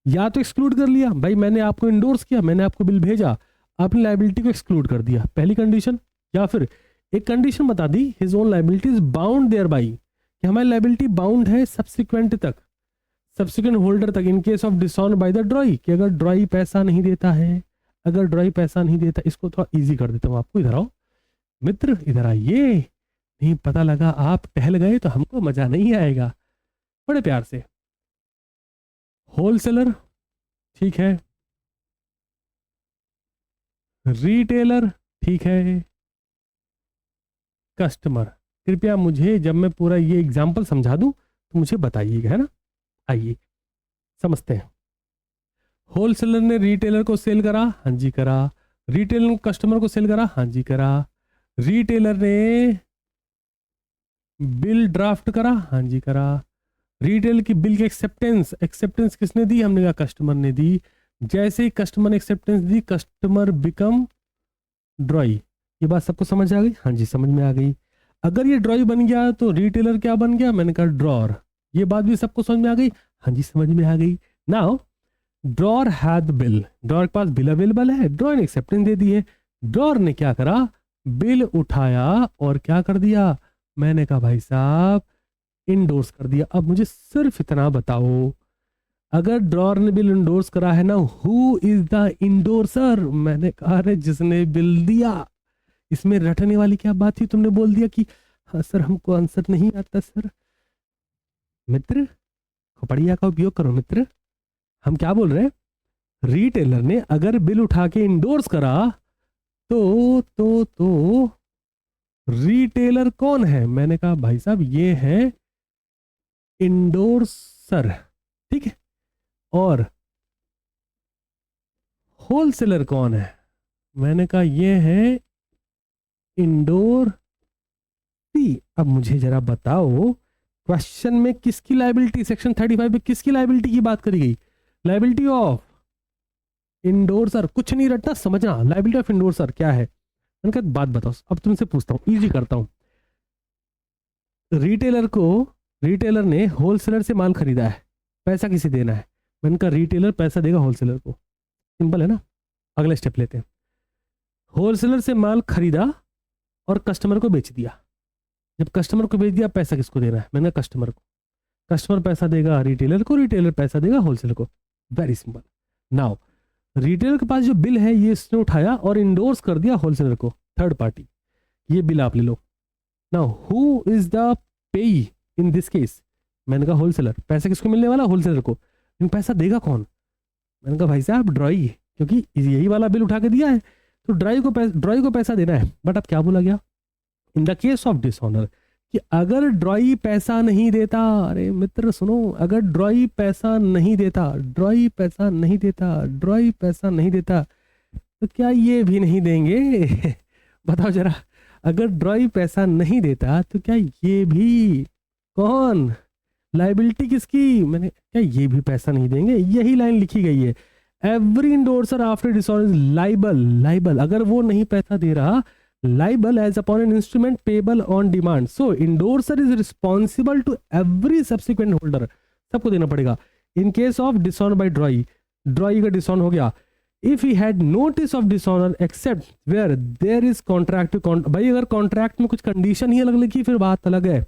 या तो एक्सक्लूड कर लिया, भाई मैंने आपको इंडोर्स किया, मैंने आपको बिल भेजा, अपनी लाइबिलिटी को एक्सक्लूड कर दिया, पहली कंडीशन। या फिर एक कंडीशन बता दी, his own liability is bound thereby, कि हमारी लाइबिलिटी बाउंड है सब्सिक्वेंट तक, सब्सिक्वेंट होल्डर तक, in case of dishonour by the drawee, कि अगर ड्रॉई पैसा नहीं देता है, अगर ड्रॉई पैसा नहीं देता, इसको थोड़ा इजी कर देता हूँ आपको। इधर आओ मित्र, इधर आइए, नहीं पता लगा आप टहल गए तो हमको मजा नहीं आएगा। बड़े प्यार से। होलसेलर, ठीक है। रिटेलर, ठीक है। कस्टमर, कृपया मुझे जब मैं पूरा ये एग्जाम्पल समझा दूं तो मुझे बताइएगा, है ना। आइए समझते हैं। होलसेलर ने रिटेलर को सेल करा, हाँ जी करा। रिटेलर ने कस्टमर को सेल करा, हाँ जी करा। रिटेलर ने बिल ड्राफ्ट करा, हाँ जी करा। रिटेल की बिल की एक्सेप्टेंस, एक्सेप्टेंस किसने दी, हमने कहा कस्टमर ने दी। जैसे ही कस्टमर ने एक्सेप्टेंस दी, कस्टमर बिकम ड्रॉई। ये बात सबको समझ आ गई, हाँ जी समझ में आ गई। अगर ये ड्रॉई बन गया तो रिटेलर क्या बन गया, मैंने कहा ड्रॉर। ये बात भी सबको समझ में आ गई, हाँ जी समझ में आ गई। Now drawer had bill, drawer के पास बिल अवेलेबल है, ड्रॉर ने एक्सेप्टेंस दे दी है। ड्रॉर ने क्या करा, बिल उठाया और क्या कर दिया, मैंने कहा भाई साहब इंडोर्स कर दिया। अब मुझे सिर्फ इतना बताओ, अगर ड्रॉर ने बिल इंडोर्स करा है ना, हु इज द इंडोर्सर, मैंने कहा रे जिसने बिल दिया। इसमें रटने वाली क्या बात थी, तुमने बोल दिया कि हाँ सर हमको आंसर नहीं आता सर। मित्र खोपड़िया का उपयोग करो मित्र। हम क्या बोल रहे हैं, रिटेलर ने अगर बिल उठा के इंडोर्स करा तो रिटेलर कौन है, मैंने कहा भाई साहब ये है इंडोर्सर, ठीक है। और होलसेलर कौन है, मैंने कहा ये है इंडोर सी। अब मुझे जरा बताओ क्वेश्चन में किसकी लायबिलिटी, सेक्शन 35 में किसकी लायबिलिटी की बात करी गई, लायबिलिटी ऑफ इंडोर्सर। कुछ नहीं रटना, समझना लायबिलिटी ऑफ इंडोर्सर क्या है। मैंने कहा बात बताओ, अब तुमसे पूछता हूं, इजी करता हूं। रिटेलर ने होलसेलर से माल खरीदा है, पैसा किसे देना है, मैंने कहा रिटेलर पैसा देगा होलसेलर को, सिंपल है ना। अगला स्टेप लेते हैं। होलसेलर से माल खरीदा और कस्टमर को बेच दिया। जब कस्टमर को बेच दिया, पैसा किसको देना है, मैंने कहा कस्टमर को। कस्टमर पैसा देगा रिटेलर को, रिटेलर पैसा देगा होलसेलर को। Very simple. नाउ रिटेलर के पास जो बिल है ये इसने उठाया और इंडोर्स कर दिया होलसेलर को, थर्ड पार्टी। ये बिल आप ले लो। नाउ हु इज द पेई इन दिस केस, मैंने कहा होलसेलर। पैसा किसको मिलने वाला, होलसेलर को। लेकिन पैसा देगा कौन, मैंने कहा भाई साहब ड्रॉई, क्योंकि यही वाला बिल उठा के दिया है तो ड्रॉई को पैसा देना है। बट अब क्या बोला गया, इन द केस ऑफ डिसऑनर, कि अगर ड्रॉई पैसा नहीं देता, अरे मित्र सुनो, अगर ड्रॉई पैसा नहीं देता, ड्रॉई पैसा नहीं देता, ड्रॉई पैसा नहीं देता, तो क्या ये भी नहीं देंगे बताओ जरा। अगर ड्रॉई पैसा नहीं देता तो क्या ये भी, कौन, लाइबिलिटी किसकी, मैंने क्या ये भी पैसा नहीं देंगे। यही लाइन लिखी गई है, every endorser after dishonour is liable. Liable अगर वो नहीं पैसा दे रहा, liable as upon an instrument payable on demand, so endorser is responsible to every subsequent holder, सबको देना पड़ेगा। in case of dishonor by ड्रॉई का डिसऑन हो गया, if he had notice of dishonor except where there is contract to भाई अगर contract में कुछ कंडीशन ही अलग लिखी फिर बात अलग है,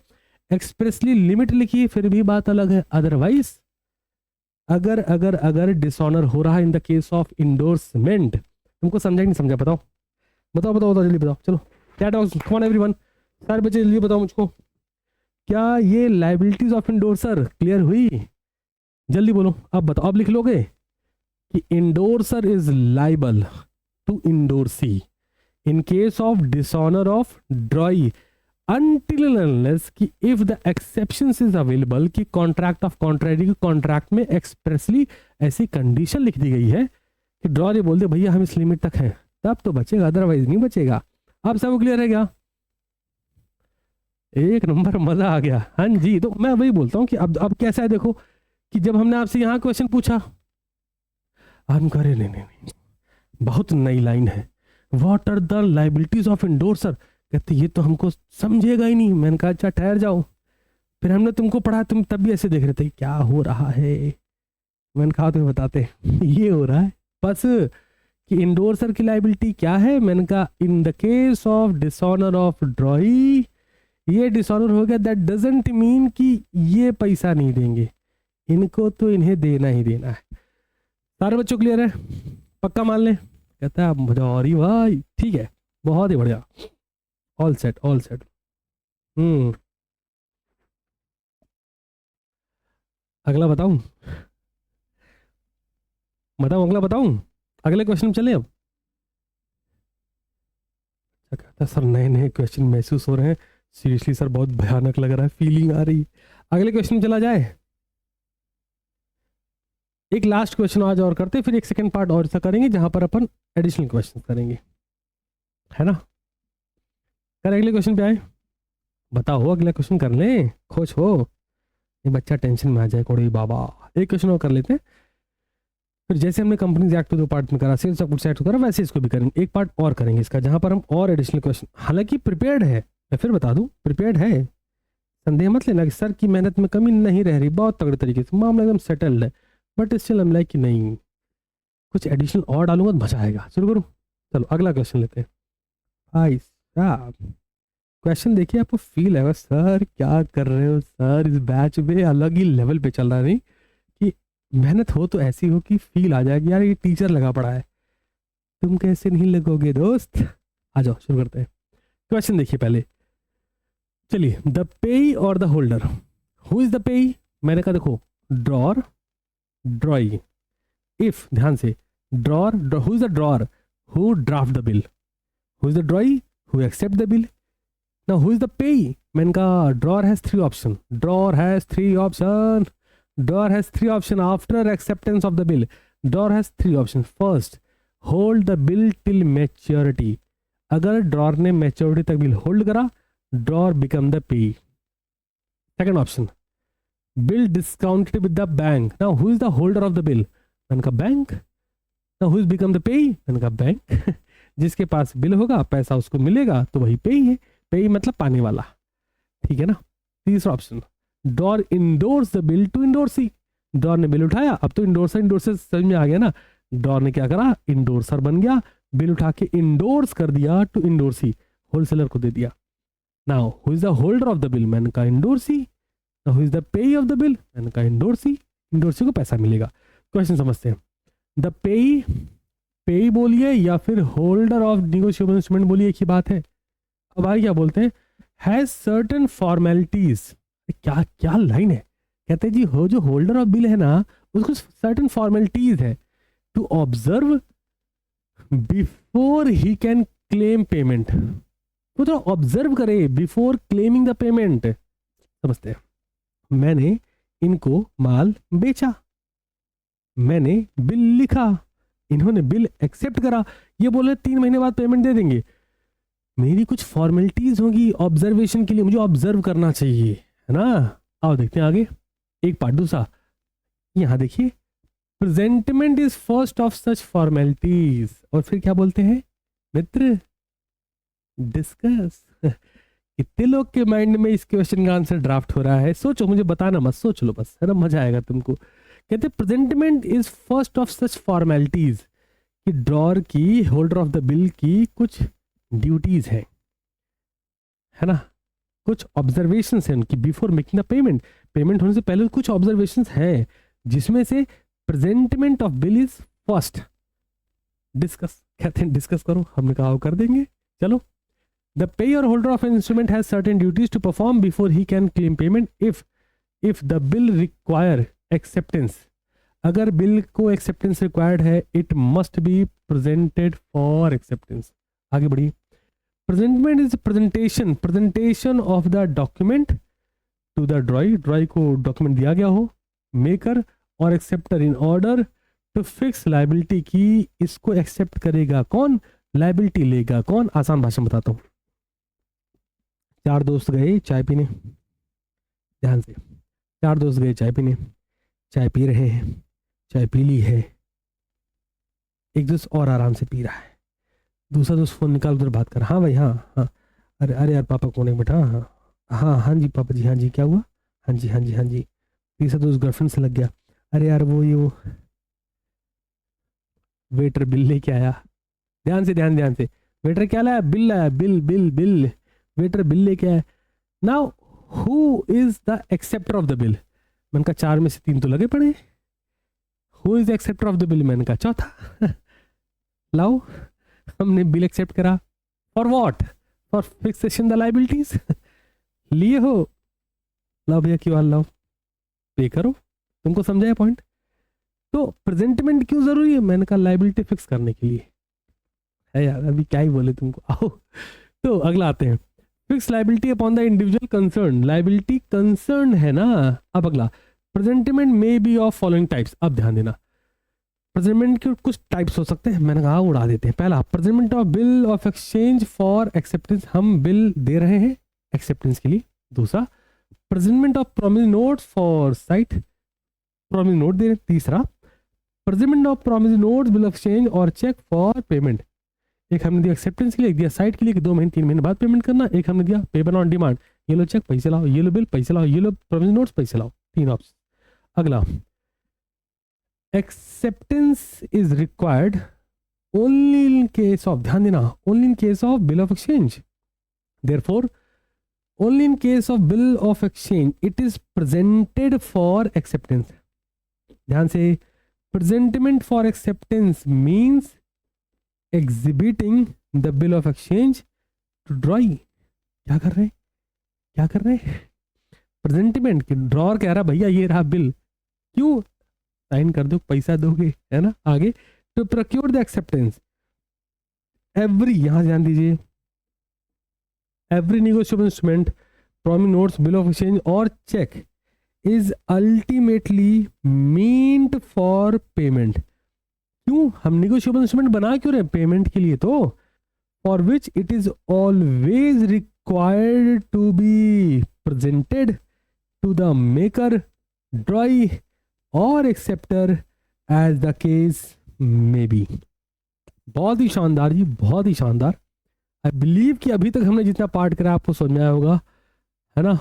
एक्सप्रेसली लिमिट लिखी फिर भी बात अलग है। अदरवाइज अगर अगर अगर डिसऑनर हो रहा है इन द केस ऑफ इंडोर्समेंट, तुमको समझा नहीं समझा, बताओ बताओ बताओ बताओ जल्दी बताओ। चलो chat box, come on everyone, सारे बच्चे जल्दी बताओ मुझको, क्या ये लायबिलिटीज ऑफ इंडोर्सर क्लियर हुई, जल्दी बोलो। अब बताओ, अब लिख लोगे कि endorser is liable to endorsee in case of dishonour of drawee until unless कि if the exceptions is available, कि कॉन्ट्रैक्ट ऑफ कॉन्ट्रैक्ट की कॉन्ट्रैक्ट में एक्सप्रेसली ऐसी कंडीशन लिख दी गई है कि ड्रॉ ने बोल दे भैया हम इस लिमिट तक हैं, तब तो बचेगा, अदरवाइज नहीं बचेगा। अब सब क्लियर है क्या, एक नंबर, मजा आ गया। हाँ जी, तो मैं वही बोलता हूँ कि अब कैसा है देखो, कि जब हमने आपसे यहाँ क्वेश्चन पूछा, हम करे नहीं बहुत नई लाइन है, what are the liabilities of endorser, कहते ये तो हमको समझेगा ही नहीं। मैंने कहा अच्छा ठहर जाओ, फिर हमने तुमको पढ़ा, तुम तब भी ऐसे देख रहे थे क्या हो रहा है। मैंने कहा तुम्हें बताते ये हो रहा है बस, कि इंडोर्सर की लाइबिलिटी क्या है। मैंने कहा इन the case of dishonour of ड्रॉई, ये डिसऑनर हो गया, दैट डजंट मीन कि ये पैसा नहीं देंगे, इनको तो इन्हें देना ही देना है। सारे बच्चों क्लियर है, पक्का मान लें, कहता है मजा और ही भाई, ठीक है बहुत ही बढ़िया, ऑल सेट ऑल सेट। अगला बताऊं? अगला बताऊं? अगले क्वेश्चन चले अब। क्या कहता है सर, नए नए क्वेश्चन महसूस हो रहे हैं। सीरियसली सर, बहुत भयानक लग रहा है, फीलिंग आ रही है। अगले क्वेश्चन चला जाए। एक लास्ट क्वेश्चन आज और करते, फिर एक सेकंड पार्ट और सा करेंगे जहां पर अपन एडिशनल क्वेश्चन करेंगे, है ना? कर अगले क्वेश्चन पे आए। बताओ, अगला क्वेश्चन कर लें, खुश हो। ये बच्चा टेंशन में आ जाए कोड़ी बाबा। एक क्वेश्चन और कर लेते हैं, फिर जैसे हमने कंपनीज एक्ट 2 पार्ट में करा, सेल्स ऑफ गुड्स एक्ट करा, वैसे इसको भी करेंगे। एक पार्ट और करेंगे इसका जहां पर हम और एडिशनल क्वेश्चन, हालांकि प्रिपेयर्ड है, मैं फिर बता दूं प्रिपेयर्ड है, संदेह मत लेना कि सर की मेहनत में कमी नहीं रह रही, बहुत तगड़े तरीके से मामला एकदम सेटल्ड है। बट स्टिल हम लाइक कि नहीं, कुछ एडिशनल और डालूंगा तो मजा आएगा। शुरू करूँ? चलो अगला क्वेश्चन लेते हैं। भाई साहब, क्वेश्चन देखिए, आपको फील है सर क्या कर रहे हो सर, इस बैच में अलग ही लेवल पे चल रहा है। नहीं कि मेहनत हो तो ऐसी हो कि फील आ जाए कि यार ये टीचर लगा पड़ा है। तुम कैसे नहीं लगोगे दोस्त? आ जाओ शुरू करते हैं। क्वेश्चन देखिए पहले, चलिए। द पेई और the holder, who is the payee? मैंने कहा देखो, ड्रॉर, ड्रॉई। इफ, ध्यान से, drawer, who is the drawer? Who draft the bill. Who is the drawee? Who accept the bill. Now who is the payee? मैंने कहा drawer has three option. Drawer has three option. Drawer has three option after acceptance of the bill. Drawer has three option. First, hold the bill till maturity. अगर drawer ने maturity तक bill hold करा, drawer become the payee. Second option, bill discounted with the bank. Now who is the holder of the bill? मैंने कहा bank. Now who is become the payee? मैंने कहा bank. जिसके पास bill होगा, पैसा उसको मिलेगा, तो वही पेई है। पेई मतलब पाने वाला, ठीक है ना? तीसरा option, drawer endorse the bill to endorsee. Drawer ने बिल उठाया, अब तो इंडोर्सर समझ में आ गया ना। ड्रॉर ने क्या करा, इंडोर्सर बन गया, बिल उठा के इंडोर्स कर दिया टू इंडोर्सी, होलसेलर को दे दिया। Now who is the holder of the bill? मैंने कहा endorsee. Now who is the पेई ऑफ द बिल? मैंने कहा इंडोर्सी। इंडोर्सी को पैसा मिलेगा। क्वेश्चन समझते हैं। द पेई, पेई बोलिए या फिर होल्डर ऑफ निगोशिएबल इंस्ट्रूमेंट बोलिए, एक ही बात है। अब आगे क्या बोलते हैं, हैज सर्टेन फॉर्मेलिटीज। क्या क्या लाइन है, कहते हैं जी हो जो होल्डर ऑफ बिल है ना, उसको सर्टेन फॉर्मेलिटीज है to observe before he can claim payment. वो तो ऑब्जर्व करे बिफोर क्लेमिंग द पेमेंट। समझते हैं। मैंने इनको माल बेचा, मैंने बिल लिखा, इन्होंने बिल एक्सेप्ट करा, ये बोले 3 महीने बाद पेमेंट दे देंगे। मेरी कुछ फॉर्मेलिटीज होगी ऑब्जर्वेशन के लिए, मुझे ऑब्जर्व करना चाहिए, है ना? आओ देखते हैं आगे एक पार्ट दूसरा। यहां देखिए, presentment is first of such formalities. और फिर क्या बोलते हैं मित्र? डिस्कस। कितने लोग के माइंड में इस क्वेश्चन का आंसर ड्राफ्ट हो रहा है? सोचो, मुझे बताना मत, सोच लो बस, है ना? मजा आएगा तुमको। कहते presentment is first of such formalities, कि ड्रॉर की, होल्डर ऑफ द बिल की कुछ ड्यूटीज है ना? कुछ ऑब्जर्वेशंस हैं उनकी before making the payment. Payment होने से पहले कुछ ऑब्जर्वेशंस हैं, जिसमें से presentment of bill is first. Discuss, कहते हैं डिस्कस करो, हमने कहा कर देंगे। चलो, the payer holder of an instrument has certain duties to perform before he can claim payment if the bill require acceptance. अगर बिल को एक्सेप्टेंस रिक्वायर्ड है, it must be presented for acceptance. आगे बढ़िए। Presentment is presentation of the document to the drawee, drawee को document दिया गया हो, maker और acceptor in order to fix liability, की इसको एक्सेप्ट करेगा कौन, लायबिलिटी लेगा कौन। आसान भाषा में बताता हूं। 4 दोस्त गए चाय पीने, ध्यान से, 4 दोस्त गए चाय पीने, चाय पी रहे हैं, चाय पी ली है, एक दोस्त और आराम से पी रहा है, दूसरा दोस्त फोन निकाल उधर बात कर, हाँ भाई हाँ हाँ, अरे अरे यार पापा कौन है बेटा, हाँ हाँ हाँ जी पापा जी, हाँ जी क्या हुआ, हाँ जी हाँ जी हाँ जी। तीसरा दोस्त गर्लफ्रेंड से लग गया, अरे यार वो वेटर बिल लेके आया, ध्यान से वेटर क्या लाया, बिल लाया, bill bill bill, waiter bill लेके आया। Now who is the acceptor of the bill? मैंने कहा 4 में से 3 तो लगे पड़े। Who is the acceptor of the bill? मैंने कहा चौथा। लाओ, हमने बिल एक्सेप्ट करा for what, for fixation the liabilities. लिए हो, लाओ भैया क्यों, लाओ पे करो, तुमको समझाया पॉइंट? तो प्रेजेंटमेंट क्यों जरूरी है? मैंने कहा लाइबिलिटी फिक्स करने के लिए है यार, अभी क्या ही बोले तुमको। आओ तो अगला आते हैं, fix liability upon the individual concern. Liability concern है ना। अब अगला, presentment may be of following types. अब ध्यान देना, प्रेजेंटमेंट के कुछ टाइप्स हो सकते हैं, मैंने कहा उड़ा देते हैं। पहला, presentment of bill of exchange for acceptance, हम बिल दे रहे हैं एक्सेप्टेंस के लिए। दूसरा, presentment of promise notes for sight, promise note दे रहे हैं। तीसरा, presentment of promise notes bill of exchange और चेक फॉर पेमेंट। एक हमने दिया एक्सेप्टेंस के लिए, एक दिया साइट के लिए कि 2 महीने 3 महीने बाद पेमेंट करना। एक हमने दिया पेपर ऑन डिमांड, ये लो चेक पैसे लाओ, ये लो बिल पैसे लाओ, ये लो प्रॉमिस नोट्स पैसे लाओ। 3 ऑप्शन। अगला, acceptance is required only in case of, ध्यान देना, only in case of bill of exchange. Therefore only in case of bill of exchange it is presented for acceptance. ध्यान से, presentment for acceptance means exhibiting the bill of exchange to drawee. क्या कर रहे हैं, क्या कर रहे हैं? प्रेजेंटमेंट की ड्रॉर कह रहा भैया ये रहा बिल, क्यों? साइन कर दो, पैसा दोगे, है ना। आगे, to procure the acceptance every, यहां ध्यान दीजिए, every negotiable instrument, promise notes, bill of exchange और cheque is ultimately meant for payment. क्यों हम नेगोशिएबल इंस्ट्रूमेंट बना क्यों रहे? पेमेंट के लिए तो। For which it is always required to be presented to the maker, drawee और acceptor as the case may be. बहुत ही शानदार जी, बहुत ही शानदार। आई बिलीव कि अभी तक हमने जितना पार्ट करा आपको समझ में आया होगा, है ना।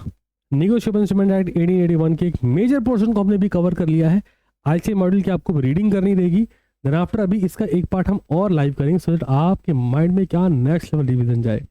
नेगोशिएबल इंस्ट्रूमेंट एक्ट 1881 के एक मेजर पोर्शन को हमने भी कवर कर लिया है। आईसीए मॉड्यूल की आपको रीडिंग करनी रहेगी, देन आफ्टर अभी इसका एक पार्ट हम और लाइव करेंगे, सो दैट आपके माइंड में क्या नेक्स्ट लेवल रिवीजन जाए।